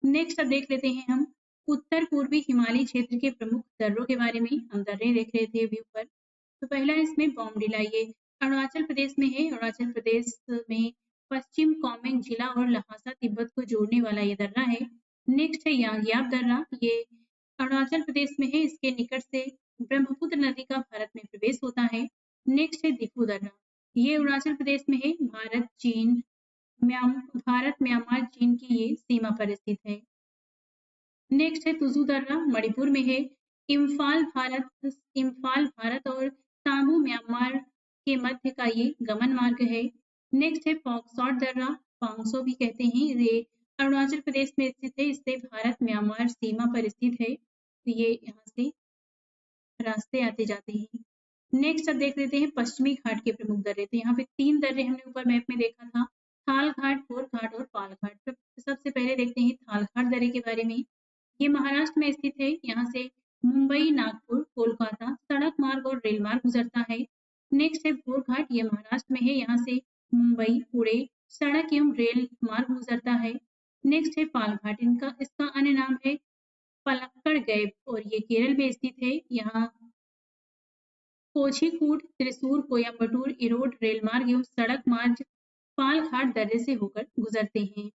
Speaker 1: नेक्स्ट अब देख लेते हैं हम उत्तर पूर्वी हिमालय क्षेत्र के प्रमुख दर्रों के बारे में। हम दर्रे देख रहे थे अभी ऊपर। तो पहला इसमें बॉमडिला, ये अरुणाचल प्रदेश में है। अरुणाचल प्रदेश में पश्चिम कामेंग जिला और लहासा तिब्बत को जोड़ने वाला ये दर्रा है। नेक्स्ट है यांगयाप दर्रा, ये अरुणाचल प्रदेश में है। इसके निकट से ब्रह्मपुत्र नदी का भारत में प्रवेश होता है। नेक्स्ट है दिफू दर्रा, ये अरुणाचल प्रदेश में है। भारत म्यांमार चीन की ये सीमा पर स्थित है। नेक्स्ट है तुजू दर्रा, मणिपुर में है। इम्फाल भारत और तामू म्यांमार के मध्य का ये गमन मार्ग है। नेक्स्ट है पॉक्सॉट दर्रा, पांगसो भी कहते हैं, ये अरुणाचल प्रदेश में स्थित है। इससे भारत म्यांमार सीमा पर स्थित है। तो ये यहाँ से रास्ते आते जाते हैं। नेक्स्ट अब देख लेते हैं पश्चिमी घाट के प्रमुख दर्रे। तो यहाँ पे 3 दर्रे हमने ऊपर मैप में देखा था, थाल घाट, फोर घाट और पाल घाट। तो सबसे पहले देखते हैं थाल घाट दर्रे के बारे में। ये महाराष्ट्र में स्थित है। यहाँ से मुंबई, नागपुर, कोलकाता सड़क मार्ग और रेल मार्ग गुजरता है। नेक्स्ट है भोर घाट, ये महाराष्ट्र में है। यहाँ से मुंबई, पुणे सड़क एवं रेल मार्ग गुजरता है। नेक्स्ट है पाल घाट, इसका अन्य नाम है पलक्कड़ गैप और ये केरल में स्थित है। यहाँ कोझीकोड, त्रिशूर, कोयम्बटूर, इरोड रेल मार्ग एवं सड़क मार्ग पाल घाट दर्रे से होकर गुजरते हैं।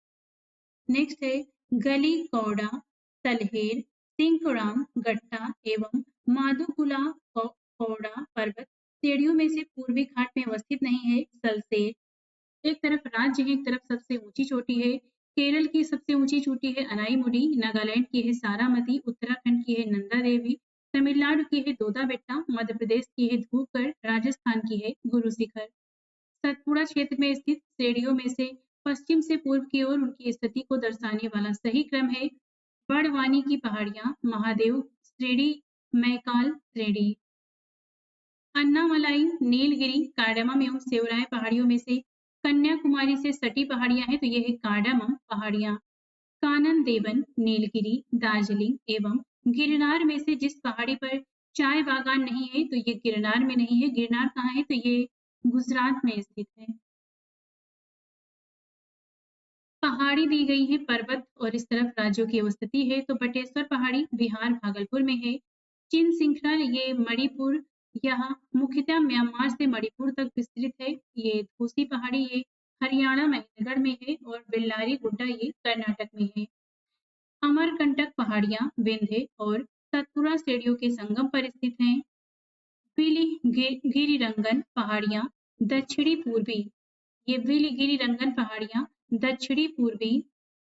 Speaker 1: नेक्स्ट है गली कौड़ा, तलहेर, सिंकराम, गट्टा एवं माधुकुला कौड़ा पर्वत श्रेणियों में से पूर्वी घाट में अवस्थित नहीं है। सलसेर एक तरफ राज्य है, एक तरफ सबसे ऊंची चोटी है। केरल की सबसे ऊंची चोटी है अनाईमुडी, नागालैंड की है सारामती, उत्तराखंड की है नंदा देवी, तमिलनाडु की है दोदा बेट्टा, मध्य प्रदेश की है धूपगढ़, राजस्थान की है गुरु शिखर। सतपुड़ा क्षेत्र में स्थित श्रेणियों में से पश्चिम से पूर्व की ओर उनकी स्थिति को दर्शाने वाला सही क्रम है बड़वानी की पहाड़ियां, महादेव श्रेणी, मैकाल श्रेणी। अन्नामलाई, नीलगिरी, कार्डमम एवं सेवराय पहाड़ियों में से कन्याकुमारी से सटी पहाड़ियां हैं। तो ये है कार्डमम पहाड़ियां। कानन देवन, नीलगिरी, दार्जिलिंग एवं गिरनार में से जिस पहाड़ी पर चाय बागान नहीं है तो ये गिरनार में नहीं है। गिरनार कहाँ है? तो ये गुजरात में स्थित है। पहाड़ी दी गई है पर्वत और इस तरफ राज्यों की अवस्थिति है। तो बटेश्वर पहाड़ी बिहार भागलपुर में है। चिन श्रृंखला ये मणिपुर, यहाँ मुख्यतः म्यांमार से मणिपुर तक विस्तृत है। ये धोसी पहाड़ी ये हरियाणा महीनगढ़ में है और बेल्लारी गुड्डा ये कर्नाटक में है। अमरकंटक पहाड़ियां विंध्य और सतपुड़ा श्रेणियों के संगम पर स्थित हैं। गिरिरंगन पहाड़ियां दक्षिणी पूर्वी, ये गिरिरंगन पहाड़ियां दक्षिणी पूर्वी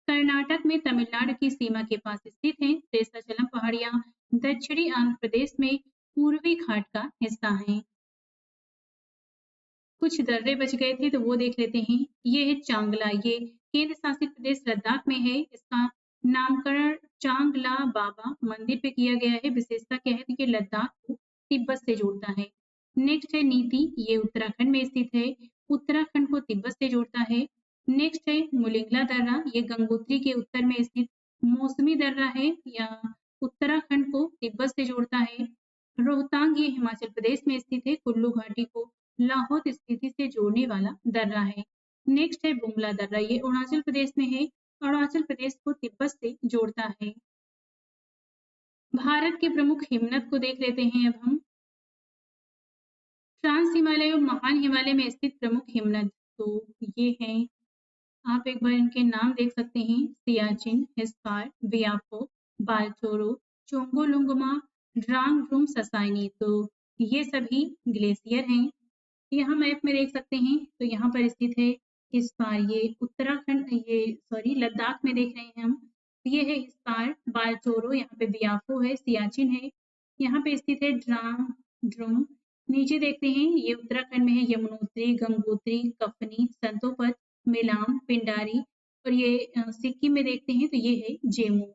Speaker 1: कर्नाटक में तमिलनाडु की सीमा के पास स्थित हैं। शेषाचलम पहाड़ियां दक्षिणी आंध्र प्रदेश में पूर्वी घाट का हिस्सा हैं। कुछ दर्रे बच गए थे तो वो देख लेते हैं। ये है चांगला, ये केंद्र शासित प्रदेश लद्दाख में है। इसका नामकरण चांगला बाबा मंदिर पे किया गया है। विशेषता क्या है? कि लद्दाख को तिब्बत से जोड़ता है। नेक्स्ट है नीति, ये उत्तराखंड में स्थित है। उत्तराखंड को तिब्बत से जोड़ता है। नेक्स्ट है मुलिंगला दर्रा, ये गंगोत्री के उत्तर में स्थित मौसमी दर्रा है। यह उत्तराखंड को तिब्बत से जोड़ता है। रोहतांग ये हिमाचल प्रदेश में स्थित है। कुल्लू घाटी को लाहौर स्थिति से जोड़ने वाला दर्रा है। नेक्स्ट है बुमला दर्रा, ये अरुणाचल प्रदेश में है। अरुणाचल प्रदेश को तिब्बत से जोड़ता है। भारत के प्रमुख हिमनद को देख लेते हैं अब हम। ट्रांस हिमालय और महान हिमालय में स्थित प्रमुख हिमनद तो ये हैं, आप एक बार इनके नाम देख सकते हैं। सियाचिन, हिस्कार, बियाफो, बालचोरो, चोंगोलुंगमा, ड्रांगड्रूम, ससाइनी। तो ये सभी ग्लेशियर हैं। यहाँ मैप में देख सकते हैं तो यहाँ पर स्थित है हिस्कार, ये उत्तराखंड, लद्दाख में देख रहे हैं हम। ये है हिस्कार, बालचोरो, यहाँ पे बियाफो है, सियाचिन है, यहाँ पे स्थित है ड्रांगड्रूम। नीचे देखते हैं ये उत्तराखंड में है यमुनोत्री, गंगोत्री, कफनी, संतोपत, मिलाम, पिंडारी और ये सिक्किम में देखते हैं तो ये है जेमू।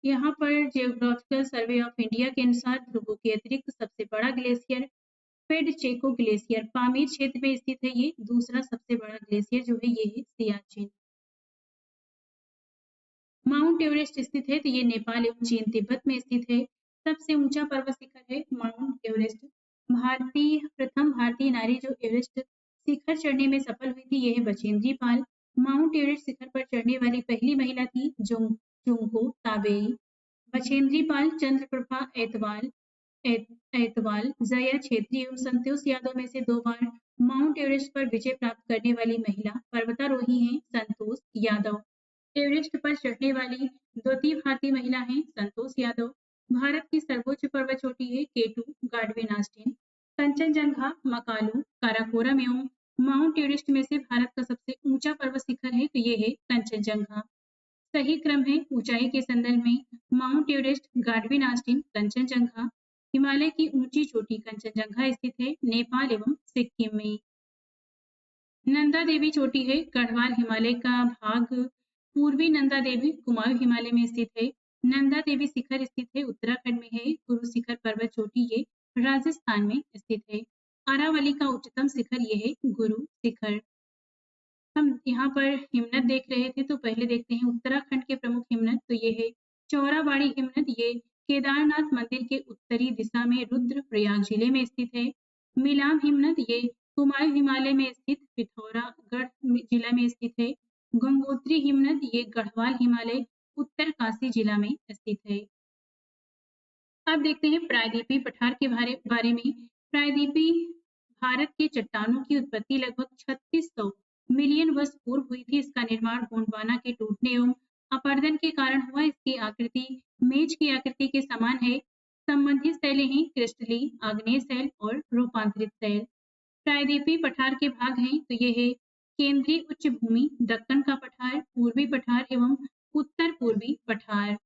Speaker 1: यहाँ पर जियोग्राफिकल सर्वे ऑफ इंडिया के अनुसार ध्रुवों के अतिरिक्त सबसे बड़ा ग्लेशियर फेडचेको ग्लेशियर पामीर क्षेत्र में स्थित है। ये दूसरा सबसे बड़ा ग्लेशियर जो है ये है सियाचिन। माउंट एवरेस्ट स्थित है तो ये नेपाल एवं चीन तिब्बत में स्थित है। सबसे ऊंचा पर्वत शिखर है माउंट एवरेस्ट। प्रथम भारतीय नारी जो एवरेस्ट शिखर चढ़ने में सफल हुई थी यह है बछेंद्री पाल। माउंट एवरेस्ट शिखर पर चढ़ने वाली पहली महिला थी जुंको ताबेई। बछेंद्री पाल, चंद्रप्रभा ऐतवाल, जया छेत्री एवं संतोष यादव में से 2 बार माउंट एवरेस्ट पर विजय प्राप्त करने वाली महिला पर्वतारोही हैं संतोष यादव। एवरेस्ट पर चढ़ने वाली द्वितीय भारतीय महिला हैं संतोष यादव। भारत की सर्वोच्च पर्वत चोटी है केटू गाडविन ऑस्टिन। कंचनजंगा, मकालू, काराकोरम एवं माउंट एवरेस्ट में से भारत का सबसे ऊंचा पर्वत शिखर है तो ये है कंचनजंगा। सही क्रम है ऊंचाई के संदर्भ में mount Everest, गाडविन Austin, Kanchenjunga. Himalaya की ऊंची चोटी कंचनजंगा स्थित है नेपाल एवं सिक्किम में। नंदा देवी चोटी है गढ़वाल हिमालय का भाग। पूर्वी नंदा देवी कुमाऊं हिमालय में स्थित है। नंदा देवी शिखर स्थित है उत्तराखंड में है। गुरु शिखर पर्वत चोटी ये राजस्थान में स्थित है। अरावली का उच्चतम शिखर ये है गुरु शिखर। हम यहाँ पर हिमनद देख रहे थे तो पहले देखते हैं उत्तराखंड के प्रमुख हिमनद तो ये है चौराबाड़ी हिमनद। ये केदारनाथ मंदिर के उत्तरी दिशा में रुद्रप्रयाग जिले में स्थित है। मिलाम हिमनद ये कुमाऊं हिमालय में स्थित पिथौरागढ़ जिला में स्थित है। गंगोत्री हिमनद ये गढ़वाल हिमालय उत्तरकाशी जिला में स्थित है। अब देखते हैं प्रायद्वीपीय पठार के बारे में। प्रायद्वीपीय भारत के चट्टानों की उत्पत्ति लगभग 3600 मिलियन वर्ष पूर्व हुई थी। इसका निर्माण गोंडवाना के टूटने एवं अपरदन के कारण हुआ। इसकी आकृति मेज की आकृति के समान है। संबंधित शैलें हैं क्रिस्टली, आग्नेय शैल और रूपांतरित शैल। प्रायद्वीपीय पठार के भाग हैं तो ये है केंद्रीय उच्च भूमि, दक्कन का पठार, पूर्वी पठार एवं उत्तर पूर्वी पठार।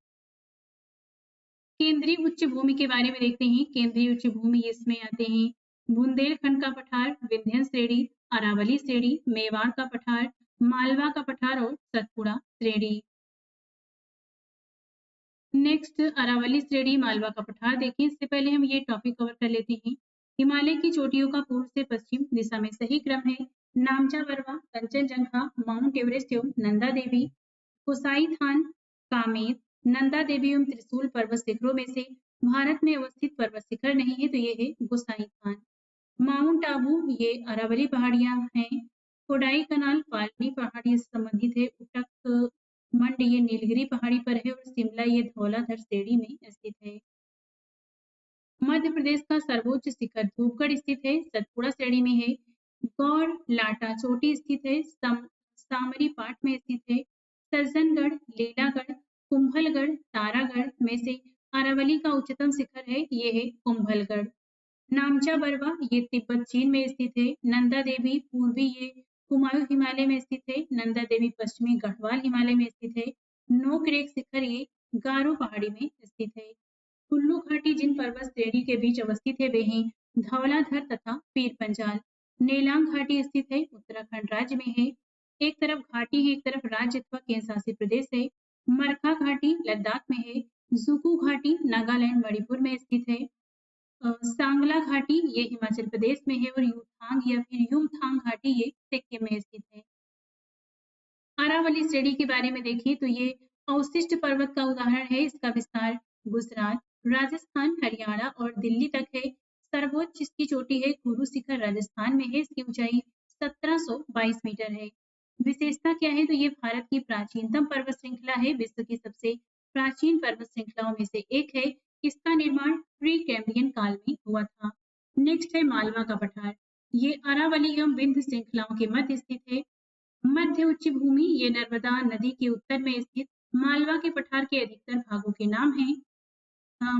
Speaker 1: केंद्रीय उच्च भूमि के बारे में देखते हैं। केंद्रीय उच्च भूमि इसमें आते हैं बुंदेलखंड का पठार, विंध्य श्रेणी, अरावली श्रेणी, मेवाड़ का पठार, मालवा का पठार और सतपुड़ा श्रेणी। नेक्स्ट अरावली श्रेणी, मालवा का पठार देखें। इससे पहले हम ये टॉपिक कवर कर लेते हैं। हिमालय की चोटियों का पूर्व से पश्चिम दिशा में सही क्रम है नामचा बरवा, कंचनजंगा, माउंट एवरेस्ट एवं नंदा देवी। कुसाई थान, कामेर, नंदा देवी एवं त्रिशूल पर्वत शिखरों में से भारत में अवस्थित पर्वत शिखर नहीं है तो ये है गोसाई थान। माउंट आबू ये अरावली पहाड़ियां हैं। कोडाई कनाल पालनी पहाड़ी से संबंधित है। उटक मंड ये नीलगिरी पहाड़ी पर है और शिमला ये धौलाधर श्रेणी में स्थित है। मध्य प्रदेश का सर्वोच्च शिखर धूपगढ़ स्थित है, सतपुड़ा श्रेणी में है। गौर लाटा चोटी स्थित है, सामरी पाट में स्थित है। सज्जनगढ़, लीलागढ़, कुंभलगढ़, तारागढ़ में से अरावली का उच्चतम शिखर है ये है कुंभलगढ़। नामचा बरवा ये तिब्बत चीन में स्थित है। नंदा देवी पूर्वी ये कुमाऊं हिमालय में स्थित है। नंदा देवी पश्चिमी गढ़वाल हिमालय में स्थित है। नोकरेक शिखर ये गारो पहाड़ी में स्थित है। कुल्लू घाटी जिन पर्वत श्रेणी के बीच अवस्थित है वे हैं धौलाधर तथा पीर पंजाल। नेलांग घाटी स्थित है उत्तराखंड राज्य में है। एक तरफ घाटी है एक तरफ राज्य अथवा केंद्र शासित प्रदेश है। मरखा घाटी लद्दाख में है। जुकू घाटी नागालैंड मणिपुर में स्थित है। सांगला घाटी ये हिमाचल प्रदेश में है और यूथांग या फिर यूमथांग घाटी ये सिक्किम में स्थित है। अरावली श्रेणी के बारे में देखिए तो ये अवशिष्ट पर्वत का उदाहरण है। इसका विस्तार गुजरात, राजस्थान, हरियाणा और दिल्ली तक है। सर्वोच्च इसकी चोटी है गुरु शिखर राजस्थान में है। इसकी ऊंचाई 1722 मीटर है। विशेषता क्या है तो ये भारत की प्राचीनतम पर्वत श्रृंखला है। विश्व की सबसे प्राचीन पर्वत श्रृंखलाओं में से एक है। इसका निर्माण प्री कैम्ब्रियन काल में हुआ था। नेक्स्ट है मालवा का पठार। ये अरावली एवं विंध्य श्रृंखलाओं के मध्य स्थित है। मध्य उच्च भूमि ये नर्मदा नदी के उत्तर में स्थित मालवा के पठार के अधिकतर भागों के नाम हैं।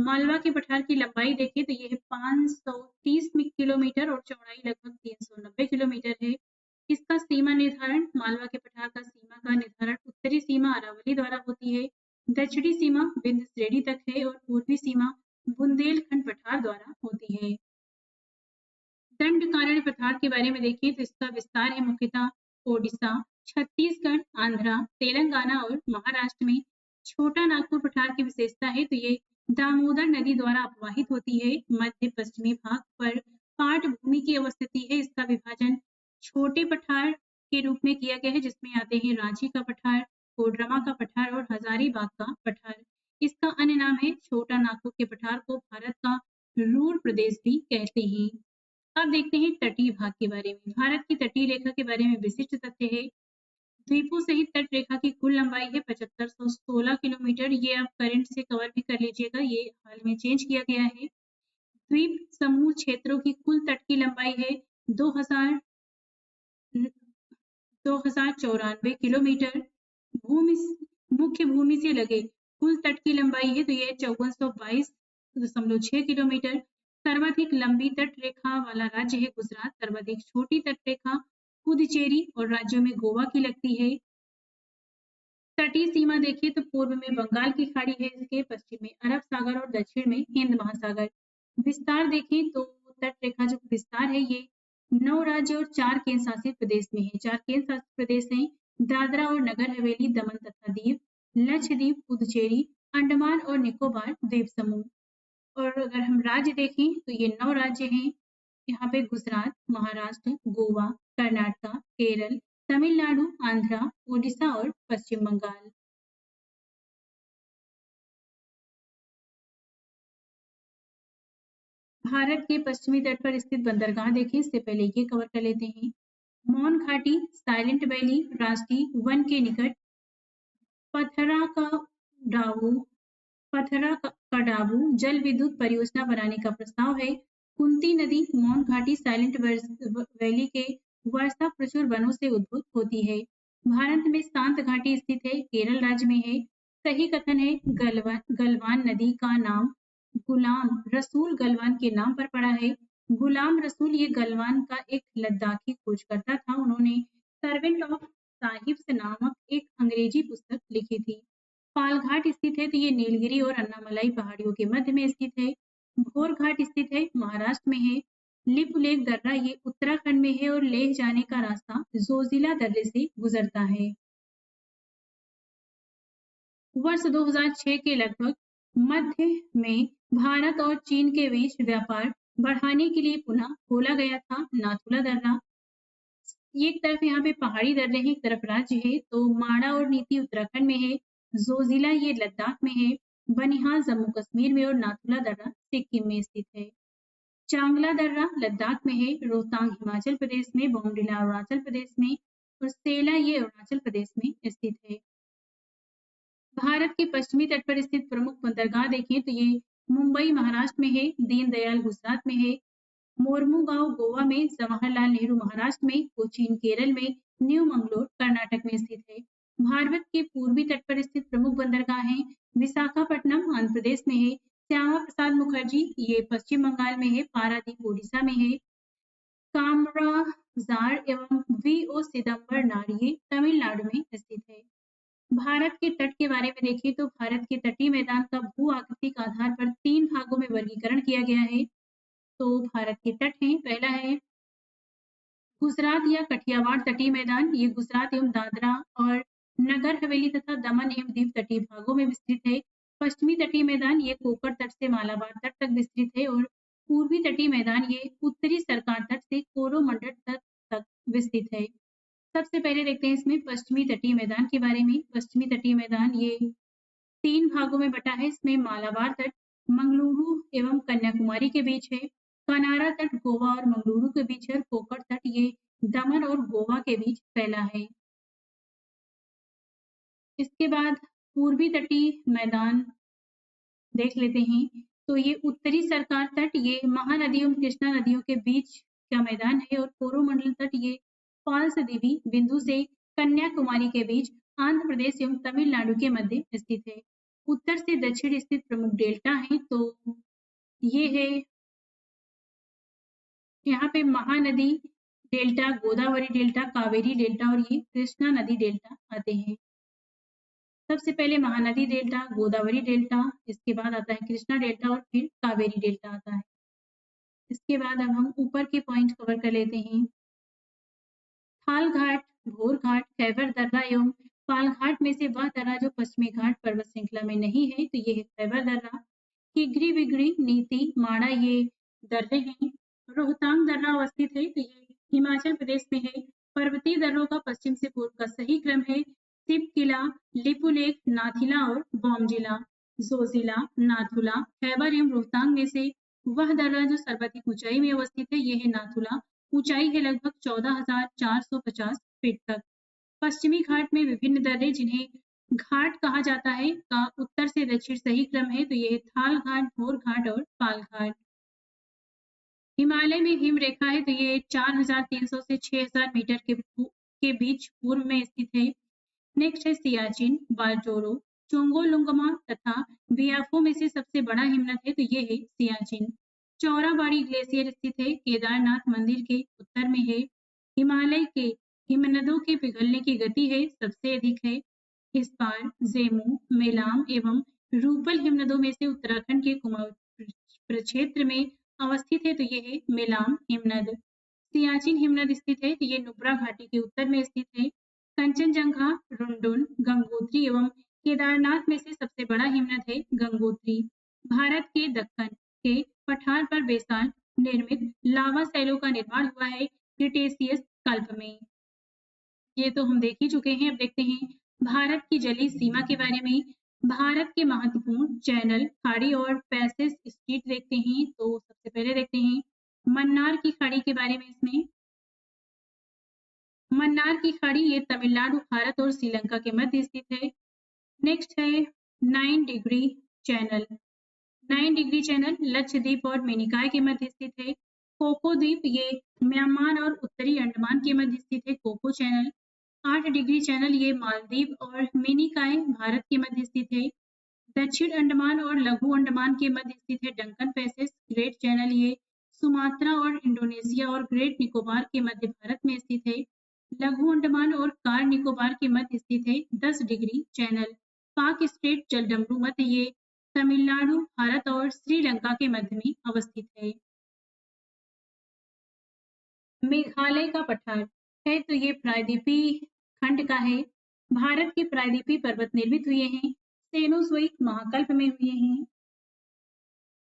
Speaker 1: मालवा के पठार की लंबाई देखें तो ये 530 किलोमीटर और चौड़ाई लगभग 390 किलोमीटर है। इसका सीमा निर्धारण मालवा के पठार का सीमा का निर्धारण उत्तरी सीमा अरावली द्वारा होती है। दक्षिणी सीमा विंध्य श्रेणी तक है और पूर्वी सीमा बुंदेलखंड पठार द्वारा होती है। दंडकारण्य पठार के बारे में देखिए तो इसका विस्तार है मुख्यतः ओडिशा, छत्तीसगढ़, आंध्र, तेलंगाना और महाराष्ट्र में। छोटा नागपुर पठार की विशेषता है तो ये दामोदर नदी द्वारा अपवाहित होती है। मध्य पश्चिमी भाग पर पाट भूमि की अवस्थिति है। इसका विभाजन छोटे पठार के रूप में किया गया है, जिसमें आते हैं रांची का पठार, कोडरमा का पठार और हजारीबाग का पठार। इसका अन्य नाम है छोटा नागपुर के पठार को भारत का रूर प्रदेश भी कहते हैं। अब देखते हैं तटीय भाग के बारे में। भारत की तटीय रेखा के बारे में विशिष्ट तथ्य है। द्वीपों सहित तट रेखा की कुल लंबाई है 7516 किलोमीटर। ये आप करंट से कवर भी कर लीजिएगा, ये हाल में चेंज किया गया है। द्वीप समूह क्षेत्रों की कुल तट की लंबाई है 2094 किलोमीटर। भूमि मुख्य भूमि से लगे कुल तट की लंबाई है तो ये 5422.6 किलोमीटर। सर्वाधिक लंबी तट रेखा वाला राज्य है गुजरात। सर्वाधिक छोटी तट रेखा पुदुचेरी और राज्यों में गोवा की लगती है। तटीय सीमा देखिए तो पूर्व में बंगाल की खाड़ी है, इसके पश्चिम में अरब सागर और दक्षिण में हिंद महासागर। विस्तार देखें तो तट रेखा जो विस्तार है ये 9 राज्य और 4 केंद्र शासित प्रदेश में है। 4 केंद्र शासित प्रदेश हैं दादरा और नगर हवेली, दमन तथा दीव, लक्षद्वीप, पुदुचेरी, अंडमान और निकोबार द्वीप समूह। और अगर हम राज्य देखें तो ये 9 राज्य हैं। यहाँ पे गुजरात, महाराष्ट्र, गोवा, कर्नाटक, केरल, तमिलनाडु, आंध्र, उड़ीसा और पश्चिम बंगाल। भारत के पश्चिमी तट पर स्थित बंदरगाह देखें, इससे पहले ये कवर कर लेते हैं। मौन घाटी, साइलेंट वैली राष्ट्रीय वन के निकट, पथरा का डाबू पथरा का डाबू जल विद्युत परियोजना बनाने का प्रस्ताव है। कुंती नदी मौन घाटी साइलेंट वैली के वर्षा प्रचुर वनों से उद्भूत होती है। भारत में शांत घाटी स्थित है, केरल राज्य में है। सही कथन है गलवान नदी का नाम गुलाम रसूल गलवान के नाम पर पड़ा है। गुलाम रसूल ये गलवान का एक लद्दाखी खोजकर्ता था। उन्होंने सर्वेंट ऑफ साहिब्स नामक एक अंग्रेजी पुस्तक लिखी थी। पालघाट स्थित है तो ये नीलगिरी और अन्नामलाई पहाड़ियों के मध्य में स्थित है। भोर घाट स्थित है, महाराष्ट्र में है। लिपुलेख दर्रा ये उत्तराखंड में है और लेह जाने का रास्ता जोजिला दर्रे से गुजरता है। वर्ष 2006 के लगभग मध्य में भारत और चीन के बीच व्यापार बढ़ाने के लिए पुनः खोला गया था नाथुला दर्रा। एक तरफ यहाँ पे पहाड़ी दर्रे हैं, एक तरफ राज्य है। तो माड़ा और नीति उत्तराखंड में है, जोजिला ये लद्दाख में है, बनिहाल जम्मू कश्मीर में और नाथुला दर्रा सिक्किम में स्थित है। चांगला दर्रा लद्दाख में है, रोहतांग हिमाचल प्रदेश में, बोमडिला अरुणाचल प्रदेश में और सेला ये अरुणाचल प्रदेश में स्थित है। भारत के पश्चिमी तट पर स्थित प्रमुख बंदरगाह देखें तो ये मुंबई महाराष्ट्र में है, दीनदयाल गुजरात में है, मोरमुगांव गोवा में, जवाहरलाल नेहरू महाराष्ट्र में, कोचीन केरल में, न्यू मंगलोर कर्नाटक में स्थित है। भारत के पूर्वी तट पर स्थित प्रमुख बंदरगाह हैं विशाखापट्टनम आंध्र प्रदेश में है, श्यामा प्रसाद मुखर्जी ये पश्चिम बंगाल में है, पारादीप उड़ीसा में है, कामराजार एवं वी.ओ. चिदम्बरनार ये तमिलनाडु में स्थित है। भारत के तट के बारे में देखें तो भारत के तटीय मैदान का भू आकृतिक आधार पर 3 भागों में वर्गीकरण किया गया है। तो भारत के तट हैं, पहला है गुजरात या कठियावाड़ तटीय मैदान, ये गुजरात एवं दादरा और नगर हवेली तथा दमन एवं दीव तटीय भागों में विस्तृत है। पश्चिमी तटीय मैदान ये कोकर तट से मालाबार तट तक विस्तृत है और पूर्वी तटीय मैदान ये उत्तरी सरकार तट से कोरोमंडल तक विस्तृत है। सबसे पहले देखते हैं इसमें पश्चिमी तटीय मैदान के बारे में। पश्चिमी तटीय मैदान ये 3 भागों में बटा है। इसमें मालाबार तट मंगलुरु एवं कन्याकुमारी के बीच है, कनारा तट गोवा और मंगलुरु के बीच है और कोकर तट ये दमन और गोवा के बीच फैला है। इसके बाद पूर्वी तटीय मैदान देख लेते हैं तो ये उत्तरी सरकार तट ये महानदी एवं कृष्णा नदियों के बीच का मैदान है और कोरोमंडल तट ये पाल्स देवी बिंदु से कन्याकुमारी के बीच आंध्र प्रदेश एवं तमिलनाडु के मध्य स्थित है। उत्तर से दक्षिण स्थित प्रमुख डेल्टा है तो ये है यहाँ पे Mahanadi delta, Godavari delta, Kaveri delta और ये कृष्णा नदी डेल्टा आते हैं। सबसे पहले महानदी डेल्टा, गोदावरी डेल्टा, इसके बाद आता है कृष्णा डेल्टा और फिर कावेरी डेल्टा आता है। इसके बाद अब हम ऊपर के पॉइंट कवर कर लेते हैं। थाल घाट, भोर घाट, खैबर दर्रा एवं पालघाट में से वह दर्रा जो पश्चिमी घाट पर्वत श्रृंखला में नहीं है, तो ये है खैबर दर्रा। किगरी बिगड़ी, नीति, माणा ये दर्रे हैं। रोहतांग दर्रा अवस्थित है, तो ये हिमाचल प्रदेश में है। पर्वतीय दर्रों का पश्चिम से पूर्व का सही क्रम है सिप किला, लिपुलेख, नाथिला और बॉमजिला। जोजिला, नाथुला, खैबर एवं रोहतांग में से वह दर्रा जो सर्वाधिक ऊंचाई में अवस्थित है, ये है नाथुला। ऊंचाई है लगभग 14,450 फीट तक। पश्चिमी घाट में विभिन्न दर्रे जिन्हें घाट कहा जाता है का उत्तर से दक्षिण सही क्रम है, तो ये है थाल घाट, भोर घाट और पाल घाट। हिमालय में हिम रेखा है, तो ये 4,300 से 6,000 मीटर के बीच पूर्व में स्थित है। नेक्स्ट है सियाचिन, बालटोरो, चोंगोलुंगमा तथा बियाफो में से सबसे बड़ा हिमनद है, तो ये है सियाचिन। चौराबाड़ी ग्लेशियर स्थित है, केदारनाथ मंदिर के उत्तर में है। हिमालय के हिमनदों के पिघलने की गति है सबसे अधिक है। हिस्पार, जेमू, मेलाम एवं रूपल हिमनदों में से उत्तराखंड के कुमाऊं प्रक्षेत्र में अवस्थित है, तो ये है मेलाम हिमनद। सियाचिन हिमनद स्थित है, तो ये नुब्रा घाटी के उत्तर में स्थित है। कंचनजंगा, रुंडुन, गंगोत्री एवं केदारनाथ में से सबसे बड़ा हिमनद है गंगोत्री। भारत के दक्कन के पठार पर बेसाल्ट निर्मित लावा शैलों का निर्माण हुआ है क्रिटेशियस कल्प में। ये तो हम देख ही चुके हैं। अब देखते हैं भारत की जलीय सीमा के बारे में। भारत के महत्वपूर्ण चैनल, खाड़ी और पैसेज स्ट्रीट देखते हैं। तो सबसे पहले देखते हैं मन्नार की खाड़ी के बारे में। इसमें मन्नार की खाड़ी ये तमिलनाडु, भारत और श्रीलंका के मध्य स्थित है। नेक्स्ट है 9 degree channel. 9 degree channel Lakshadweep और मेनिकाय के मध्य स्थित है। कोको द्वीप ये म्यांमार और उत्तरी अंडमान के मध्य स्थित है, कोको चैनल। 8 डिग्री चैनल ये मालदीव और मेनिकाय भारत के मध्य स्थित है। दक्षिण अंडमान और लघु अंडमान के मध्य स्थित है डंकन पैसेज। ग्रेट चैनल ये सुमात्रा और इंडोनेशिया और ग्रेट निकोबार के मध्य भारत में स्थित है। लघु अंडमान और कार निकोबार के मध्य स्थित है 10 डिग्री चैनल। पाक स्ट्रेट जलडमरू मध्य ये तमिलनाडु, भारत और श्रीलंका के मध्य में अवस्थित है। मेघालय का पठार है, तो ये प्रायद्वीपीय खंड का है। भारत के प्रायद्वीपीय पर्वत निर्मित हुए हैं सेनोज़ोइक महाकल्प में हुए हैं।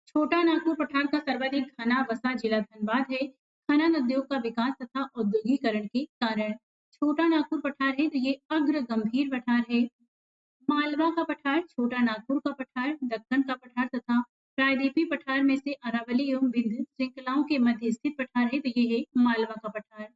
Speaker 1: छोटा नागपुर पठार का सर्वाधिक घना बसा जिला धनबाद है। खनन उद्योग का विकास तथा औद्योगिकरण के कारण छोटा नागपुर पठार है, तो ये अग्र गंभीर पठार है। मालवा का पठार, छोटा नागपुर का पठार, दक्कन का पठार तथा प्रायद्वीपीय पठार में से अरावली एवं विंध्य श्रृंखलाओं के मध्य स्थित पठार है, तो ये है मालवा का पठार।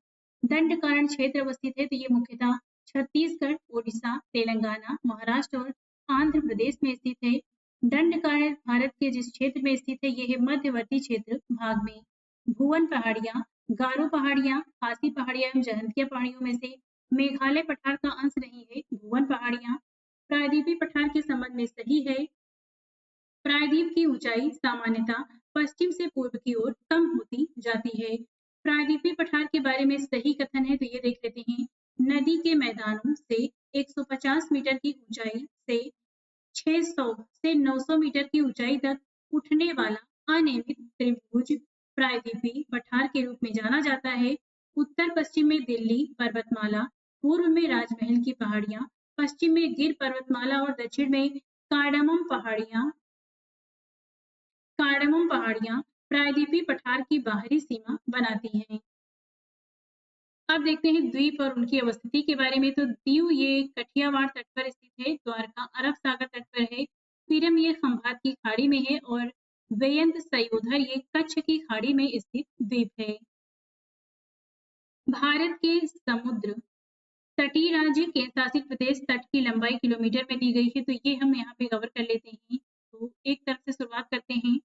Speaker 1: दंडकारण्य क्षेत्र अवस्थित है, तो ये मुख्यतः छत्तीसगढ़, ओडिशा, तेलंगाना, महाराष्ट्र और आंध्र प्रदेश में स्थित है। दंडकारण्य भारत के जिस क्षेत्र में स्थित है, ये है मध्यवर्ती क्षेत्र भाग में। भुवन पहाड़ियां, गारो पहाड़ियां, खासी पहाड़ियां एवं जयंतिया पहाड़ियों में से मेघालय पठार का अंश नहीं है भुवन पहाड़ियां। प्रायद्वीपीय पठार के संबंध में सही है। प्रायद्वीप की ऊंचाई सामान्यतः पश्चिम से पूर्व की ओर कम होती जाती है। प्रायद्वीपीय पठार के बारे में सही कथन है, तो ये देख लेते हैं। नदी के मैदानों से 150 मीटर की ऊंचाई से 600 से 900 मीटर की ऊंचाई तक उठने वाला अनियमित त्रिभुज प्रायद्वीपीय पठार के रूप में जाना जाता है। उत्तर पश्चिम में दिल्ली पर्वतमाला, पूर्व में राजमहल की पहाड़ियां, पश्चिम में गिर पर्वतमाला और दक्षिण में कार्डमम पहाड़ियां प्रायद्वीपीय पठार की बाहरी सीमा बनाती हैं। अब देखते हैं द्वीप और उनकी अवस्थिति के बारे में। तो दीव ये कठियावाड़ तट पर स्थित है। द्वारका अरब सागर तट पर है। पिरम ये खंभात की खाड़ी में है और वेयंत सयोधर ये कच्छ की खाड़ी में स्थित द्वीप है। भारत के समुद्र तटीय राज्य केंद्र शासित प्रदेश तट की लंबाई किलोमीटर में दी गई है, तो ये हम यहाँ पे कवर कर लेते हैं। तो एक तरफ से शुरुआत करते हैं।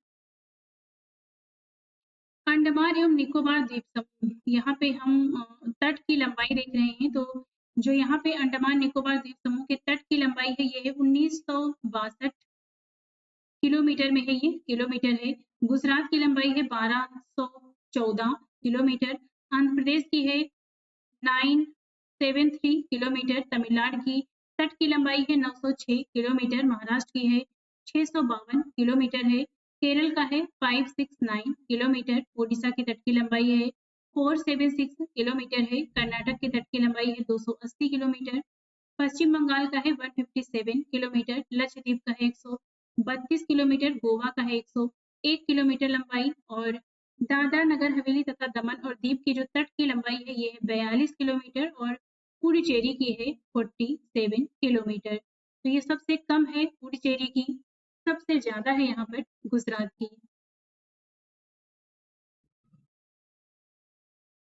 Speaker 1: अंडमान एवं निकोबार द्वीप समूह, यहाँ पे हम तट की लंबाई देख रहे हैं। तो जो यहाँ पे अंडमान निकोबार द्वीप समूह के तट की लंबाई है, ये है 1962 किलोमीटर में है, ये किलोमीटर है। गुजरात की लंबाई है 1214 किलोमीटर। आंध्र प्रदेश की है 973 किलोमीटर। तमिलनाडु की तट की लंबाई है 906 किलोमीटर। महाराष्ट्र की है 652 किलोमीटर है। केरल का है 569 किलोमीटर। ओडिशा की तट की लंबाई है 476 किलोमीटर है। कर्नाटक की तट की लंबाई है 280 किलोमीटर। पश्चिम बंगाल का है 157 किलोमीटर, लक्षद्वीप का है 132 किलोमीटर, गोवा का है 101 किलोमीटर लंबाई और दादरा नगर हवेली तथा दमन और दीव की जो तट की लंबाई है ये है 42 किलोमीटर और पुडुचेरी की है 47 किलोमीटर। तो ये सबसे कम है पुडुचेरी की, सबसे ज्यादा है यहाँ पर गुजरात की।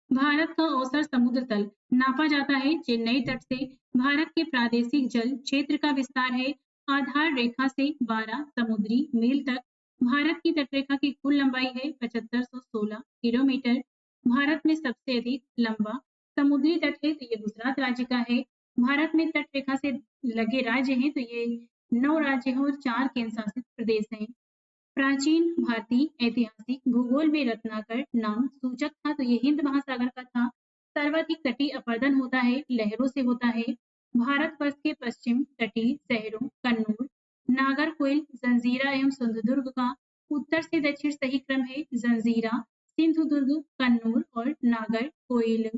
Speaker 1: भारत का औसत समुद्र तल नापा जाता है चेन्नई तट से। भारत के प्रादेशिक जल क्षेत्र का विस्तार है आधार रेखा से 12 समुद्री मील तक। भारत की तटरेखा की कुल लंबाई है 7516 किलोमीटर। भारत में सबसे अधिक लंबा समुद्री तट है तो ये गुजरात राज्य का है। भारत में तटरेखा से लगे राज्य हैं तो ये 9 राज्य हैं और 4 केंद्र शासित प्रदेश हैं। प्राचीन भारतीय ऐतिहासिक भूगोल में रत्नाकर नाम सूचक था तो ये हिंद महासागर का था। सर्वाधिक तटीय अपरदन होता है लहरों से होता है। भारतवर्ष के पश्चिम तटीय शहरों कन्नूर, नागरकोइल, जंजीरा एवं सिंधुदुर्ग का उत्तर से दक्षिण सही क्रम है जंजीरा, सिंधुदुर्ग, कन्नूर और नागरकोइल।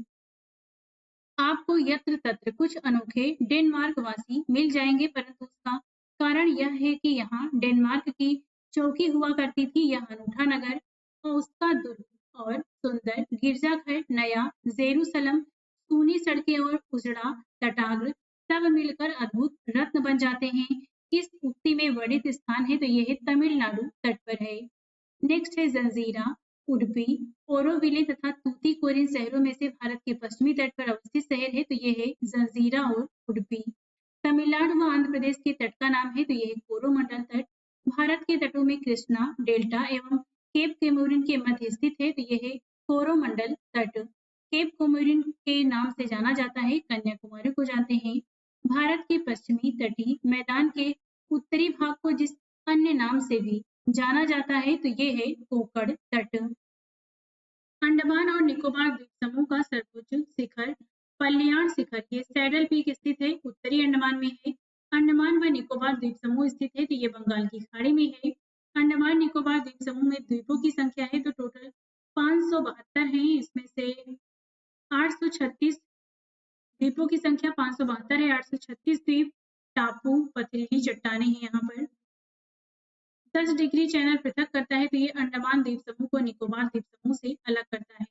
Speaker 1: आपको यत्र तत्र कुछ अनोखे डेनमार्क वासी मिल जाएंगे परंतु उसका कारण यह है कि यहाँ डेनमार्क की चौकी हुआ करती थी। यह अनूठा नगर और उसका दुर्ग और सुंदर गिरजाघर नया जेरूसलम, सूनी सड़कें और उजड़ा तटाग्र सब मिलकर अद्भुत रत्न बन जाते हैं। इस उक्ति में वर्णित स्थान है तो यह तमिलनाडु तट पर है। नेक्स्ट है जंजीरा, उडुपी, ओरोविले तथा तूतीकोरिन शहरों में से भारत के पश्चिमी तट पर अवस्थित शहर है तो ये है जंजीरा और उडुपी। तमिलनाडु व आंध्र प्रदेश के तट का नाम है तो ये है कोरोमंडल तट। भारत के तटों में कृष्णा डेल्टा एवं केप कोमोरिन के मध्य स्थित है तो ये है कोरोमंडल तट। केप कोमोरिन के नाम से जाना जाता है, कन्याकुमारी को जानते हैं। भारत के पश्चिमी तटीय मैदान के उत्तरी भाग को जिस अन्य नाम से भी जाना जाता है तो ये है कोकड़ तट। अंडमान और निकोबार द्वीप समूह का सर्वोच्च शिखर पल्लियार शिखर ये सैडल पीक स्थित है, उत्तरी अंडमान में है। अंडमान व निकोबार द्वीप समूह स्थित है तो ये बंगाल की खाड़ी में है। अंडमान निकोबार द्वीप समूह में द्वीपों की संख्या है तो टोटल 572 है। इसमें से 836 द्वीपों की संख्या 572 है। 836 द्वीप टापू पथरीली चट्टाने हैं यहाँ पर। 10 डिग्री चैनल पृथक करता है तो ये अंडमान द्वीप समूह को निकोबार द्वीप समूह से अलग करता है।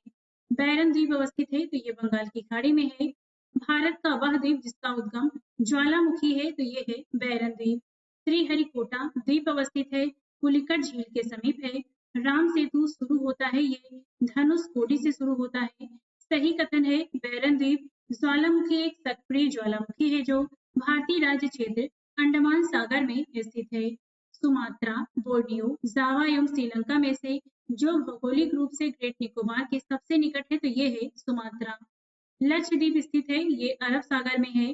Speaker 1: बैरन द्वीप अवस्थित है तो ये बंगाल की खाड़ी में है। भारत का वह द्वीप जिसका उद्गम ज्वालामुखी है तो ये है बैरन द्वीप। श्रीहरिकोटा द्वीप अवस्थित है, पुलिकट झील के समीप है। राम सेतु शुरू होता है ये धनुष कोडी से शुरू होता है। सही कथन है बैरन द्वीप। ज्वालामुखी एक सक्रिय ज्वालामुखी है जो भारतीय राज्य क्षेत्र अंडमान सागर में स्थित है। सुमात्रा, बोर्नियो, जावा एवं श्रीलंका में से जो भौगोलिक रूप से ग्रेट निकोबार के सबसे निकट है तो ये है सुमात्रा। लक्षद्वीप स्थित है, ये अरब सागर में है।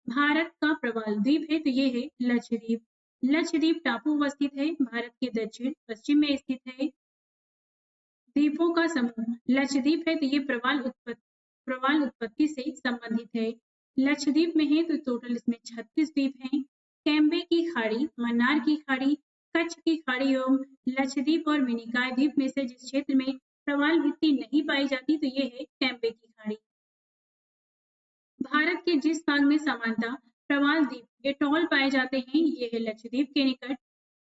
Speaker 1: भारत का प्रवाल द्वीप है तो ये है लक्षद्वीप। लक्षद्वीप टापू अवस्थित है, भारत के दक्षिण पश्चिम में स्थित है। द्वीपों का समूह लक्षद्वीप है तो ये प्रवाल उत्पत्ति से संबंधित है। लक्षद्वीप में है तो टोटल इसमें 36 द्वीप हैं। कैम्बे की खाड़ी, मन्नार की खाड़ी, कच्छ की खाड़ी एवं लक्षद्वीप और मिनिकॉय द्वीप में से जिस क्षेत्र में प्रवाल भित्ति नहीं पाई जाती तो ये है कैम्बे की खाड़ी। भारत के जिस भाग में सामान्यतः प्रवाल द्वीप एटॉल पाए जाते हैं ये है लक्षद्वीप के निकट।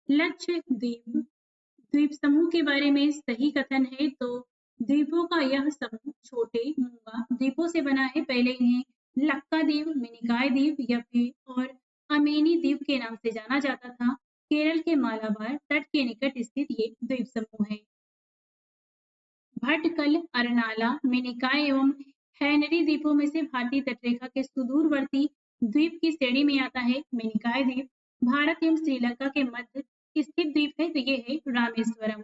Speaker 1: लक्षद्वीप द्वीप समूह के बारे में सही कथन है तो द्वीपों का यह समूह छोटे मूंगा द्वीपों से बना है। पहले इन्हें लक्का द्वीप, मिनिकॉय द्वीप या फिर और अमेनी द्वीप के नाम से जाना जाता था। केरल के मालाबार तट के निकट स्थित ये द्वीप समूह है। भटकल, अरनाला, मिनिकॉय एवं हैनरी द्वीपों में से भारतीय तटरेखा के सुदूरवर्ती द्वीप की श्रेणी में आता है मिनिकॉय द्वीप। भारत एवं श्रीलंका के मध्य स्थित द्वीप है तो ये है रामेश्वरम।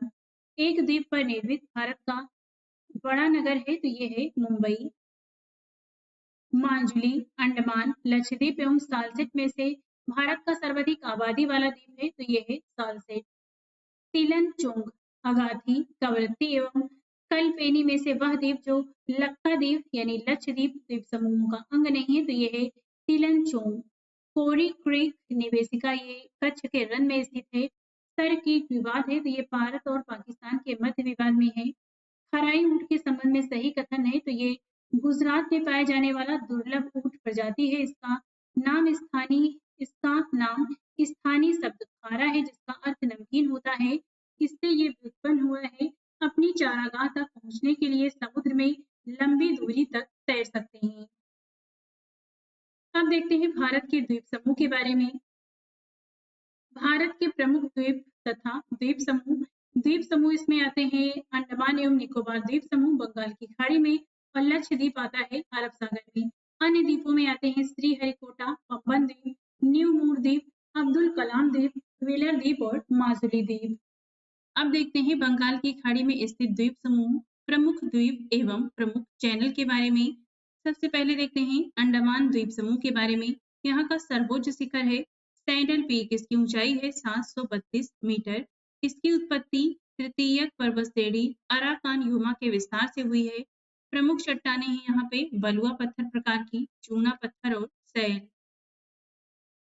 Speaker 1: एक द्वीप पर निर्मित भारत का बड़ा नगर है तो ये है मुंबई। माजुली, अंडमान, लक्षद्वीप एवं सालसेट में से भारत का सर्वाधिक आबादी वाला द्वीप है तो ये है सालसेट। तिलनचोंग, अगाथी, कवरत्ती एवं कल्पेनी में से वह द्वीप जो लक्काद्वीप यानी लक्षद्वीप द्वीप समूह का अंग नहीं है तो ये है तिलनचोंग। कोरी क्रीक निवेशिका ये कच्छ के रन में स्थित है। सर की विवाद है तो ये भारत और पाकिस्तान के मध्य विवाद में है। खराई ऊंट के संबंध में सही कथन है तो ये गुजरात में पाए जाने वाला दुर्लभ ऊंट प्रजाति है। इसका नाम स्थानीय इसका नाम स्थानीय शब्द खारा है जिसका अर्थ नमकीन होता है। इससे ये व्युत्पन्न हुआ है। अपनी चारागाह तक पहुंचने के लिए समुद्र में लंबी दूरी तक तैर सकते हैं। अब देखते हैं भारत के द्वीप समूह के बारे में। भारत के प्रमुख द्वीप तथा द्वीप समूह इसमें आते हैं अंडमान एवं निकोबार द्वीप समूह बंगाल की खाड़ी में और लक्षद्वीप आता है अरब सागर में। अन्य द्वीपों में आते हैं श्रीहरिकोटा, पम्बन द्वीप, न्यू मूर द्वीप, अब्दुल कलाम द्वीप, व्हीलर द्वीप और माजुली द्वीप। अब देखते हैं बंगाल की खाड़ी में स्थित द्वीप समूह, प्रमुख द्वीप एवं प्रमुख चैनल के बारे में। सबसे पहले देखते हैं अंडमान द्वीप समूह के बारे में। यहाँ का सर्वोच्च शिखर है सैडल पीक। इसकी ऊंचाई है 732 मीटर। इसकी उत्पत्ति तृतीयक पर्वत श्रेणी अराकान यूमा के विस्तार से हुई है। प्रमुख चट्टानें हैं यहाँ पे बलुआ पत्थर प्रकार की, चूना पत्थर और सैल।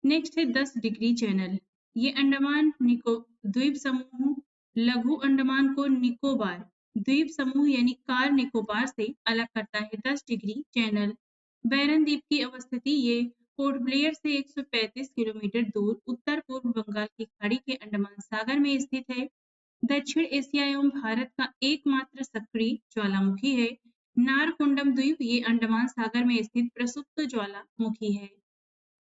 Speaker 1: नेक्स्ट है 10 डिग्री चैनल। ये अंडमान द्वीप समूह लघु अंडमान को निकोबार द्वीप समूह यानी कार निकोबार से अलग करता है। 10 डिग्री चैनल। बैरन द्वीप की अवस्थिति ये पोर्ट ब्लेयर से 135 किलोमीटर दूर उत्तर पूर्व बंगाल की खाड़ी के अंडमान सागर में स्थित है। दक्षिण एशिया एवं भारत का एकमात्र सक्रिय ज्वालामुखी है। नारकोंडम द्वीप ये अंडमान सागर में स्थित प्रसुप्त ज्वालामुखी है।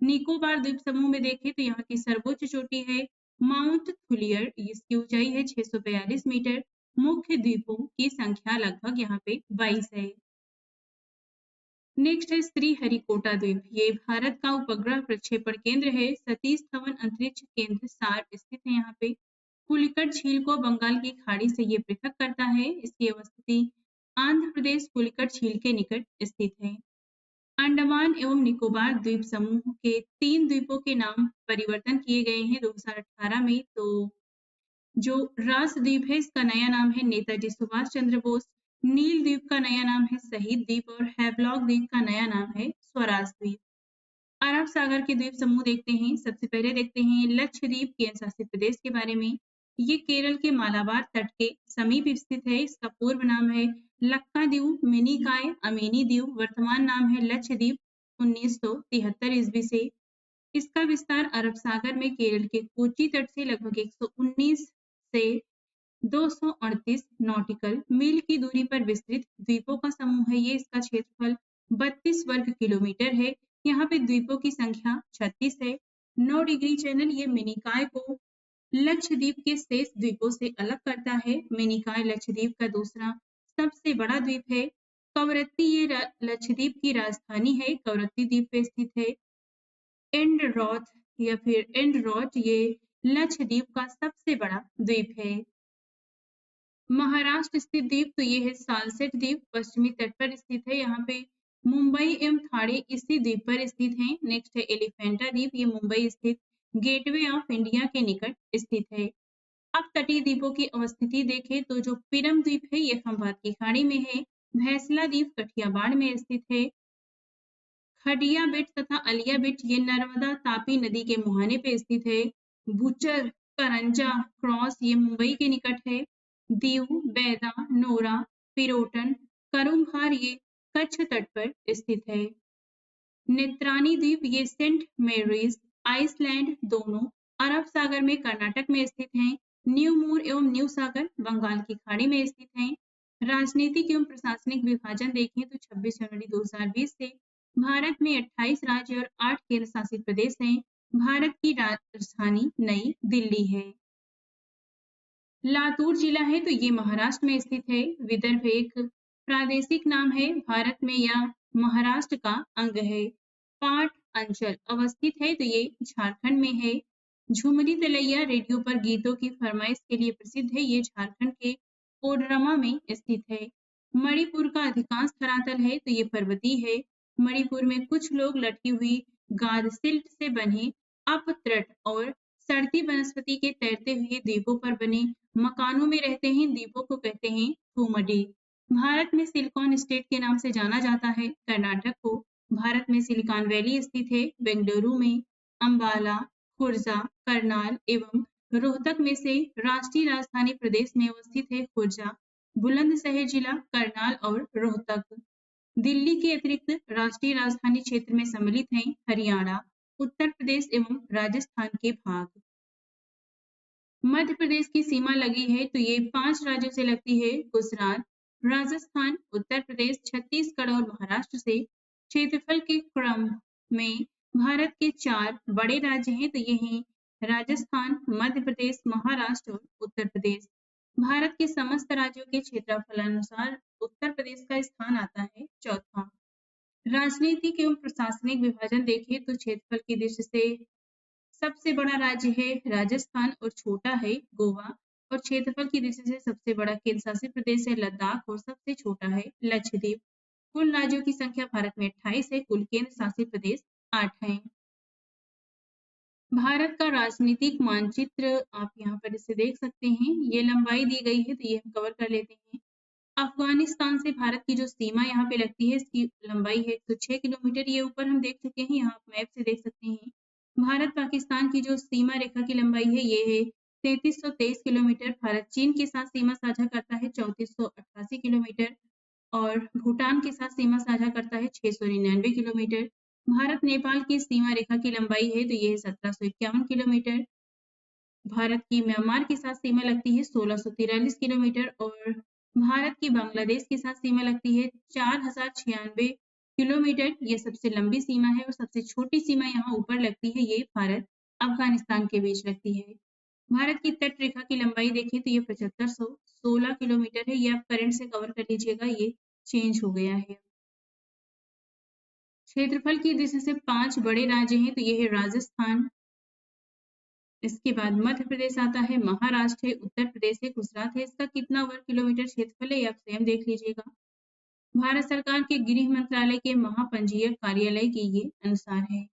Speaker 1: निकोबार द्वीप समूह में देखें तो यहाँ की सर्वोच्च चोटी है माउंट थुलियर। इसकी ऊंचाई है 642 मीटर। मुख्य द्वीपों की संख्या लगभग यहाँ पे 22 है। नेक्स्ट है श्रीहरिकोटा द्वीप। ये भारत का उपग्रह प्रक्षेपण केंद्र है। सतीश धवन अंतरिक्ष केंद्र सार स्थित है यहाँ पे। पुलिकट झील को बंगाल की खाड़ी से ये पृथक करता है। इसकी अवस्थिति आंध्र प्रदेश पुलिकट झील के निकट स्थित है। अंडमान एवं निकोबार द्वीप समूह के 3 द्वीपों के नाम परिवर्तन किए गए हैं 2018 में। तो जो रास द्वीप है इसका नया नाम है नेताजी सुभाष चंद्र बोस, नील द्वीप का नया नाम है शहीद द्वीप और हैवलॉक द्वीप का नया नाम है स्वराज द्वीप। अरब सागर के द्वीप समूह देखते हैं। सबसे पहले देखते हैं लक्षद्वीप केंद्र शासित प्रदेश के बारे में। ये केरल के मालाबार तट के समीप स्थित है। इसका पूर्व नाम है लक्काद्वीप, मिनिकॉय, अमीनी द्वीप। वर्तमान नाम है लक्षद्वीप। 1973 ईस्वी से इसका विस्तार अरब सागर में केरल के कोची तट से लगभग 119 से 238 नॉटिकल मील की दूरी पर विस्तृत द्वीपों का समूह है। ये इसका क्षेत्रफल 32 वर्ग किलोमीटर है। यहाँ पे द्वीपों की संख्या 36 है। 9 डिग्री चैनल ये मिनिकॉय को लक्षद्वीप के शेष द्वीपों से अलग करता है। मिनिकॉय लक्षद्वीप का दूसरा सबसे बड़ा द्वीप है। कवरत्ती ये लक्षद्वीप की राजधानी है। कवरत्ती द्वीप पे स्थित है। एंडरोथ या फिर एंडरोथ ये लक्षद्वीप का सबसे बड़ा द्वीप है। महाराष्ट्र स्थित द्वीप तो ये है सालसेट द्वीप, पश्चिमी तट पर स्थित है। यहाँ पे मुंबई एवं थाने इसी द्वीप पर स्थित हैं। नेक्स्ट है एलिफेंटा द्वीप। ये मुंबई स्थित गेटवे ऑफ इंडिया के निकट स्थित है। अब तटीय द्वीपों की अवस्थिति देखें तो जो पिरम द्वीप है ये खंभात की खाड़ी में है। भैंसला द्वीप कठियावाड़ में स्थित है। खडिया बेट तथा अलिया बेट ये नर्मदा तापी नदी के मुहाने पे स्थित है। भुचर, करंजा, क्रॉस ये मुंबई के निकट है। दीव, बैदा, नोरा, पिरोटन, करुंभार ये कच्छ तट पर स्थित है। नेत्रानी द्वीप ये सेंट मेरीज आइसलैंड दोनों अरब सागर में कर्नाटक में स्थित हैं। न्यू मूर एवं न्यू सागर बंगाल की खाड़ी में स्थित हैं। राजनीतिक एवं प्रशासनिक विभाजन देखें तो 26 जनवरी 2020 से भारत में 28 राज्य और 8 केंद्र शासित प्रदेश हैं। भारत की राजधानी नई दिल्ली है। लातूर जिला है तो ये महाराष्ट्र में स्थित है। विदर्भ एक प्रादेशिक नाम है। भारत में यह महाराष्ट्र का अंग है। पाट अंचल अवस्थित है तो ये झारखंड में है। झुमरी तलैया रेडियो पर गीतों की फरमाइश के लिए प्रसिद्ध है। ये झारखंड के कोडरमा में स्थित है। मणिपुर का अधिकांश धरातल है तो ये पर्वतीय है। मणिपुर में कुछ लोग लटकी हुई गाद सिल्ट से बने अपतट और सड़ती वनस्पति के तैरते हुए द्वीपों पर बने मकानों में रहते हैं। द्वीपों को कहते हैं थूमडी। भारत में सिलिकॉन स्टेट के नाम से जाना जाता है कर्नाटक को। भारत में सिलिकॉन वैली स्थित है। बेंगलुरु में अंबाला, खुर्जा, करनाल एवं रोहतक में से राष्ट्रीय राजधानी प्रदेश में अवस्थित है खुर्जा, बुलंदशहर जिला, करनाल और रोहतक। दिल्ली के अतिरिक्त राष्ट्रीय राजधानी क्षेत्र में सम्मिलित हैं हरियाणा, उत्तर प्रदेश एवं राजस्थान के भाग। मध्य प्रदेश की सीमा लगी है तो ये 5 राज्यों से लगती है, गुजरात, राजस्थान, उत्तर प्रदेश, छत्तीसगढ़ और महाराष्ट्र से। क्षेत्रफल के क्रम में भारत के 4 बड़े राज्य हैं तो ये हैं राजस्थान, मध्य प्रदेश, महाराष्ट्र और उत्तर प्रदेश। भारत के समस्त राज्यों के क्षेत्रफलानुसार उत्तर प्रदेश का स्थान आता है चौथा। राजनीतिक एवं प्रशासनिक विभाजन देखें तो क्षेत्रफल की दृष्टि से सबसे बड़ा राज्य है राजस्थान और छोटा है गोवा, और क्षेत्रफल की दृष्टि से सबसे बड़ा केंद्र शासित प्रदेश है लद्दाख और सबसे छोटा है लक्षद्वीप। कुल राज्यों की संख्या भारत में 28 है, कुल केंद्र शासित प्रदेश 8 हैं। भारत का राजनीतिक मानचित्र आप यहाँ पर इसे देख सकते हैं, ये लंबाई दी गई है तो ये हम कवर कर लेते हैं। अफगानिस्तान से भारत की जो सीमा यहाँ पे लगती है इसकी लंबाई है 106 किलोमीटर, ये ऊपर हम देख चुके हैं, यहाँ आप मैप से देख सकते हैं। भारत पाकिस्तान की जो सीमा रेखा की लंबाई है ये है 3323 किलोमीटर। भारत चीन के साथ सीमा साझा करता है 3488 किलोमीटर और भूटान के साथ सीमा साझा करता है 699 किलोमीटर। भारत नेपाल की सीमा रेखा की लंबाई है तो ये है 1751 किलोमीटर। भारत की म्यांमार के साथ सीमा लगती है 1643 किलोमीटर और भारत की बांग्लादेश के साथ सीमा लगती है 4096 किलोमीटर। ये सबसे लंबी सीमा है और सबसे छोटी सीमा यहाँ ऊपर लगती है, ये भारत अफगानिस्तान के बीच लगती है। भारत की तट रेखा की लंबाई देखें तो ये 7516 किलोमीटर है, ये आप करंट से कवर कर लीजिएगा, ये चेंज हो गया है। क्षेत्रफल की दृष्टि से 5 बड़े राज्य हैं तो ये है राजस्थान, इसके बाद मध्य प्रदेश आता है, महाराष्ट्र है, उत्तर प्रदेश है, गुजरात है। इसका कितना वर्ग किलोमीटर क्षेत्रफल है आप स्वयं देख लीजिएगा। भारत सरकार के गृह मंत्रालय के महापंजीयक कार्यालय के ये अनुसार है।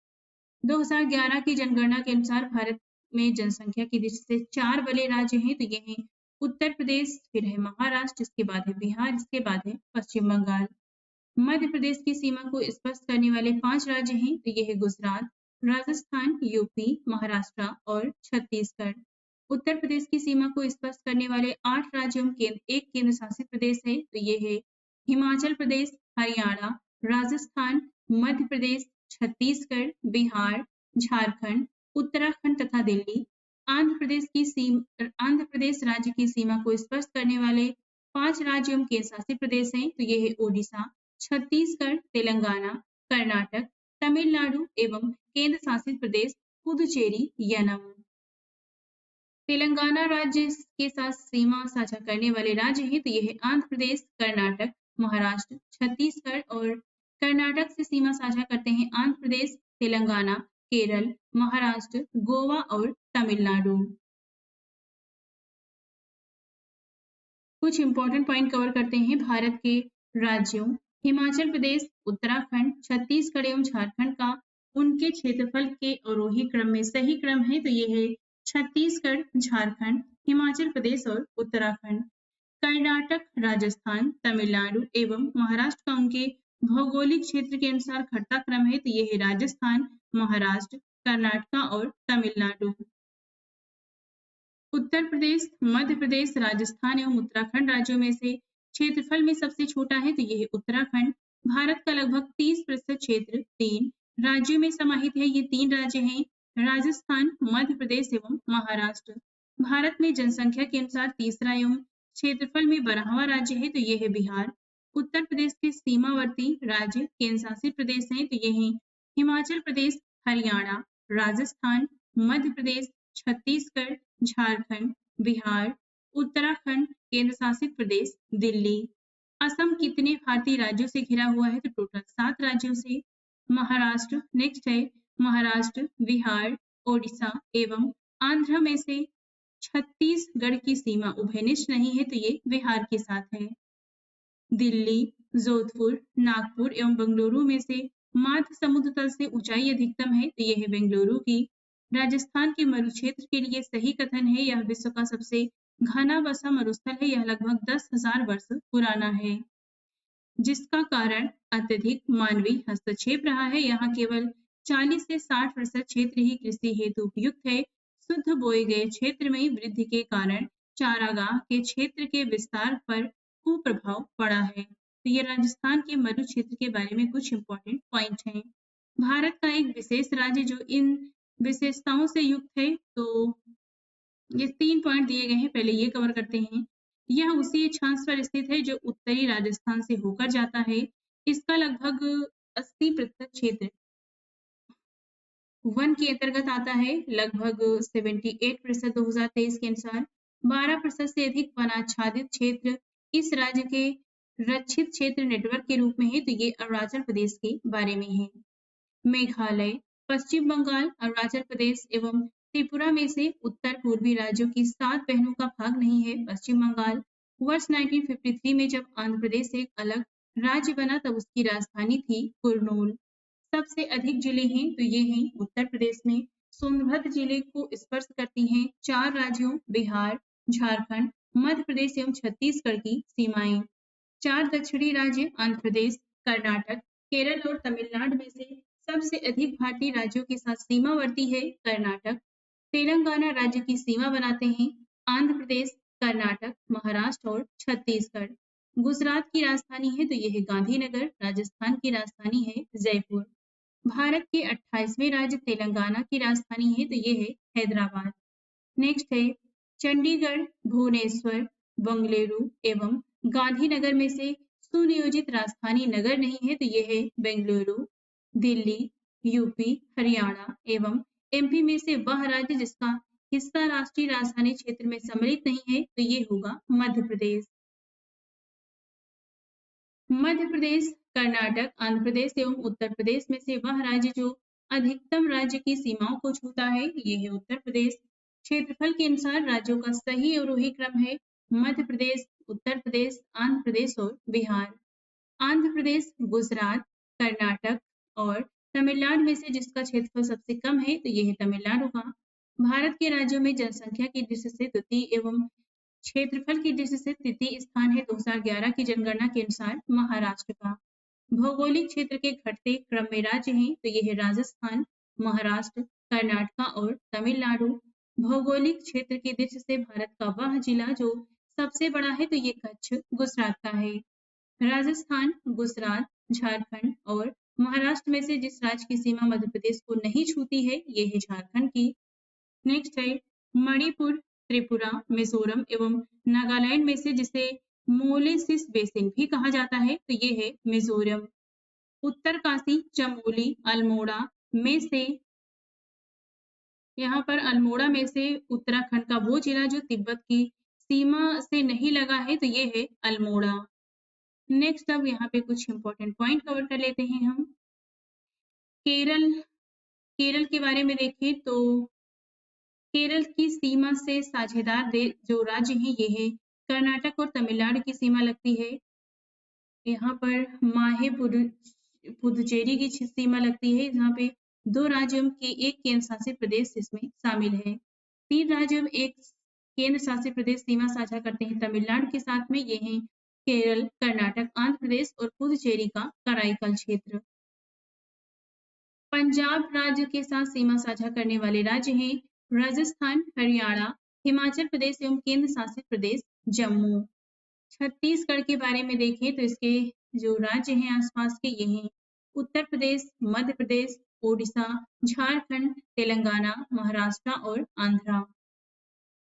Speaker 1: 2011 की जनगणना के अनुसार भारत में जनसंख्या की दृष्टि से 4 बड़े राज्य हैं तो ये हैं उत्तर प्रदेश, फिर है महाराष्ट्र, इसके बाद है बिहार, इसके बाद है पश्चिम बंगाल। मध्य प्रदेश की सीमा को स्पष्ट करने वाले 5 राज्य हैं तो ये है गुजरात, राजस्थान, यूपी, महाराष्ट्र और छत्तीसगढ़। उत्तर प्रदेश की सीमा को स्पष्ट करने वाले 8 राज्यों एक केंद्र शासित प्रदेश है तो ये है हिमाचल प्रदेश, हरियाणा, राजस्थान, मध्य प्रदेश, छत्तीसगढ़, बिहार, झारखंड, उत्तराखंड तथा दिल्ली। आंध्र प्रदेश राज्य की सीमा को स्पष्ट करने वाले 5 राज्य एवं केंद्र शासित प्रदेश हैं तो ये है ओडिशा, छत्तीसगढ़, तेलंगाना, कर्नाटक, तमिलनाडु एवं केंद्र शासित प्रदेश पुदुचेरी यनम। तेलंगाना राज्य के साथ सीमा साझा करने वाले राज्य हैं तो ये है आंध्र प्रदेश, कर्नाटक, महाराष्ट्र, छत्तीसगढ़ और कर्नाटक से सीमा साझा करते हैं आंध्र प्रदेश, तेलंगाना, केरल, महाराष्ट्र, गोवा और तमिलनाडु। कुछ इंपॉर्टेंट पॉइंट कवर करते हैं भारत के राज्यों। हिमाचल प्रदेश, उत्तराखंड, छत्तीसगढ़ एवं झारखंड का उनके क्षेत्रफल के अवरोही क्रम में सही क्रम है तो ये है छत्तीसगढ़, झारखंड, हिमाचल प्रदेश और उत्तराखंड। कर्नाटक, राजस्थान, तमिलनाडु एवं महाराष्ट्र का उनके भौगोलिक क्षेत्र के अनुसार घटता क्रम है तो ये है राजस्थान, महाराष्ट्र, कर्नाटक और तमिलनाडु। उत्तर प्रदेश, मध्य प्रदेश, राजस्थान एवं उत्तराखंड राज्यों में से क्षेत्रफल में सबसे छोटा है तो यह है उत्तराखंड। भारत का लगभग 30% क्षेत्र 3 राज्यों में समाहित है। ये 3 राज्य हैं राजस्थान, मध्य प्रदेश एवं महाराष्ट्र। भारत में जनसंख्या के अनुसार तीसरा एवं क्षेत्रफल में 12वां राज्य है तो यह है बिहार। उत्तर प्रदेश के सीमावर्ती राज्य केंद्र शासित प्रदेश हैं तो ये हैं हिमाचल प्रदेश, हरियाणा, राजस्थान, मध्य प्रदेश, छत्तीसगढ़, झारखंड, बिहार, उत्तराखंड, केंद्र शासित प्रदेश दिल्ली। असम कितने भारतीय राज्यों से घिरा हुआ है तो टोटल 7 राज्यों से। महाराष्ट्र नेक्स्ट है, महाराष्ट्र, बिहार, ओडिशा एवं आंध्र में से छत्तीसगढ़ की सीमा उभयनिष्ठ नहीं है तो ये बिहार के साथ है। दिल्ली, जोधपुर, नागपुर एवं बेंगलुरु में से मात्र समुद्र तल से ऊंचाई अधिकतम है तो यह है बेंगलुरु की। राजस्थान के मरुक्षेत्र के लिए सही कथन है यह विश्व का सबसे घना बसा मरुस्थल है। यह लगभग 10,000 वर्ष पुराना है जिसका कारण अत्यधिक मानवीय हस्तक्षेप रहा है। यहाँ केवल 40 से 60% क्षेत्र ही कृषि हेतु उपयुक्त है। शुद्ध बोए गए क्षेत्र में वृद्धि के कारण चारागाह के क्षेत्र के विस्तार पर कुप्रभाव पड़ा है। तो ये राजस्थान के मरु क्षेत्र के बारे में कुछ इंपॉर्टेंट पॉइंट हैं। भारत का एक विशेष राज्य जो इन विशेषताओं से युक्त है, तो ये 3 पॉइंट दिए गए हैं, पहले ये कवर करते हैं। यह उसी अक्षांश पर स्थित है जो उत्तरी राजस्थान से होकर जाता है। इसका लगभग 80% क्षेत्र वन के अंतर्गत आता है, लगभग 78% 2023 के अनुसार। 12% से अधिक वनाच्छादित क्षेत्र इस राज्य के रक्षित क्षेत्र नेटवर्क के रूप में है, तो ये अरुणाचल प्रदेश के बारे में है। मेघालय, पश्चिम बंगाल, अरुणाचल प्रदेश एवं त्रिपुरा में से उत्तर पूर्वी राज्यों की 7 बहनों का भाग नहीं है। पश्चिम बंगाल वर्ष 1953 में जब आंध्र प्रदेश एक अलग राज्य बना तब उसकी राजधानी थी कुर्नूल। सबसे अधिक जिले हैं तो ये हैं उत्तर प्रदेश में। सोनभद्र जिले को स्पर्श करती हैं 4 राज्यों बिहार, झारखंड, मध्य प्रदेश एवं छत्तीसगढ़ की सीमाएं। 4 दक्षिणी राज्य आंध्र प्रदेश, कर्नाटक, केरल और तमिलनाडु में से सबसे अधिक भारतीय राज्यों के साथ सीमावर्ती है कर्नाटक। तेलंगाना राज्य की सीमा बनाते हैं आंध्र प्रदेश, कर्नाटक, महाराष्ट्र और छत्तीसगढ़। गुजरात की राजधानी है तो यह है गांधीनगर। राजस्थान की राजधानी है जयपुर। भारत के 28वें राज्य तेलंगाना की राजधानी है तो ये है हैदराबाद। नेक्स्ट है चंडीगढ़, भुवनेश्वर, बंगलुरु एवं गांधीनगर में से सुनियोजित राजधानी नगर नहीं है तो ये है बेंगलुरु। दिल्ली, यूपी, हरियाणा एवं एमपी में से वह राज्य जिसका हिस्सा राष्ट्रीय राजधानी क्षेत्र में सम्मिलित नहीं है तो ये होगा मध्य प्रदेश। मध्य प्रदेश, कर्नाटक, आंध्र प्रदेश एवं उत्तर प्रदेश में से वह राज्य जो अधिकतम राज्य की सीमाओं को छूता है ये है उत्तर प्रदेश। क्षेत्रफल के अनुसार राज्यों का सही अवरोही क्रम है मध्य प्रदेश, उत्तर प्रदेश, आंध्र प्रदेश और बिहार। आंध्र प्रदेश, गुजरात, कर्नाटक और तमिलनाडु में से जिसका क्षेत्रफल सबसे कम है तो ये है तमिलनाडु का। भारत के राज्यों में जनसंख्या की दृष्टि से द्वितीय एवं क्षेत्रफल की दृष्टि से तृतीय स्थान है 2011 की जनगणना के अनुसार महाराष्ट्र का। भौगोलिक क्षेत्र के घटते क्रम में राज्य हैं तो ये है राजस्थान, महाराष्ट्र, कर्नाटक और तमिलनाडु। भौगोलिक क्षेत्र की दृष्टि से भारत का वह जिला जो सबसे बड़ा है तो ये कच्छ गुजरात का है। राजस्थान, गुजरात, झारखंड और महाराष्ट्र में से जिस राज्य की सीमा मध्य प्रदेश को नहीं छूती है ये है झारखंड की। नेक्स्ट है मणिपुर, त्रिपुरा, मिजोरम एवं नागालैंड में से जिसे मोलेसिस बेसिन भी कहा जाता है तो ये है मिजोरम। उत्तरकाशी, चमोली, अल्मोड़ा में से यहाँ पर अल्मोड़ा में से उत्तराखंड का वो जिला जो तिब्बत की सीमा से नहीं लगा है तो ये है अल्मोड़ा। नेक्स्ट अब यहाँ पे कुछ इंपॉर्टेंट पॉइंट कवर कर लेते हैं हम। केरल, केरल के बारे में देखें तो केरल की सीमा से साझेदार जो राज्य हैं ये है कर्नाटक और तमिलनाडु की सीमा लगती है। यहाँ पर माहे पुदुचेरी की सीमा लगती है जहाँ पे 2 राज्यों के एक केंद्र शासित प्रदेश इसमें शामिल है। 3 राज्य एक केंद्र शासित प्रदेश सीमा साझा करते हैं तमिलनाडु के साथ में, ये हैं केरल, कर्नाटक, आंध्र प्रदेश और पुदुचेरी का कराईकल क्षेत्र। पंजाब राज्य के साथ सीमा साझा करने वाले राज्य हैं राजस्थान, हरियाणा, हिमाचल प्रदेश एवं केंद्र शासित प्रदेश जम्मू। छत्तीसगढ़ के बारे में देखें तो इसके जो राज्य हैं आसपास के ये हैं उत्तर प्रदेश, मध्य प्रदेश, ओडिशा, झारखंड, तेलंगाना, महाराष्ट्र और आंध्रा।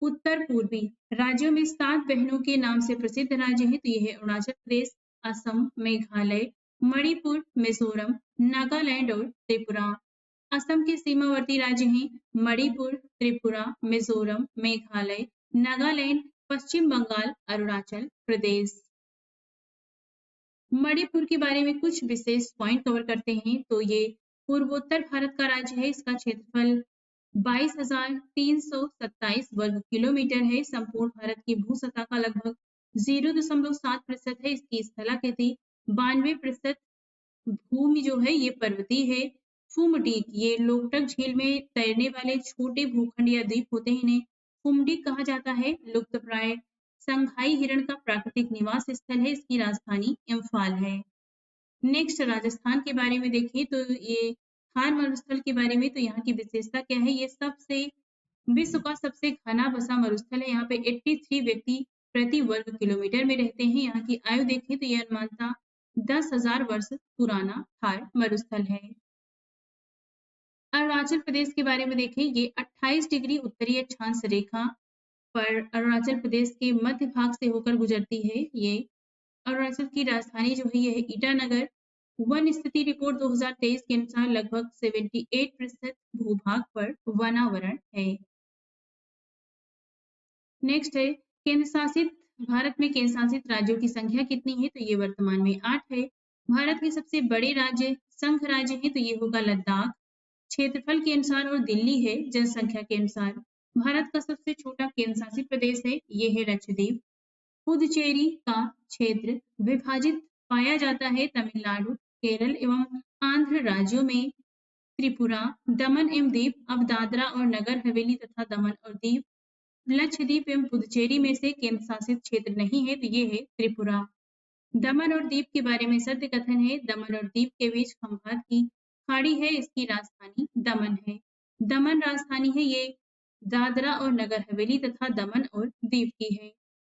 Speaker 1: उत्तर पूर्वी राज्यों में 7 बहनों के नाम से प्रसिद्ध राज्य हैं तो ये है अरुणाचल प्रदेश, असम, मेघालय, मणिपुर, मिजोरम, नागालैंड और त्रिपुरा। असम के सीमावर्ती राज्य हैं मणिपुर, त्रिपुरा, मिजोरम, मेघालय, नागालैंड, पश्चिम बंगाल, अरुणाचल प्रदेश। मणिपुर के बारे में कुछ विशेष पॉइंट कवर करते हैं तो ये पूर्वोत्तर भारत का राज्य है। इसका क्षेत्रफल 22,327 वर्ग किलोमीटर है। संपूर्ण भारत की भू सतह का लगभग 0.7% है। इसकी स्थलाकृति 92% भूमि जो है ये पर्वतीय है। फुमडीक ये लोकटक झील में तैरने वाले छोटे भूखंड या द्वीप होते हैं, इन्हें फुमडीक कहा जाता है। लुप्तप्राय संघाई हिरण का प्राकृतिक निवास स्थल है। इसकी राजधानी इम्फाल है। नेक्स्ट राजस्थान के बारे में देखें तो ये थार मरुस्थल के बारे में, तो यहाँ की विशेषता क्या है, ये सबसे विश्व का सबसे घना बसा मरुस्थल है। यहाँ पे 83 व्यक्ति प्रति वर्ग किलोमीटर में रहते हैं। यहाँ की आयु देखें तो यह अनुमानतः 10,000 वर्ष पुराना थार मरुस्थल है। अरुणाचल प्रदेश के बारे में देखें, ये 28 डिग्री उत्तरी अक्षांश रेखा पर अरुणाचल प्रदेश के मध्य भाग से होकर गुजरती है। ये अरुणाचल की राजधानी जो है ये है ईटानगर। वन स्थिति रिपोर्ट 2023 के अनुसार लगभग 78% भूभाग पर वनावरण है। नेक्स्ट है केंद्र शासित भारत में केंद्र शासित राज्यों की संख्या कितनी है? तो ये वर्तमान में 8 है। भारत के सबसे बड़े राज्य संघ राज्य है तो ये होगा लद्दाख। क्षेत्रफल के अनुसार और दिल्ली है जनसंख्या के अनुसार। भारत का सबसे छोटा केंद्र शासित प्रदेश है ये है लक्षद्वीप। पुदुचेरी का क्षेत्र विभाजित पाया जाता है तमिलनाडु, केरल एवं आंध्र राज्यों में। त्रिपुरा, दमन एवं दीव, अब दादरा और नगर हवेली तथा दमन और दीव, लक्षद्वीप एवं पुदुचेरी में से केंद्र शासित क्षेत्र नहीं है तो ये है त्रिपुरा। दमन और दीव के बारे में सत्य कथन है। दमन और दीव के बीच खंभात की खाड़ी है, इसकी राजधानी दमन है। दमन राजधानी है ये दादरा और नगर हवेली तथा दमन और दीव की है।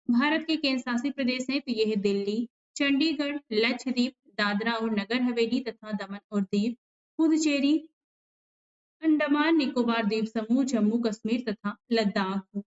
Speaker 1: भारत के केंद्र शासित प्रदेश हैं तो ये है दिल्ली, चंडीगढ़, लक्षद्वीप, दादरा और नगर हवेली तथा दमन और दीव, पुदुचेरी, अंडमान निकोबार द्वीप समूह, जम्मू कश्मीर तथा लद्दाख।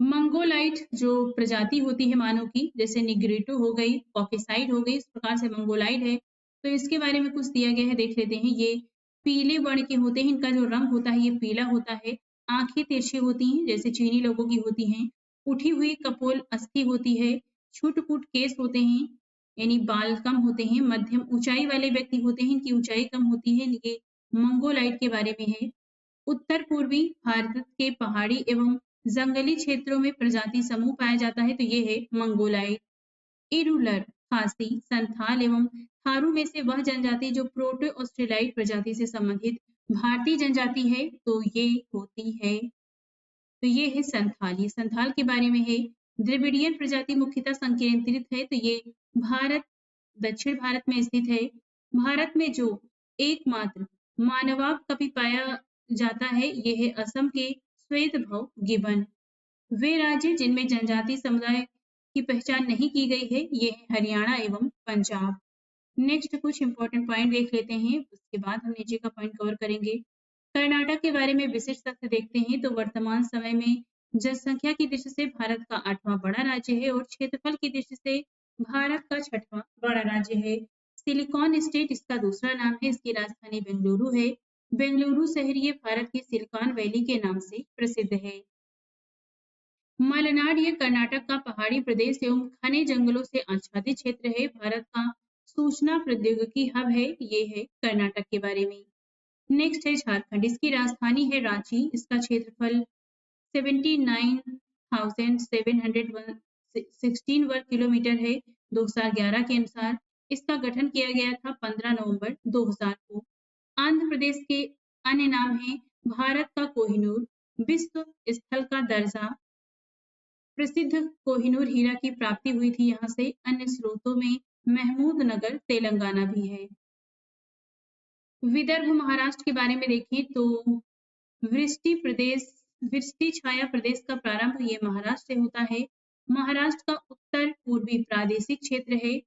Speaker 1: मंगोलाइट जो प्रजाति होती है मानव की, जैसे निग्रिटो हो गई, कॉकेसाइड हो गई, इस प्रकार से मंगोलाइट है। तो इसके बारे में कुछ दिया गया है, देख लेते हैं। ये पीले वर्ण के होते हैं, इनका जो रंग होता है ये पीला होता है। आंखें तिरछी होती हैं जैसे चीनी लोगों की होती हैं। उठी हुई कपोल अस्थि होती है। छुट-पुट केस होते हैं, यानी बाल कम होते हैं। मध्यम ऊंचाई वाले व्यक्ति होते हैं, इनकी ऊंचाई कम होती है। ये मंगोलाइट के बारे में है। उत्तर पूर्वी भारत के पहाड़ी एवं जंगली क्षेत्रों में प्रजाति समूह पाया जाता है तो ये है मंगोलाइट। इरुलर, खासी, संथाल एवं थारू में से वह जनजाति जो प्रोटो ऑस्ट्रेलाइट प्रजाति से संबंधित भारतीय जनजाति है तो ये होती है, तो ये है संथाल। ये संथाल के बारे में है। द्रविडियन प्रजाति मुख्यतः संकेंद्रित है तो ये भारत, दक्षिण भारत में स्थित है। भारत में जो एकमात्र मानवाब कभी पाया जाता है ये है असम के श्वेतभव गिबन। वे राज्य जिनमें जनजाति समुदाय की पहचान नहीं की गई है ये है हरियाणा एवं पंजाब। नेक्स्ट कुछ इंपॉर्टेंट पॉइंट देख लेते हैं, उसके बाद हम नीचे का पॉइंट कवर करेंगे। कर्नाटक के बारे में विशिष्ट तथ्य देखते हैं तो वर्तमान समय में जनसंख्या की दृष्टि से भारत का 8वां बड़ा राज्य है और क्षेत्रफल की दृष्टि से भारत का 6वां बड़ा राज्य है। सिलिकॉन स्टेट इसका दूसरा नाम है, इसकी राजधानी बेंगलुरु है। बेंगलुरु शहर ये भारत की सिलिकॉन वैली के नाम से प्रसिद्ध है। मलनाड ये कर्नाटक का पहाड़ी प्रदेश एवं घने जंगलों से आच्छादित क्षेत्र है। भारत का सूचना प्रौद्योगिकी हब है, ये है कर्नाटक के बारे में। नेक्स्ट है झारखंड, इसकी राजधानी है रांची, इसका क्षेत्रफल 79,716 वर्ग किलोमीटर है 2011 के अनुसार। इसका गठन किया गया था 15 नवंबर 2000 को। आंध्र प्रदेश के अन्य नाम है भारत का कोहिनूर, विश्व स्थल का दर्जा, प्रसिद्ध कोहिनूर हीरा की प्राप्ति हुई थी यहाँ से। अन्य स्रोतों में महमूद नगर तेलंगाना भी है। विदर्भ महाराष्ट्र के बारे में देखें तो वृष्टि छाया प्रदेश का प्रारंभ ये महाराष्ट्र से होता है। महाराष्ट्र का उत्तर पूर्वी प्रादेशिक क्षेत्र है।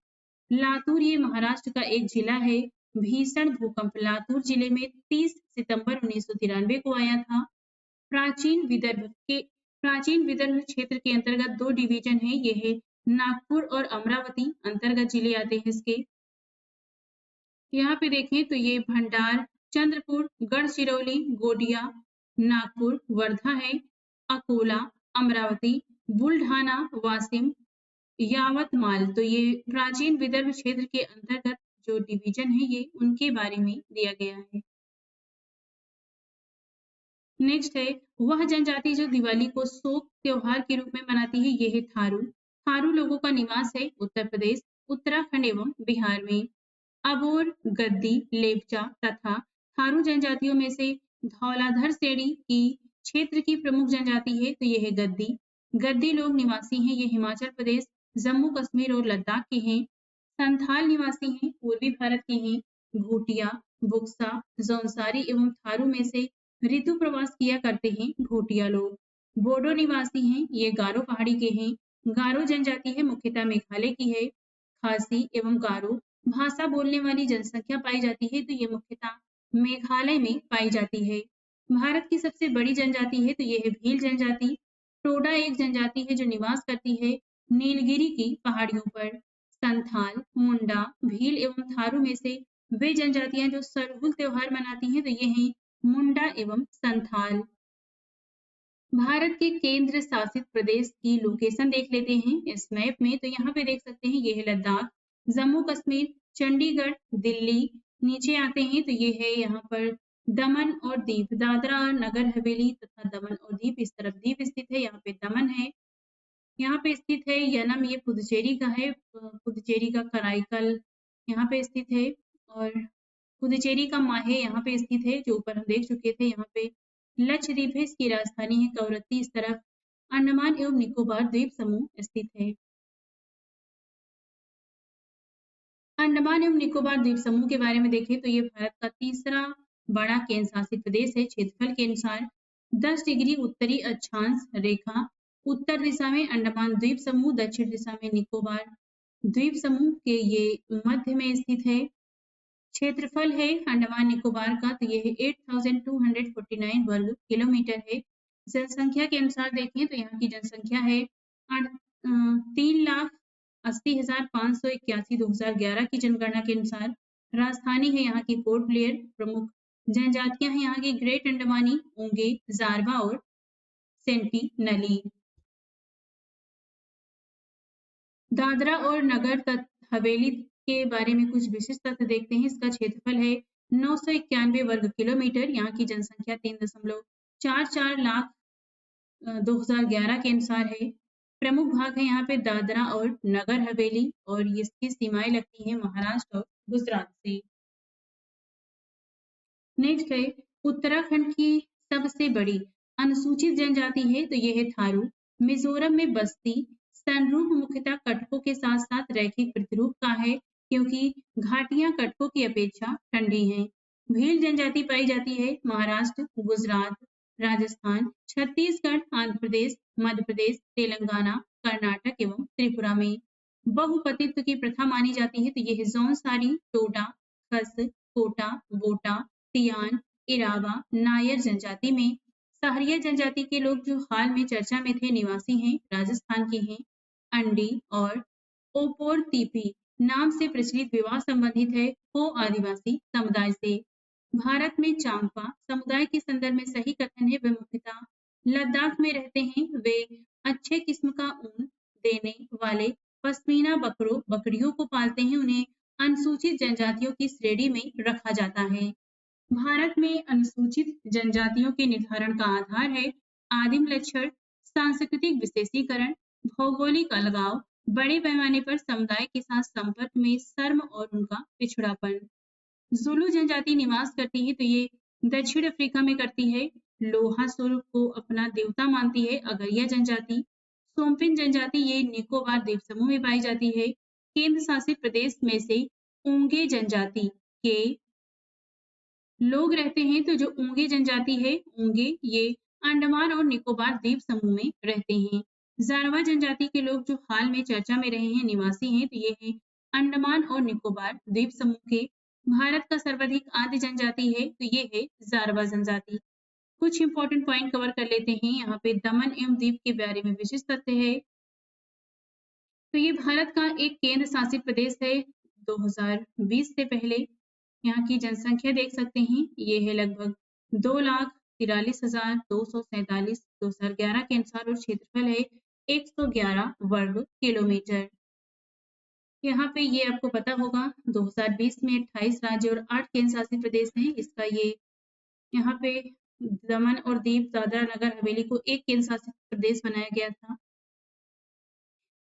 Speaker 1: लातूर ये महाराष्ट्र का एक जिला है। भीषण भूकंप लातूर जिले में 30 सितंबर 1993 को आया था। प्राचीन विदर्भ क्षेत्र के अंतर्गत 2 डिवीजन है, ये है नागपुर और अमरावती अंतर्गत जिले आते हैं इसके। यहाँ पे देखें तो ये भंडार, चंद्रपुर, गढ़चिरौली, गोडिया, नागपुर, वर्धा है, अकोला, अमरावती, बुल्ढाना, वाशिम, यावतमाल। तो ये प्राचीन विदर्भ क्षेत्र के अंतर्गत जो डिवीजन है ये उनके बारे में दिया गया है। नेक्स्ट है वह जनजाति जो दिवाली को शोक त्योहार के रूप में मनाती है, ये है थारू। थारू लोगों का निवास है उत्तर प्रदेश, उत्तराखंड एवं बिहार में। अबोर, गद्दी, लेपचा तथा थारू जनजातियों में से धौलाधर श्रेणी की क्षेत्र की प्रमुख जनजाति है तो ये है गद्दी। गद्दी लोग निवासी हैं, ये हिमाचल प्रदेश, जम्मू कश्मीर और लद्दाख के हैं। संथाल निवासी हैं, पूर्वी भारत के हैं। भूटिया, बुक्सा, जौनसारी एवं थारू में से ऋतु प्रवास किया करते हैं भूटिया लोग। बोडो निवासी हैं, ये गारो पहाड़ी के हैं। गारो जनजाति है, मुख्यतः मेघालय की है। खासी एवं गारो भाषा बोलने वाली जनसंख्या पाई जाती है तो ये मुख्यतः मेघालय में पाई जाती है। भारत की सबसे बड़ी जनजाति है तो ये है भील जनजाति। टोडा एक जनजाति है जो निवास करती है नीलगिरी की पहाड़ियों पर। संथाल, मुंडा, भील एवं थारू में से वे जनजातियां जो सरहुल त्योहार मनाती हैं तो ये हैं मुंडा एवं संथाल। भारत के केंद्र शासित प्रदेश की लोकेशन देख लेते हैं इस मैप में। तो यहाँ पे देख सकते हैं ये है लद्दाख, जम्मू कश्मीर, चंडीगढ़, दिल्ली। नीचे आते हैं तो ये है यहाँ पर दमन और दीव, दादरा और नगर हवेली तथा दमन और दीव। इस तरफ दीव स्थित है, यहाँ पे दमन है। यहाँ पे स्थित है यनम, ये पुदुचेरी का है। पुदुचेरी का कराईकल यहाँ पे स्थित है और पुदुचेरी का माहे यहाँ पे स्थित है जो ऊपर हम देख चुके थे। यहाँ पे लक्षद्वीप है, इसकी राजधानी है कवरत्ती। इस तरफ अंडमान एवं निकोबार द्वीप समूह स्थित है। अंडमान एवं निकोबार द्वीप समूह के बारे में देखें तो ये भारत का तीसरा बड़ा केंद्र शासित प्रदेश है। क्षेत्रफल के अनुसार 10 डिग्री उत्तरी अक्षांश रेखा उत्तर दिशा में अंडमान द्वीप समूह, दक्षिण दिशा में निकोबार द्वीप समूह के ये मध्य में स्थित है। क्षेत्रफल है अंडमान निकोबार का तो ये है 8,249 वर्ग किलोमीटर है। जनसंख्या के अनुसार देखें तो यहाँ की जनसंख्या है 3,80,581 2011 की जनगणना के अनुसार। राजधानी है यहाँ की पोर्ट ब्लेयर। प्रमुख जनजातियां हैं यहाँ की ग्रेट अंडमानी, ओंगे, जारवा और सेंटीनली। दादरा और नगर हवेली के बारे में कुछ विशिष्ट तथ्य देखते हैं। इसका क्षेत्रफल है 991 वर्ग किलोमीटर। यहाँ की जनसंख्या 3.44 लाख 2011 के अनुसार है। प्रमुख भाग है यहाँ पे दादरा और नगर हवेली और इसकी सीमाएं लगती हैं महाराष्ट्र और गुजरात से। नेक्स्ट है उत्तराखंड की सबसे बड़ी अनुसूचित जनजाति है तो ये है थारू। मिजोरम में बस्ती संरूप मुख्यतः कटकों के साथ साथ रैखिक प्रतिरूप का है क्योंकि घाटियां कटकों की अपेक्षा ठंडी हैं। भील जनजाति पाई जाती है महाराष्ट्र, गुजरात, राजस्थान, छत्तीसगढ़, आंध्र प्रदेश, मध्य प्रदेश, तेलंगाना, कर्नाटक एवं त्रिपुरा में। बहुपतित्व की प्रथा मानी जाती है तो ये है जौनसारी, टोडा, खस, कोटा, बोटा, तियान, इरावा, नायर जनजाति में। सहरिया जनजाति के लोग जो हाल में चर्चा में थे निवासी हैं, राजस्थान के हैं। अंडी और ओपोर तीपी नाम से प्रचलित विवाह संबंधित है हो आदिवासी समुदाय से। भारत में चांपा समुदाय के संदर्भ में सही कथन है वे मुख्यतः लद्दाख में रहते हैं। वे अच्छे किस्म का ऊन देने वाले पश्मीना बकरियों को पालते हैं। उन्हें अनुसूचित जनजातियों की श्रेणी में रखा जाता है। भारत में अनुसूचित जनजातियों के निर्धारण का आधार है आदिम लक्षण, सांस्कृतिक विशेषीकरण, भौगोलिक अलगाव, बड़े पैमाने पर समुदाय के साथ संपर्क में शर्म और उनका पिछड़ापन। जुलू जनजाति निवास करती है तो ये दक्षिण अफ्रीका में करती है। लोहा सुर को अपना देवता मानती है अगरिया जनजाति। सोमपिन जनजाति ये निकोबार द्वीप समूह में पाई जाती है। केंद्र शासित प्रदेश में से ओंगे जनजाति के लोग रहते हैं तो जो ओंगे जनजाति है, ओंगे ये अंडमान और निकोबार द्वीप समूह में रहते हैं। जारवा जनजाति के लोग जो हाल में चर्चा में रहे हैं निवासी हैं तो ये है अंडमान और निकोबार द्वीप समूह के। भारत का सर्वाधिक आद्य जनजाति है तो ये है जारवा जनजाति। कुछ इंपॉर्टेंट पॉइंट कवर कर लेते हैं। यहाँ पे दमन एवं दीव के बारे में विशिष्ट तथ्य है तो ये भारत का एक केंद्र शासित प्रदेश है 2020 से पहले। यहाँ की जनसंख्या देख सकते हैं ये है लगभग 2,43,247 2011 के अनुसार और क्षेत्रफल है 111 वर्ग किलोमीटर। यहाँ पे ये आपको पता होगा 2020 में 28 राज्य और 8 केंद्र शासित प्रदेश हैं। इसका ये यहाँ पे दमन और दीव, दादरा नगर हवेली को एक केंद्र शासित प्रदेश बनाया गया था।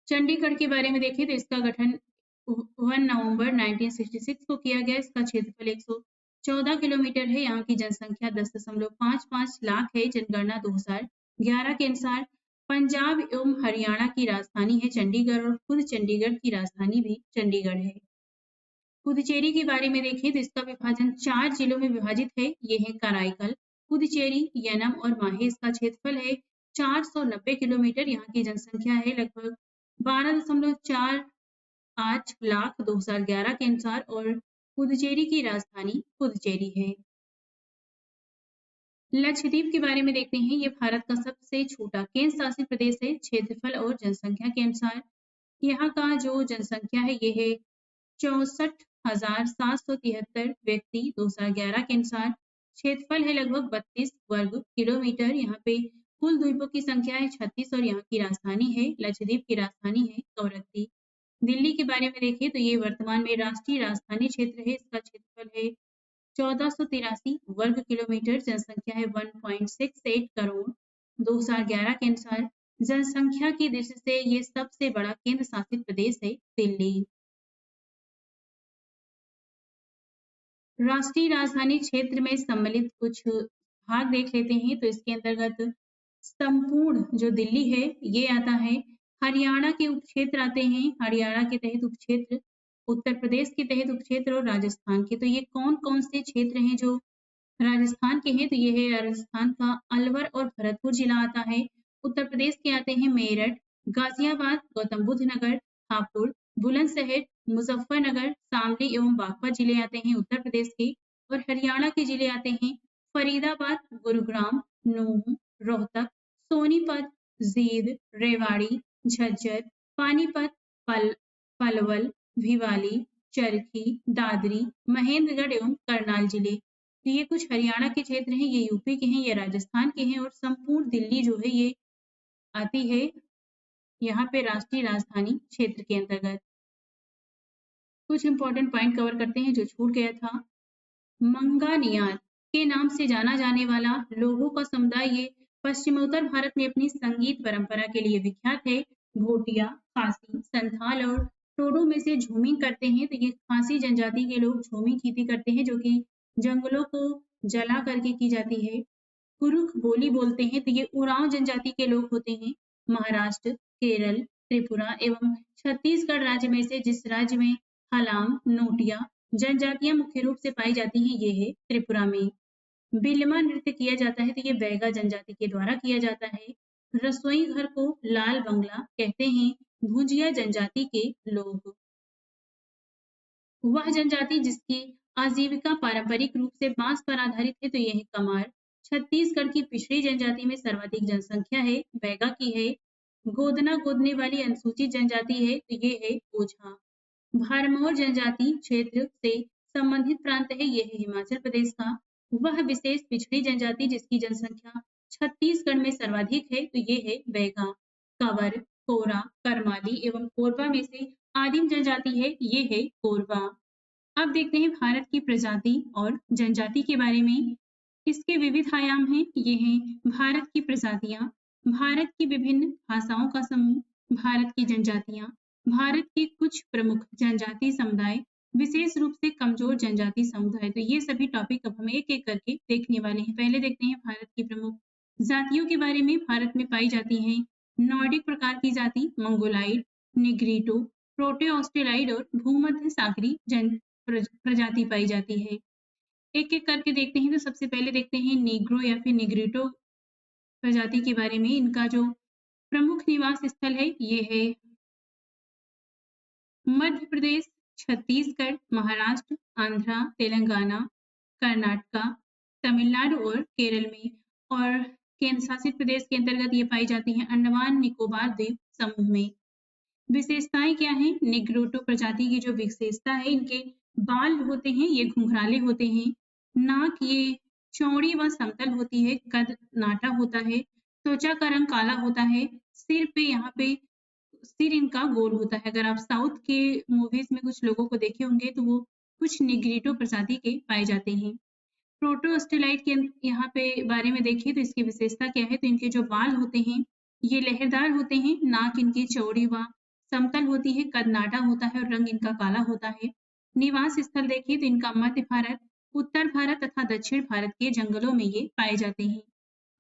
Speaker 1: चंडीगढ़ के बारे में देखें तो इसका गठन 1 नवंबर 1966 को किया गया। इसका क्षेत्रफल 114 किलोमीटर है। यहाँ की जनसंख्या 10.55 लाख है। जनगणना 2011 के अनुसार। पंजाब एवं हरियाणा की राजधानी है चंडीगढ़ और खुद चंडीगढ़ की राजधानी भी चंडीगढ़ है। पुदुचेरी के बारे में देखें तो इसका विभाजन 4 जिलों में विभाजित है। ये है कराईकल, पुदुचेरी, यनम और माहे। इसका क्षेत्रफल है 490 किलोमीटर। यहाँ की जनसंख्या है लगभग 12.4 8 लाख 2011 के अनुसार और पुदुचेरी की राजधानी पुदुचेरी है। लक्षद्वीप के बारे में देखते हैं। ये भारत का सबसे छोटा केंद्र शासित प्रदेश है। क्षेत्रफल और जनसंख्या के अनुसार यहाँ का जो जनसंख्या है ये है 64,773 व्यक्ति 2011 के अनुसार। क्षेत्रफल है लगभग 32 वर्ग किलोमीटर। यहाँ पे कुल द्वीपों की संख्या है 36 और यहाँ की राजधानी है लक्षद्वीप की राजधानी है कवरत्ती। दिल्ली के बारे में देखें तो ये वर्तमान में राष्ट्रीय राजधानी क्षेत्र है। इसका क्षेत्रफल है 1483 वर्ग किलोमीटर। जनसंख्या है 1.68 करोड़। 2011 के अनुसार जनसंख्या की दृष्टि से ये सबसे बड़ा केंद्र शासित प्रदेश है दिल्ली। राष्ट्रीय राजधानी क्षेत्र में सम्मिलित कुछ भाग देख लेते हैं। तो इसके अंतर्गत संपूर्ण जो दिल्ली है ये आता है। हरियाणा के उपक्षेत्र आते हैं। हरियाणा के तहत उपक्षेत्र, उत्तर प्रदेश के तहत उपक्षेत्र और राजस्थान के। तो ये कौन कौन से क्षेत्र हैं जो राजस्थान के हैं? तो ये है राजस्थान का अलवर और भरतपुर जिला आता है। उत्तर प्रदेश के आते हैं मेरठ, गाजियाबाद, गौतम बुद्ध नगर, हापुड़, बुलंदशहर, मुजफ्फरनगर, शामली एवं बागपत जिले आते हैं उत्तर प्रदेश के। और हरियाणा के जिले आते हैं फरीदाबाद, गुरुग्राम, नूंह, रोहतक, सोनीपत, जींद, रेवाड़ी, झज्जर, पानीपत, पलवल, भिवाली, चरखी, दादरी, महेंद्रगढ़ एवं करनाल जिले। तो ये कुछ हरियाणा के क्षेत्र हैं, ये यूपी के हैं, ये राजस्थान के हैं और संपूर्ण दिल्ली जो है ये आती है यहाँ पे राष्ट्रीय राजधानी क्षेत्र के अंतर्गत। कुछ इंपॉर्टेंट पॉइंट कवर करते हैं जो छूट गया था। मंगानियार के नाम से जाना जाने वाला लोगों का समुदाय ये पश्चिमोत्तर भारत में अपनी संगीत परंपरा के लिए विख्यात है। भोटिया, खासी, संथाल और टोडो में से झूमिंग करते हैं। तो ये खासी जनजाति के लोग झूमिंग खेती करते हैं जो कि जंगलों को जला करके की जाती है। कुरुख बोली बोलते हैं। तो ये उरांव जनजाति के लोग होते हैं। महाराष्ट्र, केरल, त्रिपुरा एवं छत्तीसगढ़ राज्य में से जिस राज्य में हलाम, नोटिया जनजातियां मुख्य रूप से पाई जाती हैं ये है त्रिपुरा में। बिलमा नृत्य किया जाता है तो ये बैगा जनजाति के द्वारा किया जाता है। रसोई घर को लाल बंगला कहते हैं भुजिया जनजाति के लोग। वह जनजाति जिसकी आजीविका पारंपरिक रूप से बांस पर आधारित है तो यह है कमार। छत्तीसगढ़ की पिछड़ी जनजाति में सर्वाधिक जनसंख्या है बैगा की है। गोदना गोदने वाली अनुसूचित जनजाति है तो ये है ओझा। भरमौर जनजाति क्षेत्र से संबंधित प्रांत है यह है हिमाचल प्रदेश का। वह विशेष पिछड़ी जनजाति जिसकी जनसंख्या छत्तीसगढ़ में सर्वाधिक है तो ये है बैगा। कंवर, कोरा, करमाली एवं कोरबा में से आदिम जनजाति है ये है कोरबा। अब देखते हैं भारत की प्रजाति और जनजाति के बारे में। इसके विविध आयाम हैं ये हैं भारत की प्रजातियां, भारत की विभिन्न भाषाओं का समूह, भारत की जनजातियां, भारत के कुछ प्रमुख जनजाति समुदाय, विशेष रूप से कमजोर जनजाति समुदाय। तो ये सभी टॉपिक अब हम एक एक करके देखने वाले हैं। पहले देखते हैं भारत की प्रमुख जातियों के बारे में। भारत में पाई जाती हैं नॉर्डिक प्रकार की जाति, मंगोलाइड, निग्रिटो, प्रोटे ऑस्ट्रेलाइड और भूमध्य सागरी प्रजाति पाई जाती है। एक एक करके देखते हैं। तो सबसे पहले देखते हैं नीग्रो या फिर निग्रिटो प्रजाति के बारे में। इनका जो प्रमुख निवास स्थल है ये है मध्य प्रदेश, छत्तीसगढ़, महाराष्ट्र, आंध्रा, तेलंगाना, कर्नाटका, तमिलनाडु और केरल में। और केंद्र शासित प्रदेश के अंतर्गत ये पाई जाती हैं अंडमान निकोबार द्वीप समूह में। विशेषताएं क्या हैं? निग्रोटो प्रजाति की जो विशेषता है इनके बाल होते हैं ये घुंघराले होते हैं, नाक ये चौड़ी व समतल होती है, कद नाटा होता है, त्वचा का रंग काला होता है, सिर पे यहाँ पे सिर इनका गोल होता है। अगर आप साउथ के मूवीज में कुछ लोगों को देखे होंगे तो वो कुछ निग्रिटो प्रजाति के पाए जाते हैं। प्रोटो ऑस्ट्रेलाइड के यहाँ पे बारे में देखिए तो इसकी विशेषता क्या है? तो इनके जो बाल होते हैं ये लहरदार होते हैं, नाक इनकी चौड़ी व समतल होती है, कद नाटा होता है और रंग इनका काला होता है। निवास स्थल देखिए तो इनका मध्य भारत, उत्तर भारत तथा दक्षिण भारत के जंगलों में ये पाए जाते हैं।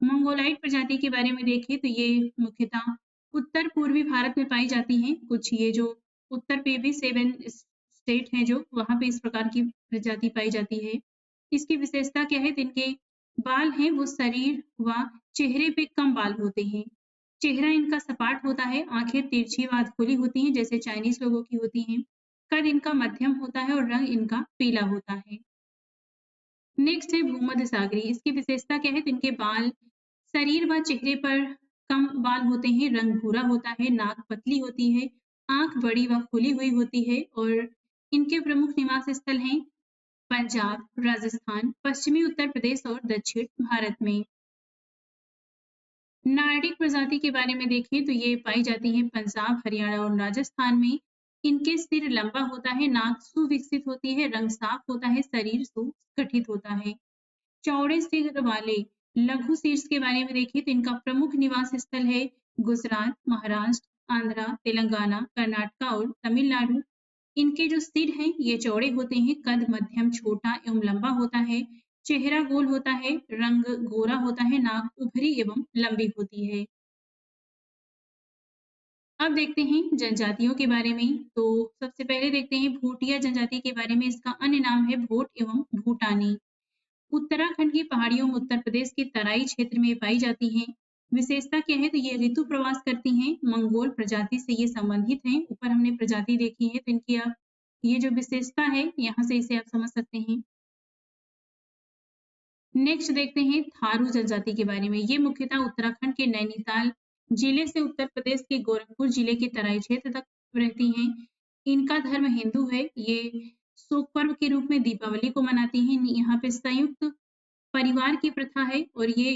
Speaker 1: मंगोलाइड प्रजाति के बारे में देखिए तो ये मुख्यतः उत्तर पूर्वी भारत में पाई जाती हैं। कुछ ये जो उत्तर पूर्वी 7 स्टेट हैं जो वहां पे इस प्रकार की प्रजाति पाई जाती है। इसकी विशेषता क्या है? तो इनके बाल हैं वो शरीर व चेहरे पे कम बाल होते हैं। चेहरा इनका सपाट होता है, आंखें तिरछी व खुली होती हैं जैसे चाइनीज लोगों की होती हैं। कद इनका मध्यम होता है और रंग इनका पीला होता है। नेक्स्ट है भूमध्य सागरी। इसकी विशेषता क्या है? तो इनके बाल शरीर व चेहरे पर कम बाल होते हैं, रंग भूरा होता है, नाक पतली होती है, आंख बड़ी व खुली हुई होती है और इनके प्रमुख निवास स्थल हैं पंजाब, राजस्थान, पश्चिमी उत्तर प्रदेश और दक्षिण भारत में। नार्डिक प्रजाति के बारे में देखें तो ये पाई जाती है पंजाब, हरियाणा और राजस्थान में। इनके सिर लंबा होता है, नाक सुविकसित होती है, रंग साफ होता है, शरीर सुगठित होता है। चौड़े सिर वाले लघु शीर्ष के बारे में देखें तो इनका प्रमुख निवास स्थल है गुजरात, महाराष्ट्र, आंध्र, तेलंगाना, कर्नाटक और तमिलनाडु। इनके जो सिर हैं ये चौड़े होते हैं, कद मध्यम छोटा एवं लंबा होता है, चेहरा गोल होता है, रंग गोरा होता है, नाक उभरी एवं लंबी होती है। अब देखते हैं जनजातियों के बारे में। तो सबसे पहले देखते हैं भूटिया जनजाति के बारे में। इसका अन्य नाम है भोट एवं भूटानी। उत्तराखंड की पहाड़ियों में उत्तर प्रदेश के तराई क्षेत्र में पाई जाती हैं। विशेषता क्या है? तो ये ऋतु प्रवास करती हैं, मंगोल प्रजाति से ये संबंधित हैं। ऊपर हमने प्रजाति देखी है तो इनकी आप ये जो विशेषता है यहाँ से इसे आप समझ सकते हैं। नेक्स्ट देखते हैं थारू जनजाति के बारे में। ये मुख्यतः उत्तराखंड के नैनीताल जिले से उत्तर प्रदेश के गोरखपुर जिले के तराई क्षेत्र तक रहती हैं। इनका धर्म हिंदू है। ये शोक पर्व के रूप में दीपावली को मनाती हैं। यहाँ पे संयुक्त परिवार की प्रथा है और ये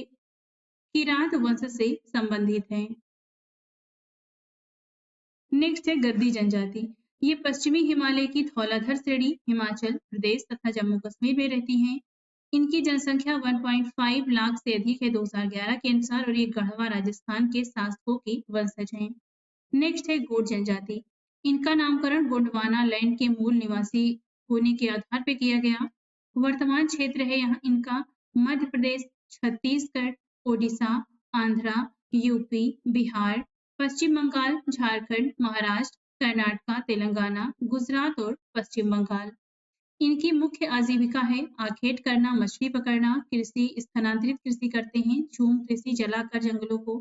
Speaker 1: किरात वंश से संबंधित है। नेक्स्ट है गद्दी जनजाति। ये पश्चिमी हिमालय की धौलाधर श्रेणी, हिमाचल प्रदेश तथा जम्मू कश्मीर में रहती हैं। इनकी जनसंख्या 1.5 लाख से अधिक है 2011 के अनुसार और ये गढ़वा राजस्थान के शासकों की वंशज हैं। नेक्स्ट है गोंड जनजाति। इनका नामकरण गोंडवाना लैंड के मूल निवासी होने के आधार पर किया गया। वर्तमान क्षेत्र है यहाँ इनका मध्य प्रदेश, छत्तीसगढ़, ओडिशा, आंध्रा, यूपी, बिहार, पश्चिम बंगाल, झारखंड, महाराष्ट्र, कर्नाटक, तेलंगाना, गुजरात और पश्चिम बंगाल। इनकी मुख्य आजीविका है आखेट करना, मछली पकड़ना, कृषि, स्थानांतरित कृषि करते हैं, झूम कृषि, जलाकर जंगलों को।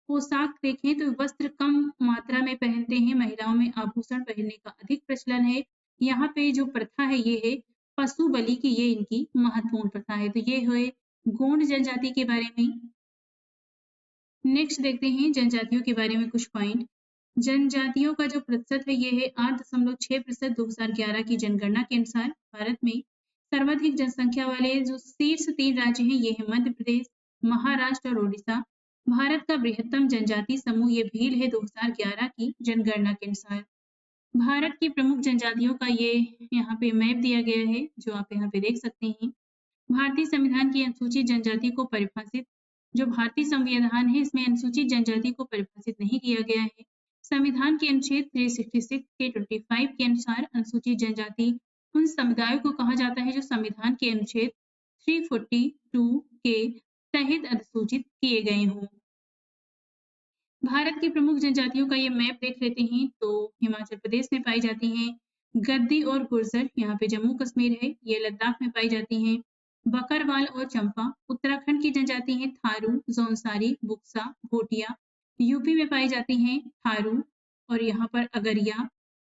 Speaker 1: पोशाक देखें तो वस्त्र कम मात्रा में पहनते हैं, महिलाओं में आभूषण पहनने का अधिक प्रचलन है। यहाँ पे जो प्रथा है ये है पशु बलि की, ये इनकी महत्वपूर्ण प्रथा है। तो ये हुए गोंड जनजाति के बारे में। नेक्स्ट देखते हैं जनजातियों के बारे में कुछ पॉइंट। जनजातियों का जो प्रतिशत है ये है 8.6%। 2011 की जनगणना के अनुसार भारत में सर्वाधिक जनसंख्या वाले जो शीर्ष 3 राज्य हैं ये है मध्य प्रदेश, महाराष्ट्र और उड़ीसा। भारत का बृहत्तम जनजाति समूह ये भील है 2011 की जनगणना के अनुसार। भारत की प्रमुख जनजातियों का ये यहाँ पे मैप दिया गया है जो आप यहाँ पे देख सकते हैं। भारतीय संविधान की अनुसूचित जनजाति को परिभाषित, जो भारतीय संविधान है इसमें अनुसूचित जनजाति को परिभाषित नहीं किया गया है। संविधान के अनुच्छेद 366 के 25 के अनुसार अनुसूचित जनजाति उन समुदायों को कहा जाता है जो संविधान के अनुच्छेद 342 के तहत अधिसूचित किए गए हों। भारत की प्रमुख जनजातियों का ये मैप देख लेते हैं तो हिमाचल प्रदेश में पाई जाती हैं गद्दी और गुर्जर, यहाँ पे जम्मू कश्मीर है, ये लद्दाख में पाई जाती हैं। बकरवाल और चंपा उत्तराखंड की जनजाति है। थारू, जौनसारी, बुक्सा, भोटिया यूपी में पाई जाती हैं। थारू और यहाँ पर अगरिया।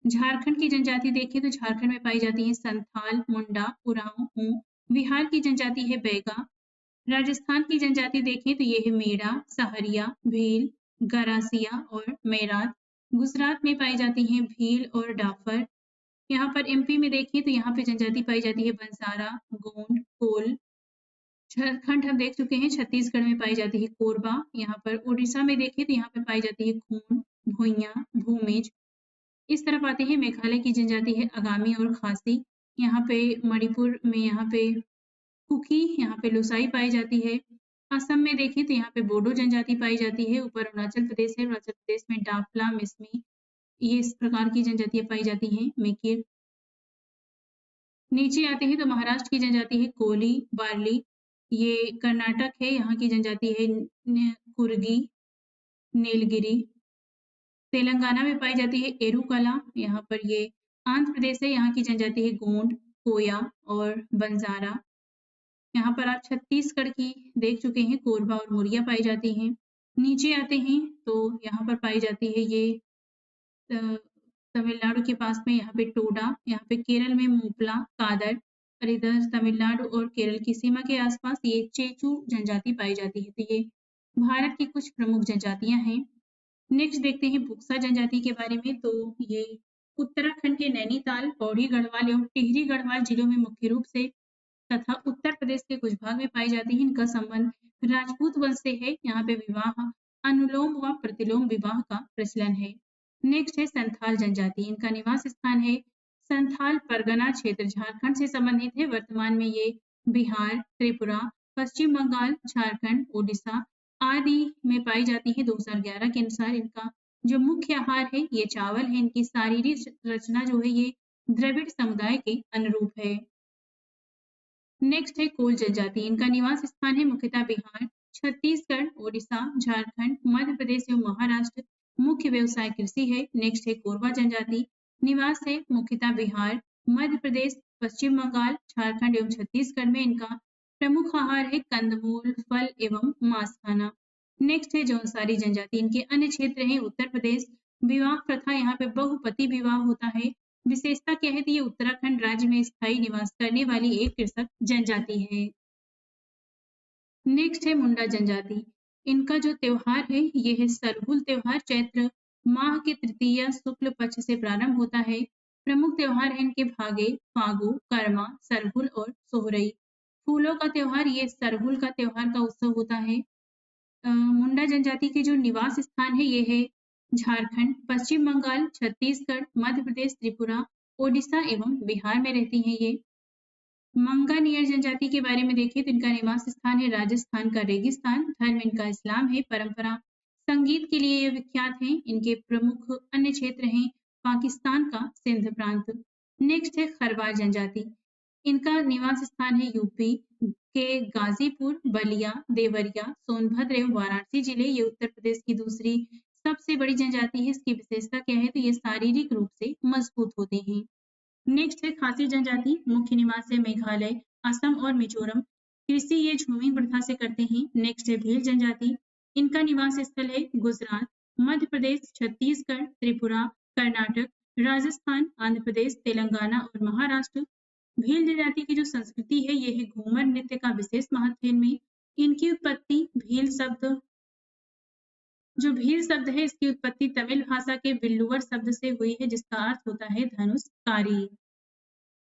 Speaker 1: झारखंड की जनजाति देखें तो झारखंड में पाई जाती है संथाल, मुंडा, उरांव, हूँ। बिहार की जनजाति है बैगा। राजस्थान की जनजाति देखें तो ये है मेड़ा, सहरिया, भील, गरासिया और मेरात। गुजरात में पाई जाती हैं भील और डाफर। यहाँ पर एमपी में देखें तो यहाँ पे जनजाति पाई जाती है बंसारा, गोंड, कोल। झारखंड हम देख चुके हैं। छत्तीसगढ़ में पाई जाती है कोरबा। यहाँ पर उड़ीसा में देखें तो यहाँ पे पाई जाती है खून, भुइयां, भूमिज। इस तरफ आते हैं मेघालय की जनजाति है अगामी और खासी। यहाँ पे मणिपुर में यहाँ पे कुकी, यहाँ पे लोसाई पाई जाती है। असम में देखें तो यहाँ पे बोडो जनजाति पाई जाती है। ऊपर अरुणाचल प्रदेश है, अरुणाचल प्रदेश में डाफला, मिसमी, ये इस प्रकार की जनजातियां पाई जाती हैं। मेकिर। नीचे आते हैं तो महाराष्ट्र की जनजाति है कोली, बार्ली। ये कर्नाटक है, यहाँ की जनजाति है कुर्गी, नीलगिरी। तेलंगाना में पाई जाती है एरुकला। यहाँ पर ये आंध्र प्रदेश है, यहाँ की जनजाति है गोंड, कोया और बंजारा। यहाँ पर आप छत्तीसगढ़ की देख चुके हैं, कोरबा और मुरिया पाई जाती हैं। नीचे आते हैं तो यहाँ पर पाई जाती है ये अ, तमिलनाडु के पास में यहाँ पे टोडा, यहाँ पे केरल में मोपला, कादर और इधर तमिलनाडु और केरल की सीमा के आसपास ये चेचू जनजाति पाई जाती है। तो ये भारत की कुछ प्रमुख जनजातियां हैं। नेक्स्ट देखते हैं बुक्सा जनजाति के बारे में। तो ये उत्तराखंड के नैनीताल, पौड़ी गढ़वाल एवं टिहरी गढ़वाल जिलों में मुख्य रूप से तथा उत्तर प्रदेश के कुछ भाग में पाई जाती है। इनका संबंध राजपूत वंश से है। यहाँ पे विवाह अनुलोम व प्रतिलोम विवाह का प्रचलन है। नेक्स्ट है संथाल जनजाति। इनका निवास स्थान है संथाल परगना क्षेत्र, झारखंड से संबंधित है। वर्तमान में ये बिहार, त्रिपुरा, पश्चिम बंगाल, झारखंड, उड़ीसा आदि में पाई जाती है। 2011 के अनुसार इनका जो मुख्य आहार है ये चावल है। इनकी शारीरिक रचना जो है ये द्रविड़ समुदाय के अनुरूप है। नेक्स्ट है कोल जनजाति। इनका निवास स्थान है मुख्यतः बिहार, छत्तीसगढ़, ओडिशा, झारखंड, मध्य प्रदेश एवं महाराष्ट्र। मुख्य व्यवसाय कृषि है। नेक्स्ट है कोरवा जनजाति। निवास है मुख्यतः बिहार, मध्य प्रदेश, पश्चिम बंगाल, झारखंड एवं छत्तीसगढ़ में। इनका प्रमुख आहार है कंदमूल, फल एवं मांस खाना। नेक्स्ट है जौनसारी जनजाति। इनके अन्य क्षेत्र हैं उत्तर प्रदेश। विवाह प्रथा यहाँ पे बहुपति विवाह होता है। विशेषता क्या है? तो ये उत्तराखंड राज्य में स्थायी निवास करने वाली एक कृषक जनजाति है। नेक्स्ट है मुंडा जनजाति। इनका जो त्योहार है ये है सरहुल त्योहार। चैत्र माह के तृतीया शुक्ल पक्ष से प्रारंभ होता है। प्रमुख त्योहार है इनके भागे, फागु, कर्मा, सरहुल और सोहरई। फूलों का त्योहार ये सरहुल का त्योहार का उत्सव होता है। मुंडा जनजाति के जो निवास स्थान है ये है झारखंड, पश्चिम बंगाल, छत्तीसगढ़, मध्य प्रदेश, त्रिपुरा, ओडिशा एवं बिहार में रहती हैं ये। मंगानियर जनजाति के बारे में देखें तो इनका निवास स्थान है राजस्थान का रेगिस्तान। धर्म इनका इस्लाम है। परंपरा संगीत के लिए ये विख्यात हैं। इनके प्रमुख अन्य क्षेत्र हैं पाकिस्तान का सिंध प्रांत। नेक्स्ट है खरवार जनजाति। इनका निवास स्थान है यूपी के गाजीपुर, बलिया, देवरिया, सोनभद्र एवं वाराणसी जिले। ये उत्तर प्रदेश की दूसरी सबसे बड़ी जनजाति है। इसकी विशेषता क्या है? तो ये शारीरिक रूप से मजबूत होते हैं। नेक्स्ट है खासी जनजाति। मुख्य निवास है मेघालय, असम और मिजोरम। कृषि ये झूमिंग प्रथा से करते हैं। नेक्स्ट है भील जनजाति। इनका निवास स्थल है गुजरात, मध्य प्रदेश, छत्तीसगढ़, त्रिपुरा, कर्नाटक, राजस्थान, आंध्र प्रदेश, तेलंगाना और महाराष्ट्र। भील जनजाति की जो संस्कृति है ये है घूमर नृत्य का विशेष महत्व है इनमें। इनकी उत्पत्ति जो भील शब्द है इसकी उत्पत्ति तमिल भाषा के विल्लुवर शब्द से हुई है जिसका अर्थ होता है धनुषकारी।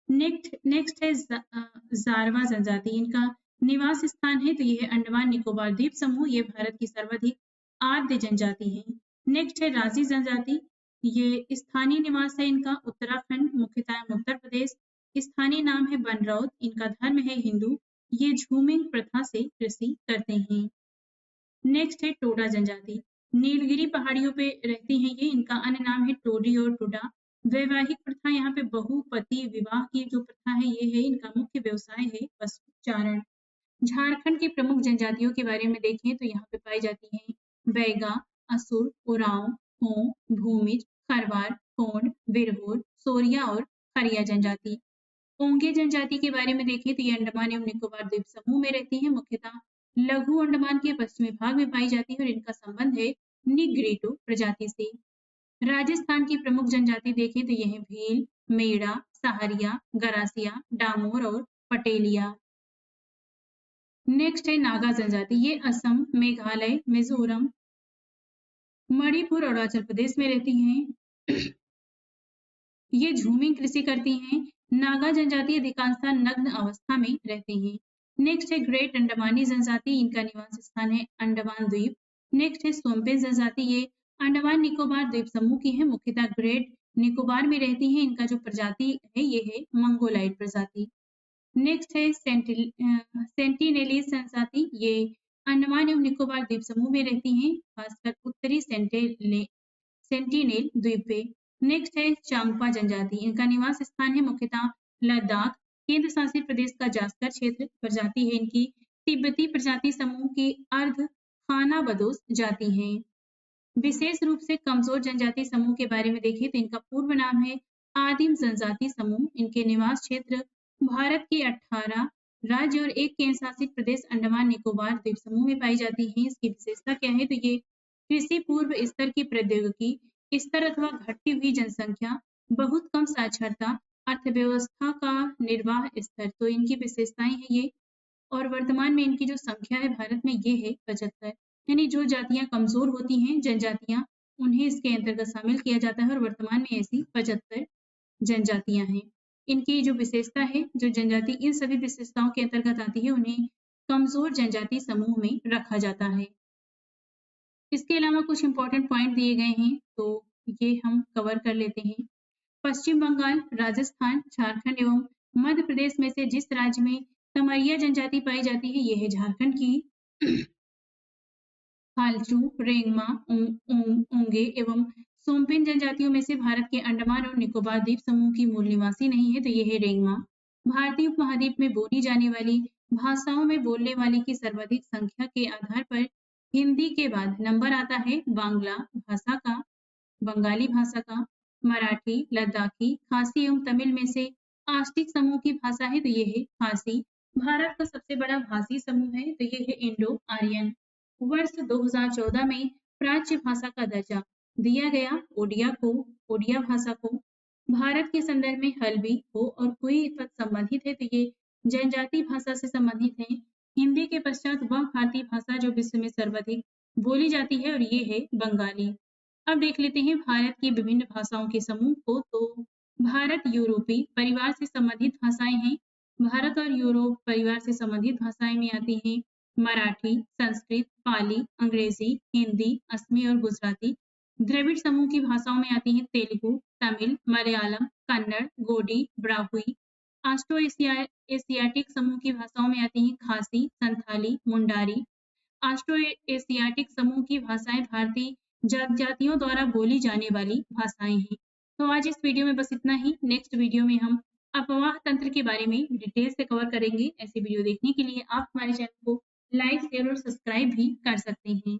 Speaker 1: नेक्स्ट है जारवा जनजाति। इनका निवास स्थान है तो ये है अंडमान निकोबार द्वीप समूह। ये भारत की सर्वाधिक आद्य जनजाति है। नेक्स्ट है राजी जनजाति। ये स्थानीय निवास है इनका उत्तराखंड, मुख्यतः उत्तर प्रदेश। स्थानीय नाम है बनरौत। इनका धर्म है हिंदू। ये झूमिंग प्रथा से कृषि करते हैं। नेक्स्ट है टोडा जनजाति। नीलगिरी पहाड़ियों पे रहती हैं ये। इनका अन्य नाम है टोडी और टोडा। वैवाहिक प्रथा यहाँ पे बहुपति विवाह की जो प्रथा है ये है। इनका मुख्य व्यवसाय है पशु चारण। झारखंड की प्रमुख जनजातियों के बारे में देखें तो यहाँ पे पाई जाती हैं बैगा, असुर, उरांव, हो, भूमिज, खरवार, कोंड, बिरहोर, सोरिया और खरिया जनजाति। ओंगे जनजाति के बारे में देखें तो ये अंडमान एवं निकोबार द्वीप समूह में रहती है। मुख्यतः लघु अंडमान के पश्चिमी भाग में पाई जाती है और इनका संबंध है निग्रीटो प्रजाति से। राजस्थान की प्रमुख जनजाति देखें तो यह है भील, मेड़ा, सहारिया, गरासिया, डामोर और पटेलिया। नेक्स्ट है नागा जनजाति। ये असम, मेघालय, मिजोरम, मणिपुर और अरुणाचल प्रदेश में रहती हैं। ये झूमिंग कृषि करती हैं। नागा जनजाति अधिकांशतः नग्न अवस्था में रहते हैं। नेक्स्ट है ग्रेट अंडमानी जनजाति। इनका निवास स्थान है अंडमान द्वीप। नेक्स्ट है सोम्पेन जनजाति। ये अंडमान निकोबार द्वीप समूह की है। मुख्यतः ग्रेट निकोबार में रहती हैं। इनका जो प्रजाति है ये है मंगोलाइट प्रजाति। नेक्स्ट है सेंटिनेलीज जनजाति। ये अंडमान एवं निकोबार द्वीप समूह में रहती हैं, खासकर उत्तरी सेंटिनेल द्वीप पे। नेक्स्ट है चांगपा जनजाति। इनका निवास स्थान है मुख्यतः लद्दाख, केंद्र शासित प्रदेश का जास्कर क्षेत्र। प्रजाति है इनकी तिब्बती प्रजाति समूह की अर्ध खानाबदोश जाति है। विशेष रूप से कमजोर जनजाति समूह के बारे में देखें तो इनका पूर्व नाम है आदिम जनजाति समूह। इनके निवास क्षेत्र भारत के 18 राज्य और एक केंद्र शासित प्रदेश अंडमान निकोबार द्वीप समूह में पाई जाती हैं। इसकी विशेषता क्या है? तो ये कृषि पूर्व स्तर की प्रौद्योगिकी स्तर अथवा घटती हुई जनसंख्या, बहुत कम साक्षरता, अर्थव्यवस्था का निर्वाह स्तर, तो इनकी विशेषताएं हैं ये। और वर्तमान में इनकी जो संख्या है भारत में ये है 75। यानी जो जातियां कमजोर होती हैं, जनजातियां, उन्हें इसके अंतर्गत शामिल किया जाता है और वर्तमान में ऐसी 75 जनजातियां हैं। इनकी जो विशेषता है, जो जनजाति इन सभी विशेषताओं के अंतर्गत आती है, उन्हें कमजोर जनजाति समूह में रखा जाता है। इसके अलावा कुछ इंपॉर्टेंट पॉइंट दिए गए हैं, तो ये हम कवर कर लेते हैं। पश्चिम बंगाल, राजस्थान, झारखंड एवं मध्य प्रदेश में से जिस राज्य में तमरिया जनजाति पाई जाती है, ये है झारखंड की हालचू, रेंगमा, ओंगे एवं सोमपेन जनजातियों में से भारत के अंडमान और निकोबार द्वीप समूह की मूल निवासी नहीं है, तो ये है रेंगमा। भारतीय उपमहाद्वीप में बोली जाने वाली भाषाओं में बोलने वाले की सर्वाधिक संख्या के आधार पर हिंदी के बाद नंबर आता है बांग्ला भाषा का, बंगाली भाषा का, मराठी, लद्दाखी, खासी एवं तमिल में से आस्टिक समूह की भाषा है, तो ये है खासी। भारत का सबसे बड़ा भाषी समूह है, तो ये है इंडो आर्यन। वर्ष 2014 में प्राच्य भाषा का दर्जा दिया गया ओडिया भाषा को। भारत के संदर्भ में हल्बी, हो और कोई पद संबंधित है, तो ये जनजाति भाषा से संबंधित है। हिंदी के पश्चात वह भारतीय भाषा जो विश्व में सर्वाधिक बोली जाती है, और ये है बंगाली। अब देख लेते हैं भारत की विभिन्न भाषाओं के समूह को। तो भारत यूरोपी परिवार से संबंधित भाषाएं हैं। भारत और यूरोप परिवार से संबंधित भाषाएं में आती हैं मराठी, संस्कृत, पाली, अंग्रेजी, हिंदी, असमी और गुजराती। द्रविड़ समूह की भाषाओं में आती हैं तेलुगु, तमिल, मलयालम, कन्नड़, गोडी, ब्राहुई। ऑस्ट्रो एशियाटिक समूह की भाषाओं में आती हैं खासी, संथाली, मुंडारी। ऑस्ट्रो एशियाटिक समूह की भाषाएं भारतीय जनजातियों द्वारा बोली जाने वाली भाषाएं हैं। तो आज इस वीडियो में बस इतना ही। नेक्स्ट वीडियो में हम अपवाह तंत्र के बारे में डिटेल से कवर करेंगे। ऐसी वीडियो देखने के लिए आप हमारे चैनल को लाइक, शेयर और सब्सक्राइब भी कर सकते हैं।